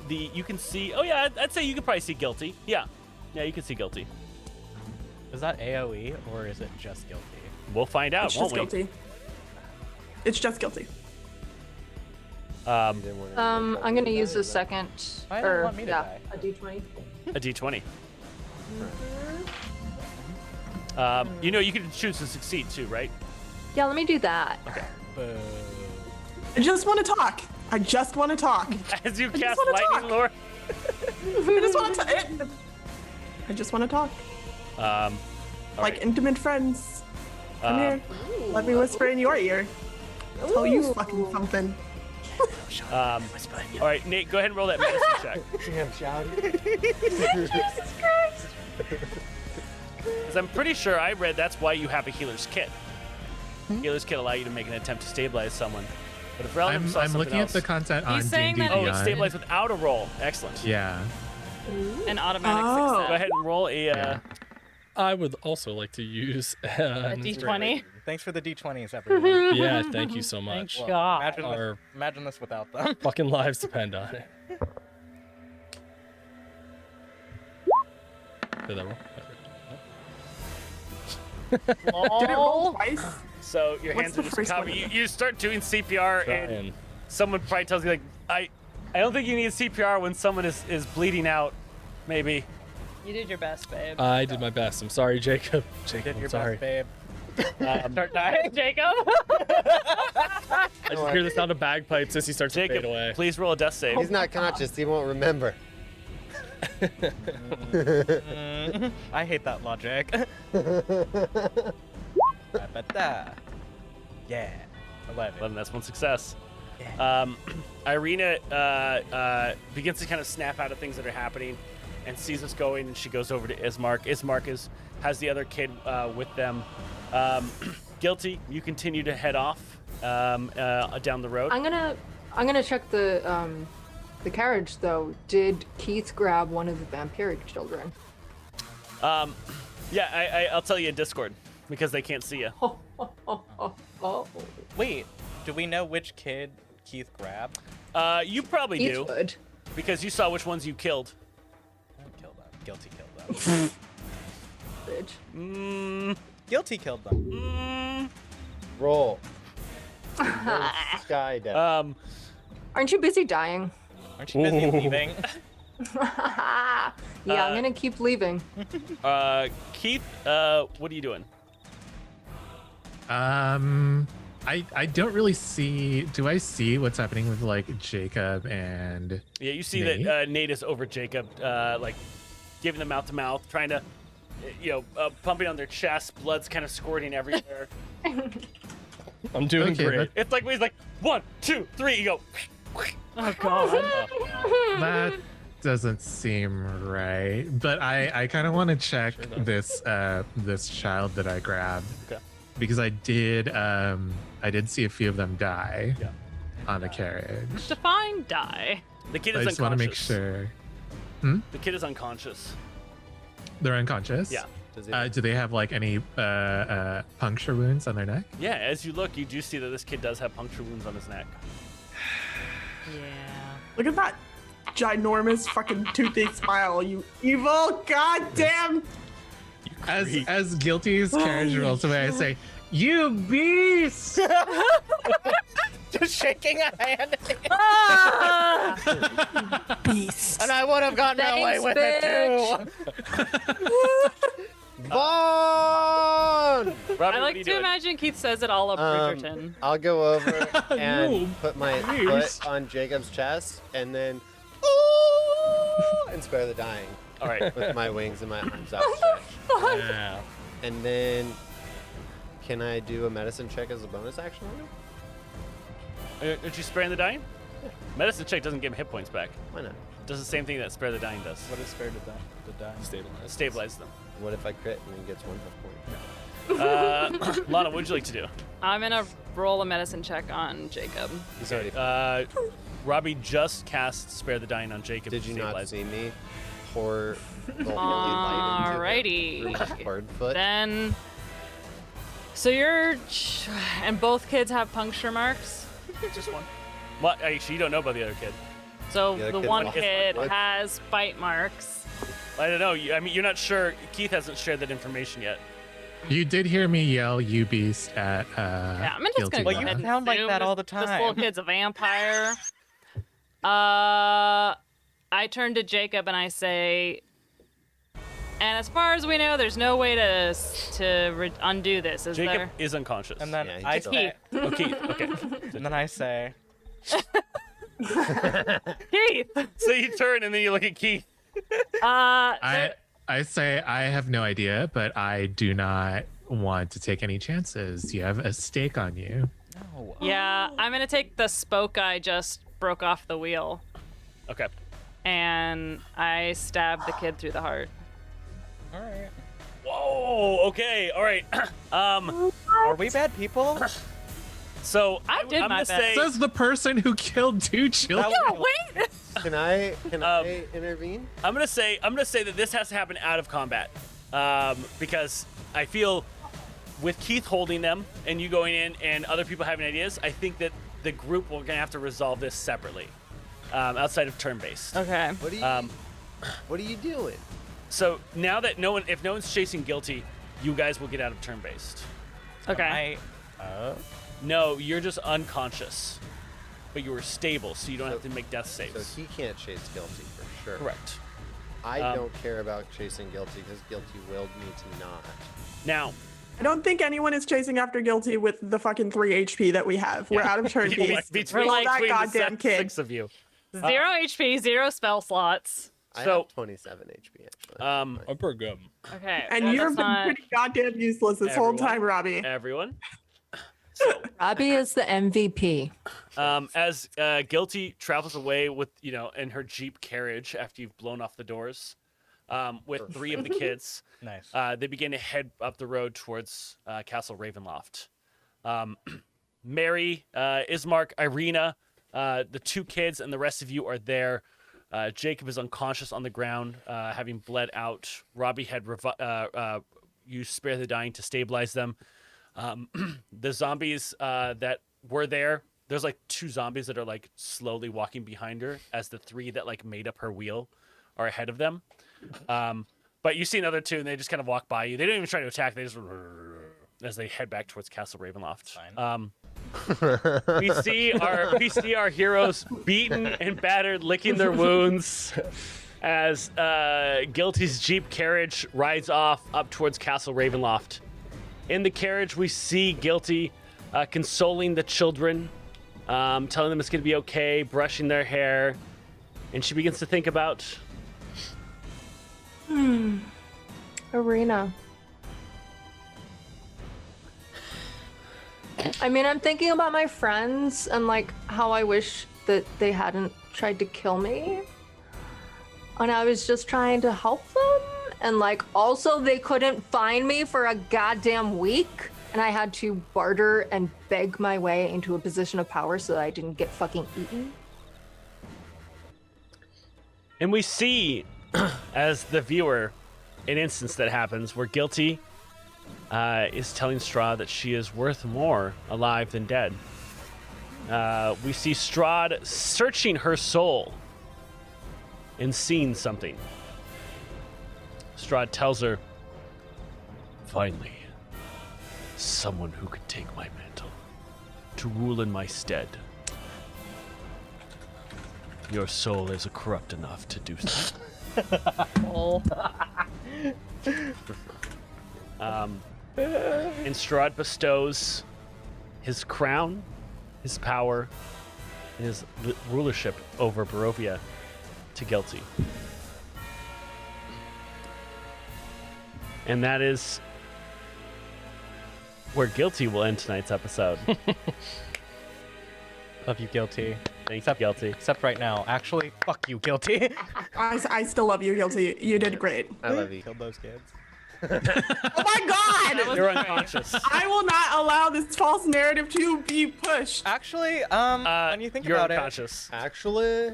Oh yeah, I'd say you could probably see Guilty. Yeah, you can see Guilty. Is that AOE or is it just Guilty? We'll find out, It's won't just we? guilty. It's just guilty. I'm gonna use the second. Why don't you want me to die? a d20. A D20. You know, you can choose to succeed too, right? Yeah, let me do that. Boo. I just want to talk. I just want to talk. As you just cast wanna lightning talk. lore. I just want to. I just want to talk. All Like right. intimate friends. Come here. Let me whisper in your ear. Tell you fucking something. All right, Nate, go ahead and roll that medicine check. Damn, shouty. Because I'm pretty sure I read that's why you have a healer's kit. Healer's kit allow you to make an attempt to stabilize someone. But if Relum saw I'm something looking else, at the content on He's saying D&D that- Oh, it's Beyond. stabilized without a roll. Excellent. Yeah. An automatic Oh. success. Go ahead and roll a. I would also like to use A D20. Thanks for the D20s, everyone. Yeah, thank you so much. Thank God. Imagine this without them. Fucking lives depend on it. Did that roll? Did it roll twice? So your What's hands the are just first covered. one? You start doing CPR, and Trying. someone probably tells you like, I don't think you need CPR when someone is bleeding out. Maybe. You did your best, babe. I did my best. I'm sorry, Jacob. Jacob, Did I'm your sorry. best, babe. Start dying, Jacob. I just hear the sound of bagpipes as he starts to Jacob, fade away. please roll a death save. He's not conscious. He won't remember. I hate that logic. Ba-ba-da. Yeah. 11. 11, that's one success. Irina begins to kind of snap out of things that are happening and sees us going, and she goes over to Ismark. Ismark has the other kid with them. Guilty, you continue to head off down the road. I'm gonna check the carriage though. Did Keith grab one of the vampiric children? Yeah, I'll tell you in Discord because they can't see you. Oh, Wait, do we know which kid Keith grabbed? You probably Keith do would. because you saw which ones you killed. I killed them. Guilty killed them. Bitch. Guilty killed them. Roll. Sky death. Aren't you busy dying? Aren't you busy leaving? Yeah, I'm gonna keep leaving. Keith, what are you doing? I don't really see. Do I see what's happening with like Jacob and? Yeah, you see Nate? that Nate is over Jacob, like giving them mouth to mouth, trying to, pumping on their chest, blood's kind of squirting everywhere. I'm doing Okay, great. It's like when he's like 1, 2, 3, you go. Oh God. That doesn't seem right. But I kind of want to check this this child that I grabbed. Okay. Because I did see a few of them die Yeah. on the carriage. Define die. The kid I is just want to make unconscious. sure The kid is unconscious. they're unconscious. Yeah. Does he- Do they have like any puncture wounds on their neck? Yeah, as you look, you do see that this kid does have puncture wounds on his neck. Yeah. Look at that ginormous fucking toothy smile, you evil goddamn. As Guilty's carriage rolls away, I say, "You beast!" Just shaking a hand. Beast. And I would have gotten away with it too. Robbie, Bitch. what I are like you to doing? imagine Keith says it all up Bridgerton. I'll go over and No, put my please. foot on Jacob's chest and then ooh, and spare the dying All right. with my wings and my arms outstretched. Yeah. And then, can I do a medicine check as a bonus action on him? Aren't you sparing the dying? Medicine check doesn't give him hit points back. Why not? Does the same thing that spare the dying does. What is fair to die? Stabilize. Stabilize them. What if I crit and he gets 1 hit point? Lana, what would you like to do? I'm gonna roll a medicine check on Jacob. He's already. Robbie just cast spare the dying on Jacob. Did to you not stabilize see me pour the holy light into Alrighty. the bird foot? Then. So and both kids have puncture marks. Just one. Well, actually, you don't know about the other kid. So The other the kid's one walking kid forward. has bite marks. I don't know. I mean, you're not sure. Keith hasn't shared that information yet. You did hear me yell "you beast" at Yeah, I'm just Guilty gonna go Well, Laura. you ahead and sound like assume that all this- the This little time. kid's a vampire. I turn to Jacob and I say, and as far as we know, there's no way to undo this, is Jacob there? is unconscious. And then Yeah, he's I still- say, Oh, Keith. Okay. and then I say, Keith. So you turn and then you look at Keith. I say I have no idea, but I do not want to take any chances. You have a stake on you. no. Yeah, I'm gonna take the spoke I just broke off the wheel, Okay. and I stab the kid through the heart. All right. Whoa. Okay. All right. Are we bad people? So I did I'm my gonna best. say. Says the person who killed 2 children. No, wait. Can I intervene? I'm gonna say that this has to happen out of combat, because I feel with Keith holding them and you going in and other people having ideas, I think that the group will gonna have to resolve this separately, outside of turn-based. Okay. What are you doing? So now that if no one's chasing Guilty, you guys will get out of turn-based. Okay. No, you're just unconscious, but you were stable, so you don't have to make death So saves. he can't chase Guilty for sure. Correct. I don't care about chasing Guilty because Guilty willed me to not. Now, I don't think anyone is chasing after Guilty with the fucking 3 HP that we have. We're out of turn beast. between, like that between the goddamn kid. 6 of you. 0 HP, 0 spell slots. I So- have 27 HP actually. Um, I'm pretty good. Okay. And well, you've that's been not... pretty goddamn useless this whole Everyone. time, Robbie. everyone. Robbie is the MVP. As Guilty travels away with, in her Jeep carriage after you've blown off the doors, with 3 of the kids, Nice. they begin to head up the road towards Castle Ravenloft. Mary, Ismark, Irina, the 2 kids, and the rest of you are there. Jacob is unconscious on the ground, having bled out. Robbie had used Spare the Dying to stabilize them. The zombies that were there's like 2 zombies that are like slowly walking behind her as the 3 that like made up her wheel are ahead of them. But you see another 2 and they just kind of walk by you. They don't even try to attack. They just as they head back towards Castle Ravenloft. We see our heroes beaten and battered, licking their wounds as Guilty's Jeep carriage rides off up towards Castle Ravenloft. In the carriage, we see Guilty consoling the children, telling them it's going to be okay, brushing their hair, and she begins to think about Arena. I mean, I'm thinking about my friends and like how I wish that they hadn't tried to kill me. And I was just trying to help them. And like also they couldn't find me for a goddamn week. And I had to barter and beg my way into a position of power so that I didn't get fucking eaten. And we see, as the viewer, an instance that happens where Guilty is telling Strahd that she is worth more alive than dead. We see Strahd searching her soul and seeing something. Strahd tells her, "Finally, someone who could take my mantle to rule in my stead. Your soul is corrupt enough to do so." And Strahd bestows his crown, his power, and his rulership over Barovia to Guilty. And that is where Guilty will end tonight's episode. Love you, Guilty. Thanks, Guilty. Except right now. Actually, fuck you, Guilty. I still love you, Guilty. You did great. I love you. Killed those kids. Oh my god! You're unconscious. I will not allow this false narrative to be pushed. Actually, when you think You're about unconscious. Actually,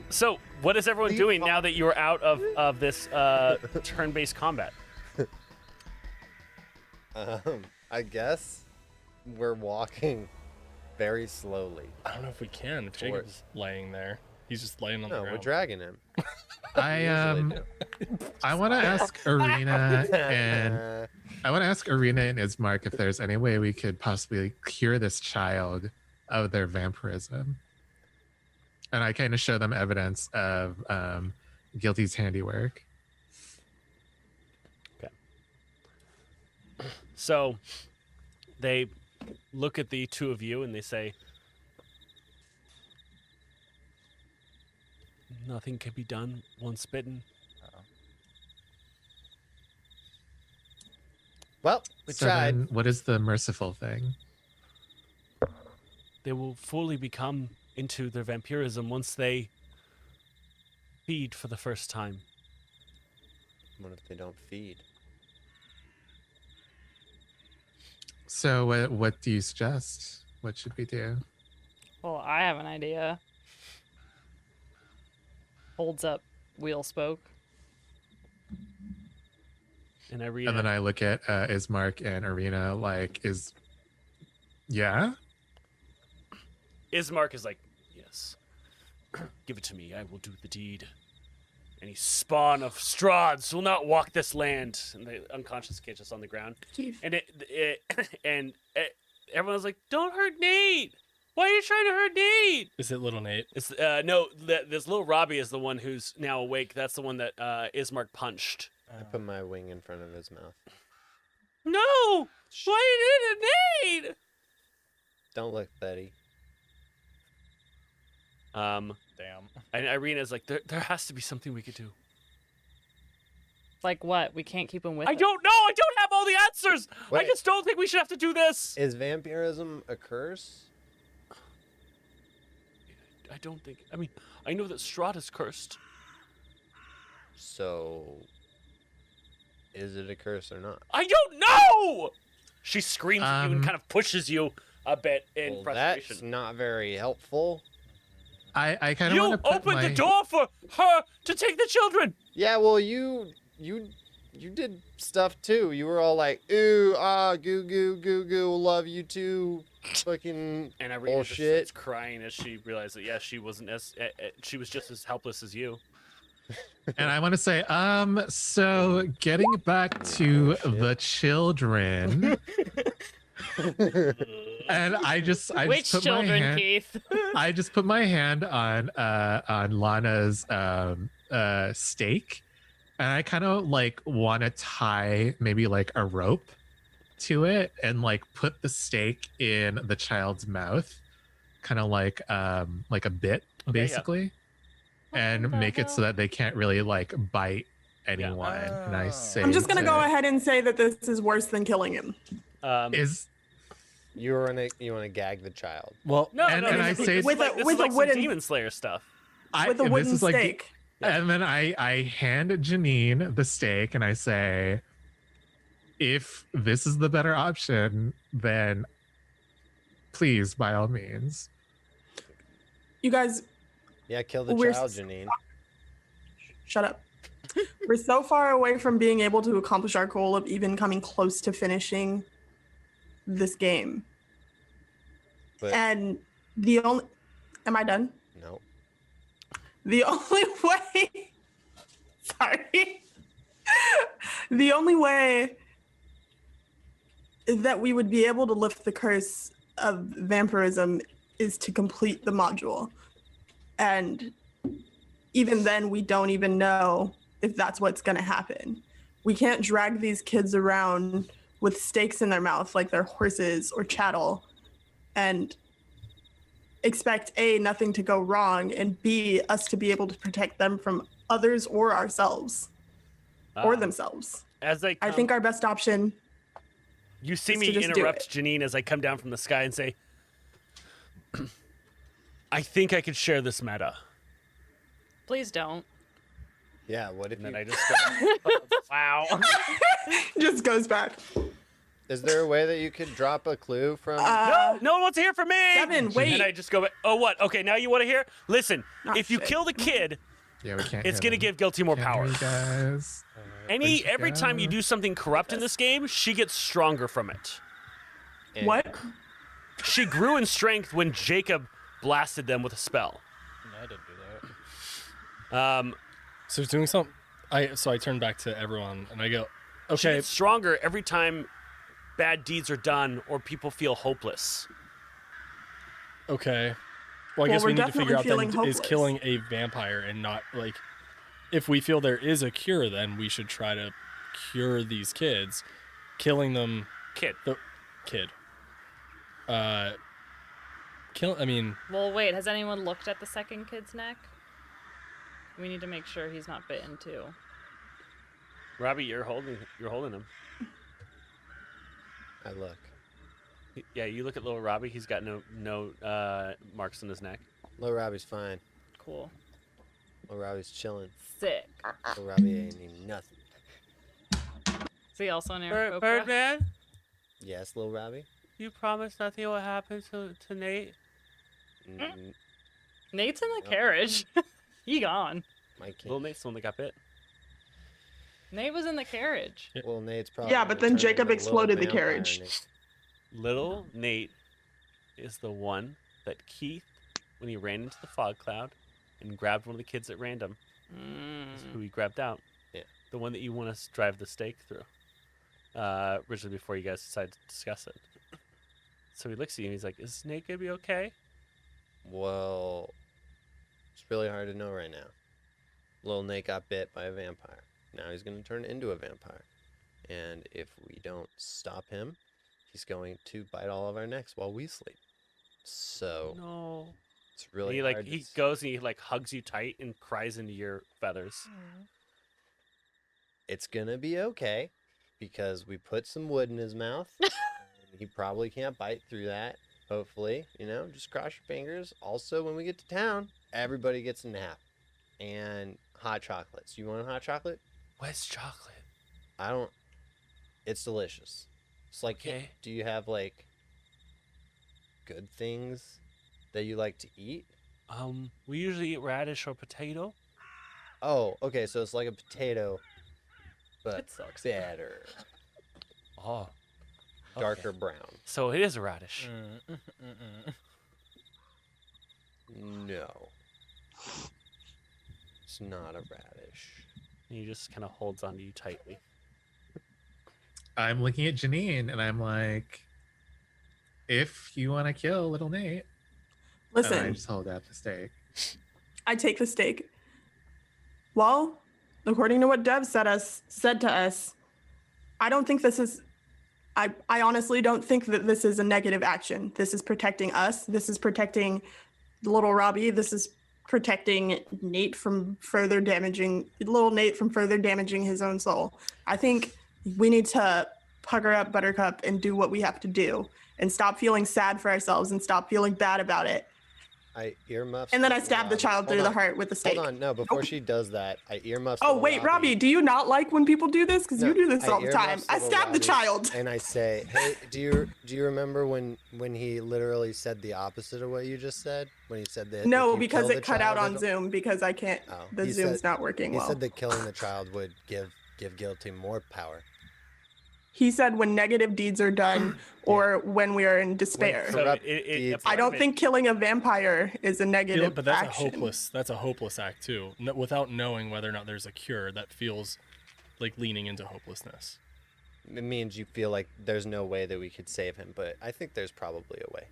So, what is everyone doing now that you're out of this turn-based combat? I guess we're walking very slowly. I don't know if we can. If Jacob's laying there, he's just laying on the No, ground. we're dragging him. I want to ask Arena and Ismark if there's any way we could possibly cure this child of their vampirism. And I kind of show them evidence of Guilty's handiwork. Okay. So they look at the two of you and they say, nothing can be done once bitten. Well, we So tried. then what is the merciful thing? They will fully become into their vampirism once they feed for the first time. What if they don't feed? So what do you suggest? What should we do? Well, I have an idea. Holds up wheel spoke. And I read And then I look at Ismark and Arena like, yeah? Ismark is like, yes. Give it to me. I will do the deed. Any spawn of Strahds will not walk this land. And the unconscious kid just on the ground. And everyone's like, don't hurt Nate. Why are you trying to hurt Nate? Is it little Nate? It's no. This little Robbie is the one who's now awake. That's the one that Ismark punched. I put my wing in front of his mouth. No! Why you did it, Nate? Don't look, Betty. Damn. And Irena's like, there has to be something we could do. Like what? We can't keep him with I us? don't know. I don't have all the answers. I Wait. just don't think we should have to do this. Is vampirism a curse? I don't think. I mean, I know that Strahd is cursed. So, is it a curse or not? I don't know. She screams at you and Um, kind of pushes you a bit in Well, frustration. that's not very helpful. I kind of You want to put opened my... the door for her to take the children. Yeah, well, you did stuff too. You were all like, ooh, ah, goo, goo, goo, goo, love you too, fucking And Irena just bullshit. starts crying as she realized that she wasn't as she was just as helpless as you. And I want to say, so getting back to the children, and I just Which put my children, hand, Keith? I just put my hand on Lana's stake, and I kind of like want to tie maybe like a rope to it and like put the stake in the child's mouth, kind of like a bit, Okay, yeah. basically. And make it so that they can't really like bite anyone. And I say, I'm just gonna go ahead and say that this is worse than killing him. Is You want to gag the child. Well, No, And- no, and this I is say- this With is like, a- this with is a like some wooden- Demon Slayer stuff. With a and wooden this is like, stake. and then I hand Janine the stake and I say, if this is the better option, then please, by all means. You guys, Yeah, kill the We're child, s- Janine. shut up. We're so far away from being able to accomplish our goal of even coming close to finishing this game. But And the only, am I done? no. The only way, sorry, the only way that we would be able to lift the curse of vampirism is to complete the module. And even then, we don't even know if that's what's going to happen. We can't drag these kids around with stakes in their mouth like they're horses or chattel and expect A, nothing to go wrong, and B, us to be able to protect them from others or ourselves or themselves. As I think our best option, you see is me to just do interrupt it. Janine as I come down from the sky and say, I think I could share this meta. Please don't. Yeah, what if And then you... I just go, wow. just goes back. Is there a way that you could drop a clue from... No one wants to hear from me. Devin, wait. And I just go, oh, what? Okay, now you want to hear? Listen, Oh, if you shit. kill the kid, Yeah, we can't. it's hear going to them. give Guilty more Can't power. hear you guys. Every time you do something corrupt in this game, she gets stronger from it. and- What? She grew in strength when Jacob blasted them with a spell. No, I didn't do that. So doing something. So I turn back to everyone and I go, She okay, gets stronger every time bad deeds are done or people feel hopeless. okay. Well, I Well, guess we we're need to figure out definitely then feeling is hopeless. killing a vampire and not like, if we feel there is a cure, then we should try to cure these kids. Killing them, Kid. the kid. I mean, Well, wait. Has anyone looked at the second kid's neck? We need to make sure he's not bitten too. Robbie, you're holding him. I look. Yeah, you look at little Robbie. He's got no marks on his neck. Little Robbie's fine. Cool. Little Robbie's chilling. Sick. Little Robbie ain't even nothing. Is he also an Aarakocra? Birdman, Yes, little Robbie? you promise nothing will happen to Nate. Mm, Nate's in the carriage. He gone. my king. Little Nate's the one that got bit. Nate was in the carriage. Well, Nate's probably. Yeah, gonna but then turn Jacob into a little exploded the vampire, carriage. Nate. Little Nate is the one that Keith, when he ran into the fog cloud and grabbed one of the kids at random, is who he grabbed out. Yeah. The one that you want to drive the stake through. Originally, before you guys decided to discuss it. So he looks at you and he's like, "Is Nate gonna be okay?" Well, it's really hard to know right now. Little Nate got bit by a vampire. Now he's going to turn into a vampire. And if we don't stop him, he's going to bite all of our necks while we sleep. So No. it's really And hard. he goes and he like hugs you tight and cries into your feathers. It's going to be okay because we put some wood in his mouth. And he probably can't bite through that. Hopefully, just cross your fingers. Also, when we get to town, everybody gets a nap and hot chocolates. You want a hot chocolate? What's chocolate? I don't. It's delicious. It's like, Okay. do you have like good things that you like to eat? We usually eat radish or potato. Oh, okay. So it's like a potato, but It sucks. better, Oh. darker brown. So it is a radish. No, it's not a radish. And he just kind of holds onto you tightly. I'm looking at Janine and I'm like, if you want to kill little Nate, and I Listen, just hold out the stake. I take the stake. Well, according to what Dev said to us, I don't think this is. I honestly don't think that this is a negative action. This is protecting us. This is protecting little Robbie. This is protecting Nate from further damaging little Nate from further damaging his own soul. I think we need to pucker up Buttercup and do what we have to do and stop feeling sad for ourselves and stop feeling bad about it. I earmuffs. And then I little stab the Robbie. child Hold through the on. heart with the stake. Hold on, no. Before she does that, I earmuffs. Oh little wait, Robbie, do you not like when people do this? Because No, you do this I all the time. earmuffs I little stab the Robbie, child. and I say, "Hey, do you remember when he literally said the opposite of what you just said? When he said that No, if you because kill it the cut out child, on it'll-" Zoom because I can't. Oh, The he Zoom's said- not working He well. said that killing the child would give Guilty more power. He said when negative deeds are done or when we are in despair. When So corrupt it- deeds- I don't think killing a vampire is a negative but that's action. That's a hopeless act too. No, without knowing whether or not there's a cure, that feels like leaning into hopelessness. It means you feel like there's no way that we could save him, but I think there's probably a way.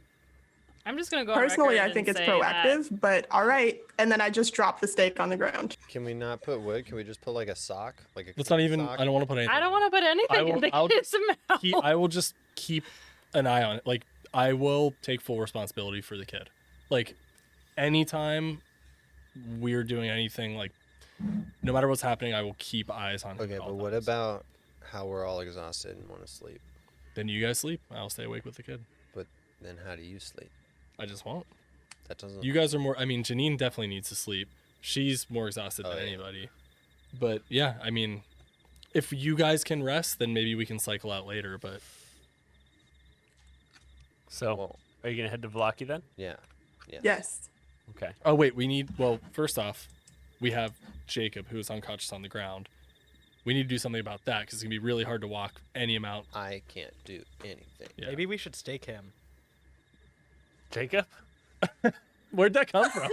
I'm just gonna go. on Personally, record I think and it's say proactive, but all right. And then I just drop the stake on the ground. Can we not put wood? Can we just put like a sock? Like a That's not even. sock? I don't want to put anything. I don't want to put anything in the I'll kid's mouth. I will just keep an eye on it. Like, I will take full responsibility for the kid. Like, anytime we're doing anything, like, no matter what's happening, I will keep eyes on him. Okay, at all but what times. about how we're all exhausted and want to sleep? Then you guys sleep. I'll stay awake with the kid. But then how do you sleep? I just won't. That doesn't. You guys are more. I mean, Janine definitely needs to sleep. She's more exhausted Oh, than yeah. anybody. But yeah, I mean, if you guys can rest, then maybe we can cycle out later. But So, Well, are you gonna head to Vallaki then? yeah. Yes. Yes. Okay. oh wait, we need. Well, first off, we have Jacob who is unconscious on the ground. We need to do something about that because it's gonna be really hard to walk any amount. I can't do anything. Yeah. Maybe we should stake him. Jacob? Where'd that come from?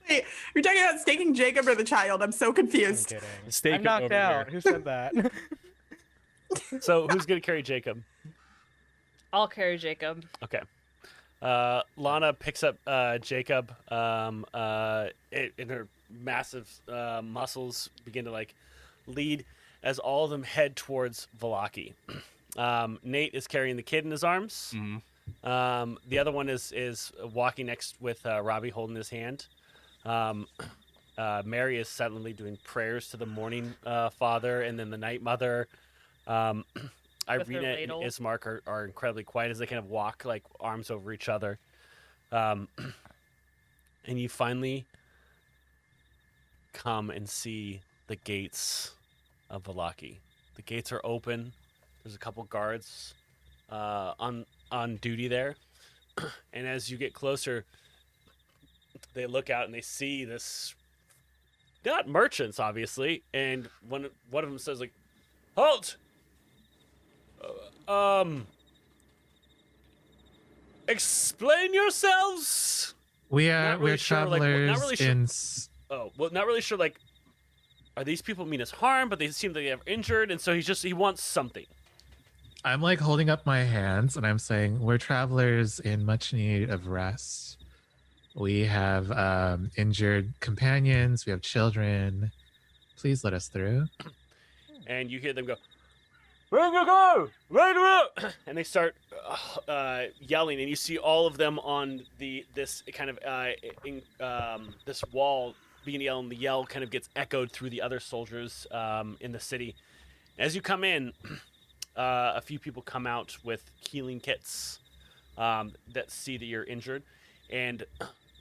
Wait, you're talking about staking Jacob or the child? I'm so I'm confused. kidding. Stake I'm him knocked over out. here. Who said that? So who's gonna carry Jacob? I'll carry Jacob. Okay. Lana picks up Jacob, and her massive muscles begin to like lead as all of them head towards Vallaki. Nate is carrying the kid in his arms. Mhm. The other one is walking next with Robbie holding his hand. Mary is silently doing prayers to the morning father and then the night mother. Irina and ladle. Ismark are incredibly quiet as they kind of walk like arms over each other. And you finally come and see the gates of Vallaki. The gates are open. There's a couple guards on duty there. And as you get closer, they look out and they see this. Not merchants, obviously. And one of them says, like, "Halt! Explain yourselves." Not really We're sure, like, travelers not really sure- in. Oh, well, not really sure. Like, are these people mean us harm? But they seem they have injured, and so he wants something. I'm like holding up my hands and I'm saying we're travelers in much need of rest. We have injured companions. We have children. Please let us through. And you hear them go, "Where you go? Right around!" And they start yelling, and you see all of them on this kind of this wall being yelled. And the yell kind of gets echoed through the other soldiers in the city. As you come in, a few people come out with healing kits that see that you're injured, and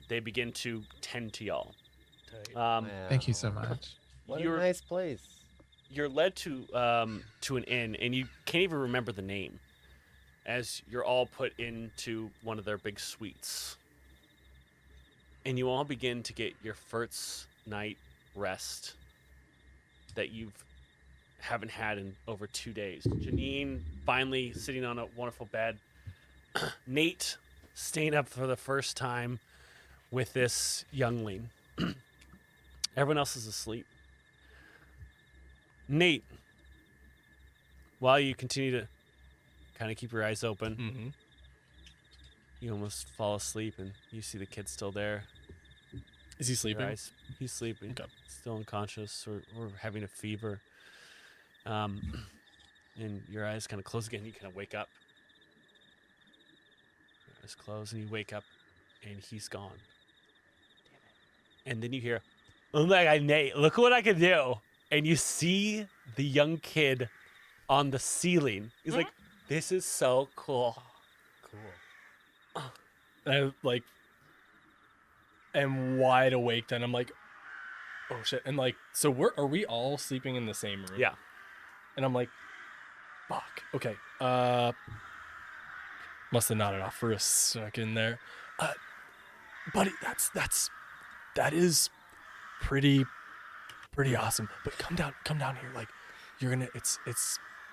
they begin to tend to y'all. Thank you so much. What a You're- nice place. You're led to an inn, and you can't even remember the name, as you're all put into one of their big suites, and you all begin to get your first night rest that you haven't had in over 2 days. Janine finally sitting on a wonderful bed. Nate staying up for the first time with this youngling. Everyone else is asleep. Nate, while you continue to kind of keep your eyes open, Mm-hmm. you almost fall asleep and you see the kid still there. Is he Your sleeping? he's sleeping, Okay. still unconscious or having a fever. And your eyes kind of close again. You kind of wake up. Your eyes close and you wake up and he's gone. And then you hear, "Oh my God, Nate, look what I can do." And you see the young kid on the ceiling. He's like, "This is so cool." I like am wide awake then. I'm like, oh shit. And like, so are we all sleeping in the same room? Yeah. And I'm like, fuck. Okay. Must have nodded off for a second there. Buddy, that is pretty awesome. But come down here. Like, you're gonna it's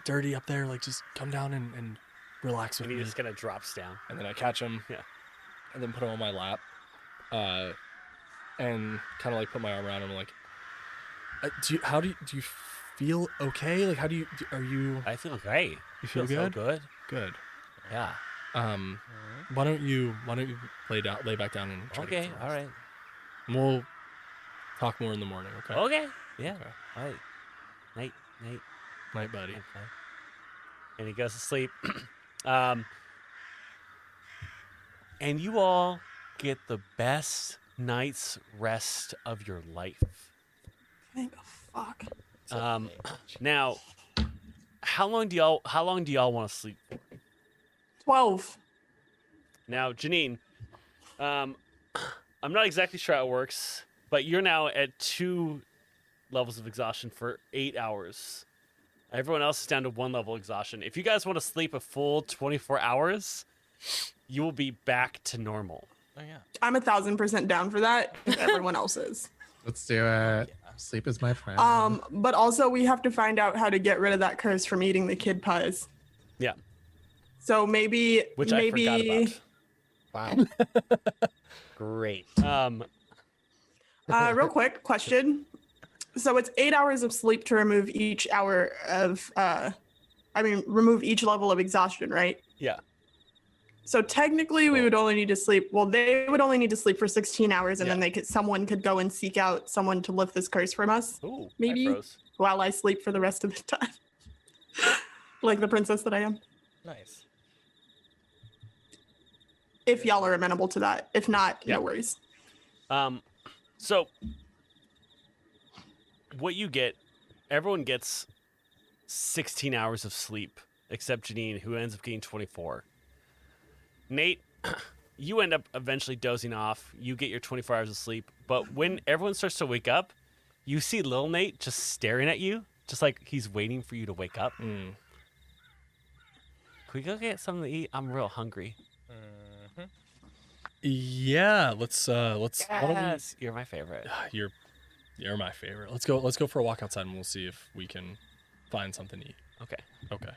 dirty up there. Like, just come down and relax with And he me. just kind of drops down. And then I catch him. Yeah. And then put him on my lap. And kind of like put my arm around him. Like, do you feel okay? Like, are you? I feel great. You feel so good? good. Good. Yeah. Why don't you lay back down and try to get Okay. some All rest? right. And we'll talk more in the morning. Okay. Okay. Yeah. Okay. All right. Night. Night, buddy. Okay. And he goes to sleep. And you all get the best night's rest of your life. Thank fuck. Now, how long do y'all want to sleep for? 12. Now, Janine, I'm not exactly sure how it works, but you're now at 2 levels of exhaustion for 8 hours. Everyone else is down to 1 level exhaustion. If you guys want to sleep a full 24 hours, you will be back to normal. Oh yeah. I'm 1,000% down for that. If everyone else is. Let's do it. Sleep is my friend. But also we have to find out how to get rid of that curse from eating the kid pies. Yeah, So maybe which I forgot about. Wow. Great. Real quick question. So it's 8 hours of sleep to remove each hour of, remove each level of exhaustion, right? Yeah. So technically, we would only need to sleep. Well, they would only need to sleep for 16 hours, and Yeah. then someone could go and seek out someone to lift this curse from us. Ooh, Maybe hi, Froze. while I sleep for the rest of the time, like the princess that I am. Nice. If y'all are amenable to that. If not, Yeah. no worries. So what you get, everyone gets 16 hours of sleep, except Janine, who ends up getting 24. Nate, you end up eventually dozing off. You get your 24 hours of sleep, but when everyone starts to wake up, you see little Nate just staring at you, just like he's waiting for you to wake up. Mm. Can we go get something to eat? I'm real hungry. Yeah, let's why don't we- Yes, you're my favorite. You're my favorite. Let's go for a walk outside and we'll see if we can find something to eat. Okay. Okay.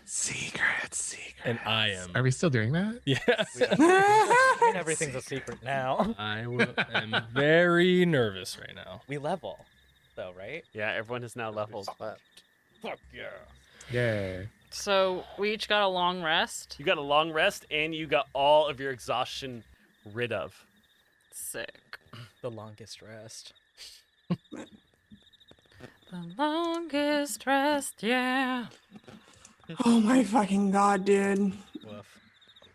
Secrets. And I am. Are we still doing that? Yeah. I mean, everything's a secret now. am very nervous right now. We level, though, right? Yeah, everyone is now leveled. Fuck yeah. Yay. So we each got a long rest. You got a long rest, and you got all of your exhaustion rid of. Sick. The longest rest. The longest rest, yeah. Oh my fucking god, dude. Woof.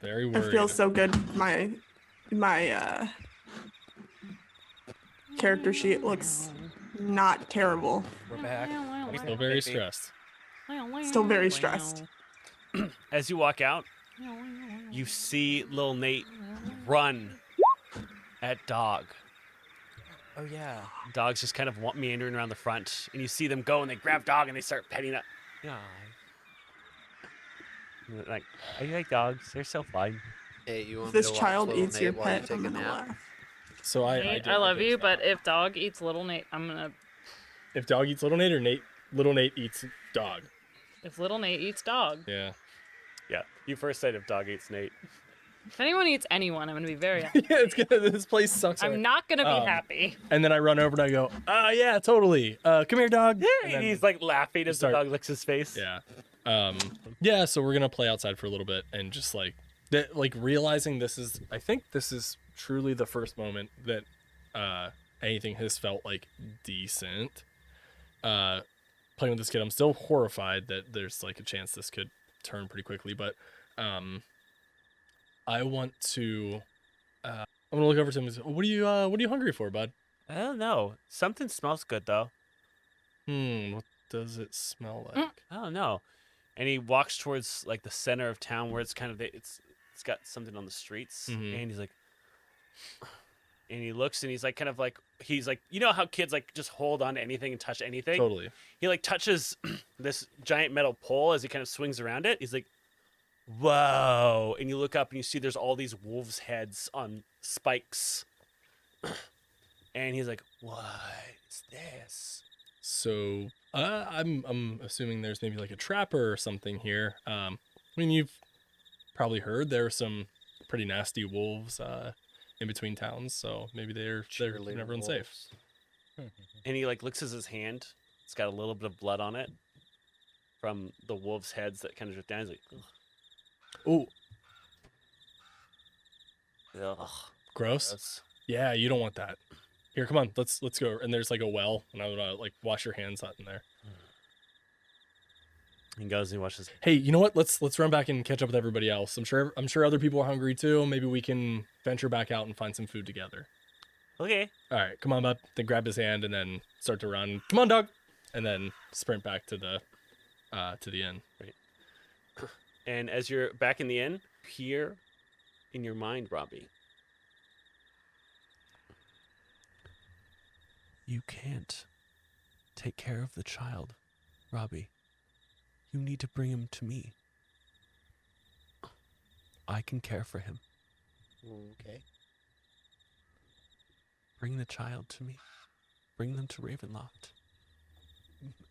Very It worried. feels so good. My character sheet looks not terrible. We're back. I'm still very stressed. Still very stressed. As you walk out, you see little Nate run at Dog. Oh yeah. Dog's just kind of meandering around the front, and you see them go, and they grab Dog, and they start petting up. Yeah. Like, I like dogs. They're so fun. Hey, you want If me this to watch child little eats Nate your while you pet, take I'm a gonna nap? laugh. So I Nate, do I love get you, this but now. if Dog eats little Nate, I'm gonna. If Dog eats little Nate or little Nate eats Dog. If little Nate eats Dog. Yeah. Yeah. You first sight of Dog eats Nate. If anyone eats anyone, I'm gonna be very happy. Yeah, this place sucks. I'm not gonna be Um, happy. And then I run over and I go, yeah, totally. Come here, Dog. And And then- he's like laughing as start- the dog licks his face. Yeah. Yeah, so we're gonna play outside for a little bit and just like realizing I think this is truly the first moment that anything has felt like decent. Playing with this kid, I'm still horrified that there's like a chance this could turn pretty quickly, but I want to I'm gonna look over to him and say, what are you hungry for, bud? I don't know. Something smells good though. What does it smell like? I don't know. And he walks towards like the center of town where it's kind of it's got something on the streets, Mhm. and he's like, and he looks and he's like kind of like you know how kids like just hold on to anything and touch anything. Totally. He like touches this giant metal pole as he kind of swings around it. He's like, whoa! And you look up and you see there's all these wolves' heads on spikes, and he's like, what's this? So I'm assuming there's maybe like a trapper or something here. I mean, you've probably heard there are some pretty nasty wolves in between towns, so maybe they're keeping Cheerleader everyone safe. wolves. And he like licks his hand. It's got a little bit of blood on it from the wolves' heads that kind of drip down. He's like, Oh, ugh, gross. gross. Yeah, you don't want that. Here, come on, let's go. And there's like a well, and I would like wash your hands out in there. He goes and he washes. Hey, you know what? Let's run back and catch up with everybody else. I'm sure other people are hungry too. Maybe we can venture back out and find some food together. Okay. All right, come on up. Then grab his hand and then start to run. Come on, Dog. And then sprint back to the inn. And as you're back in the inn, here in your mind, Robbie, you can't take care of the child, Robbie. You need to bring him to me. I can care for him. Okay. Bring the child to me. Bring them to Ravenloft.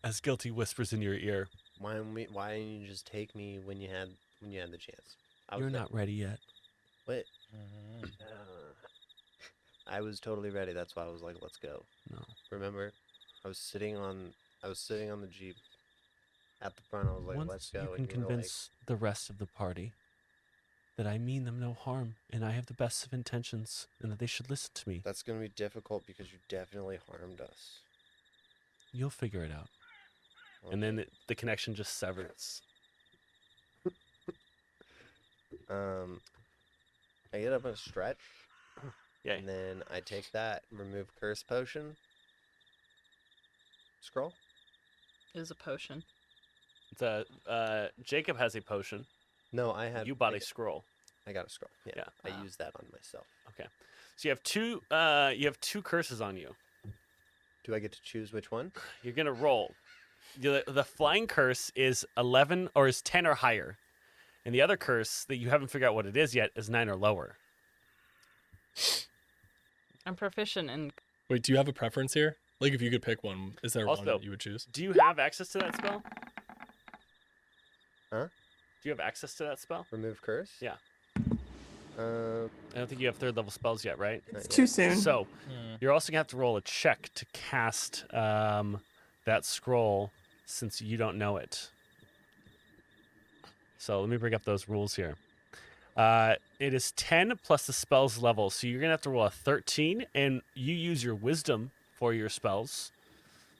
As Guilty whispers in your ear, Why didn't you just take me when you had the chance? you're not ready yet. Wait. I was totally ready. That's why I was like, let's go. No. Remember, I was sitting on the Jeep at the front. I was like, let's go. You can and you were convince the rest of the party that I mean them no harm and I have the best of intentions and that they should listen to me. like, that's going to be difficult because you definitely harmed us. You'll figure it out. And then the connection just severs. I get up and stretch. Yeah. And then I take that, remove curse potion. Scroll. Is a potion. It's Jacob has a potion. No, I had. You bought a scroll. I got a scroll. Yeah. Yeah. I used that on myself. Okay. So you have two curses on you. Do I get to choose which one? You're gonna roll. The flying curse is 11 or is 10 or higher, and the other curse that you haven't figured out what it is yet is 9 or lower. I'm proficient in. Wait, do you have a preference here? Like, if you could pick one, is there one Also, that you would choose? Do you have access to that spell? Huh? Do you have access to that spell? Remove curse? Yeah. Uh, I don't think you have third level spells yet, right? not It's yet. too soon. So you're also gonna have to roll a check to cast that scroll since you don't know it. So let me bring up those rules here. It is 10 plus the spell's level, so you're gonna have to roll a 13, and you use your wisdom for your spells.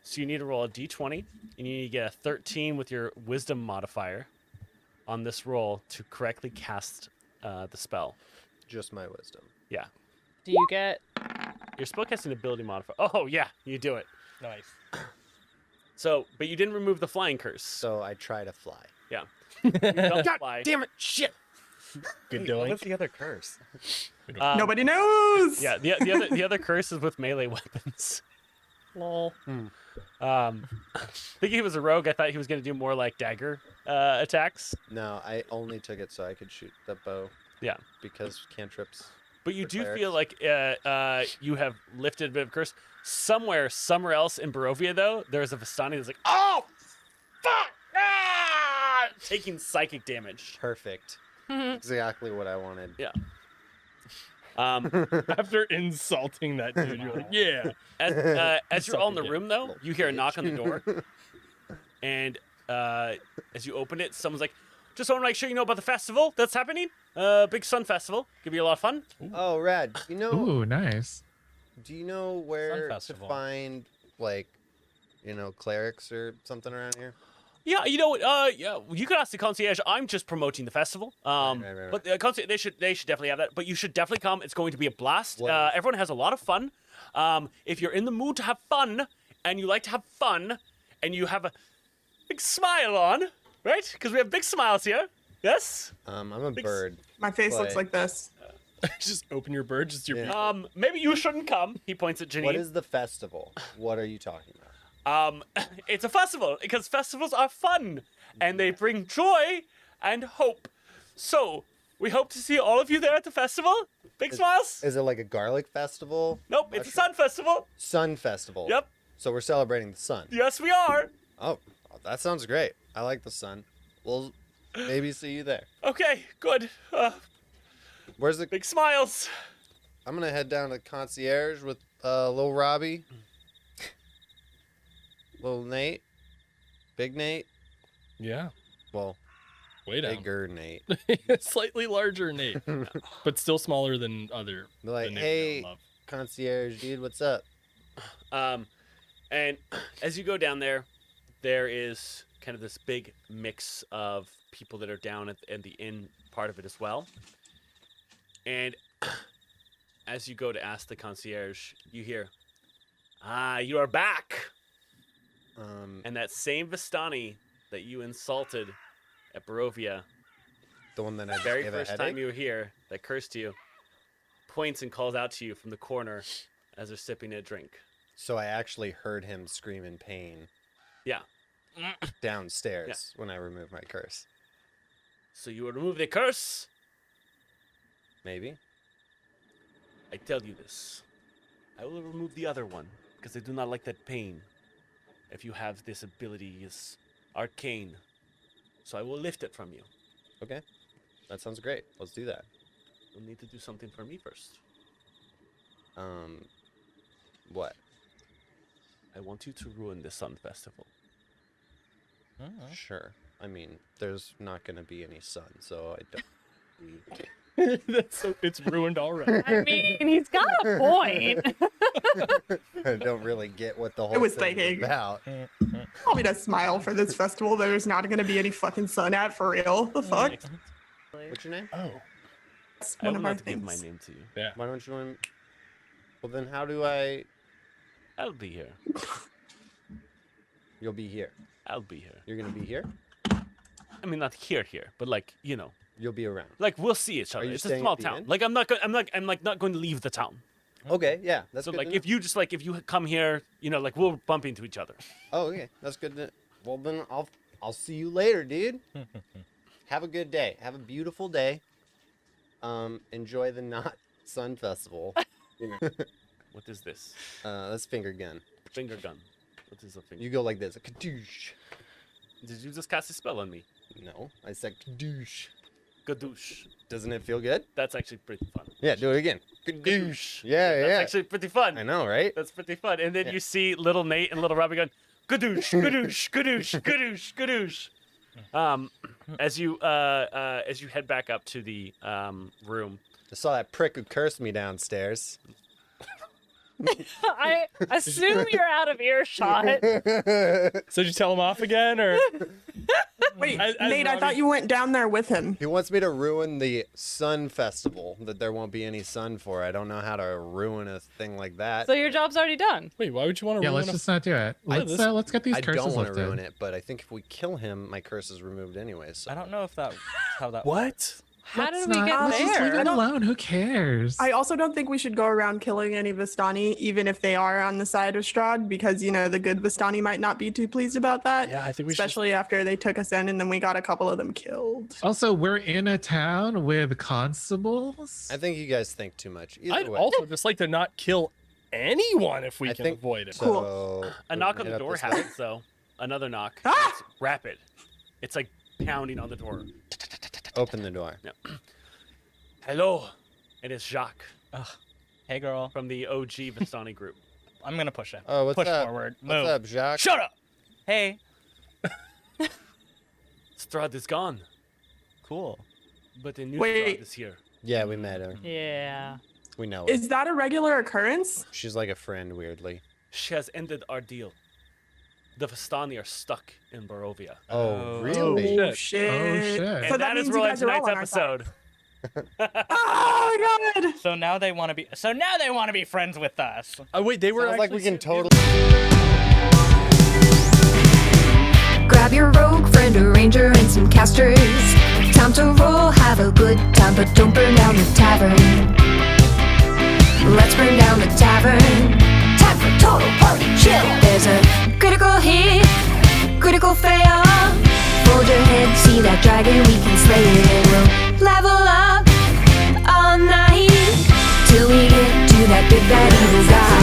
So you need to roll a d20, and you need to get a 13 with your wisdom modifier on this roll to correctly cast the spell. Just my wisdom. Yeah. Do you get? Your spellcasting ability modifier. Oh yeah, you do it. Nice. So, but you didn't remove the flying curse. So I try to fly. Yeah. You don't fly. Damn it! Shit! Good doing. What's the other curse? Nobody knows. Yeah, the other curse is with melee weapons. Lol. Thinking he was a rogue, I thought he was going to do more like dagger attacks. No, I only took it so I could shoot the bow. Yeah. Because cantrips. But you For do clerics. feel like you have lifted a bit of curse. Somewhere else in Barovia, though, there's a Vistani that's like, oh, fuck! Ah! Taking psychic damage. Perfect. Exactly what I wanted. Yeah. After insulting that dude, you're like, yeah. As you're all in the Something room, though, you hear a knock on the door. And as you open it, someone's like, just want to make sure you know about the festival that's happening. Big Sun Festival. Gonna be a lot of fun. Oh, rad. You know, Ooh, nice. do you know where to Festival. find, like, clerics or something around here? Yeah, you know, yeah, you could ask the concierge. I'm just promoting the festival. Right. But the concierge, they should definitely have that. But you should definitely come. It's going to be a blast. What? Everyone has a lot of fun. If you're in the mood to have fun, and you like to have fun, and you have a big smile on, right? Because we have big smiles here. Yes. I'm a bird. My face looks Play. like this. Just open your bird, just your Yeah. Maybe you shouldn't come. He points at Janine. What is the festival? What are you talking about? It's a festival because festivals are fun and they bring joy and hope. So we hope to see all of you there at the festival. Big smiles. Is it like a garlic festival? Nope, it's a sun festival. Sun festival. Yep. So we're celebrating the sun. Yes, we are. Oh, that sounds great. I like the sun. We'll maybe see you there. Okay, good. Where's the? Big smiles. I'm gonna head down to concierge with little Robbie, little Nate, big Nate. yeah. Well, Way down. bigger Nate. Slightly larger Nate, but still smaller than other. Be like, the Nate we know hey, and love. concierge dude, what's up? And as you go down there, there is kind of this big mix of people that are down at the inn part of it as well. And as you go to ask the concierge, you hear, you are back. And that same Vistani that you insulted at Barovia, The one that I very gave a first headache? time you were here, that cursed you, points and calls out to you from the corner as they're sipping a drink. So I actually heard him scream in pain Yeah. downstairs when I removed my curse. So you will remove the curse. Maybe. I tell you this. I will remove the other one because I do not like that pain. If you have this ability, is arcane. So I will lift it from you. Okay. That sounds great. Let's do that. You'll need to do something for me first. What? I want you to ruin the Sun Festival. Sure. I mean, there's not gonna be any sun, so I don't. It's ruined already. I mean, he's got a point. I don't really get what the whole was thing is thinking. about. Tell me to smile for this festival. There's not going to be any fucking sun at for real. The fuck? What's your name? Oh. That's I one will of our not give my things. name to you. Yeah. Why don't you want? Well, then how do I? I'll be here. You'll be here. I'll be here. You're gonna be here. I mean, not here, but like, you know, You'll be around. like we'll see each other. you It's a staying small at the town. inn? Like I'm not going to leave the town. Okay, yeah, that's So good. like to know. if you come here, you know, like we'll bump into each other. Oh, okay, that's good. Well, then I'll see you later, dude. Have a good day. Have a beautiful day. Enjoy the Not Sun Festival. You know. What is this? That's finger gun. Finger gun. What is a finger? You go like this. A kadoosh. Did you just cast a spell on me? No, I said kadoosh. Gadoosh. Doesn't it feel good? That's actually pretty fun. Yeah, do it again. Gadoosh. Yeah, That's yeah. actually pretty fun. I know, right? That's pretty fun. And then you see little Nate and little Robbie going, gadoosh, gadoosh, gadoosh, gadoosh, gadoosh. As you head back up to the room. I saw that prick who cursed me downstairs. I assume you're out of earshot. So did you tell him off again, or? Wait, As Nate, I Robbie- thought you went down there with him. He wants me to ruin the Sun Festival, that there won't be any sun for. I don't know how to ruin a thing like that. So your job's already done. Wait, why would you want to Yeah, ruin let's a just not do it. Let's get these I curses don't want to lifted. ruin it, but I think if we kill him, my curse is removed anyway. So I don't know if that's how that. What? How Let's did we not- get let's just leave there? it alone. Who cares? I also don't think we should go around killing any Vistani, even if they are on the side of Strahd, because, you know, the good Vistani might not be too pleased about that. Yeah, I think we should. Especially after they took us in and then we got a couple of them killed. Also, we're in a town with constables. I think you guys think too much. Either I'd way, also just like to not kill anyone if we I can think avoid it. so. A we knock on head the up door this way. happens, though. Another knock. Ah! It's rapid. It's like pounding on the door. Open the door. Hello. It is Jacques Hey, girl. from the OG Vistani group. I'm gonna push it. Oh, what's push up? forward. What's Move. up, Jacques? Shut up. Hey. Strahd is gone, Cool. but a new Wait. Strahd is here. Yeah, we met her. Yeah. We know her. Is that a regular occurrence? She's like a friend, weirdly. She has ended our deal. The Vistani are stuck in Barovia. Oh, really? Oh, shit. shit. Oh, shit. So And that is means where you tonight's guys are all on our side. episode. Oh, my God. So now they want to be. So now they want to be friends with us. Oh wait, they were Sounds like actually we can totally. Grab your rogue friend, a ranger, and some casters. Time to roll, have a good time, but don't burn down the tavern. Let's burn down the tavern. Time for total party chill. There's a critical hit, critical fail. Hold your head, see that dragon, we can slay it, and we'll level up all night till we get to that big bad evil guy.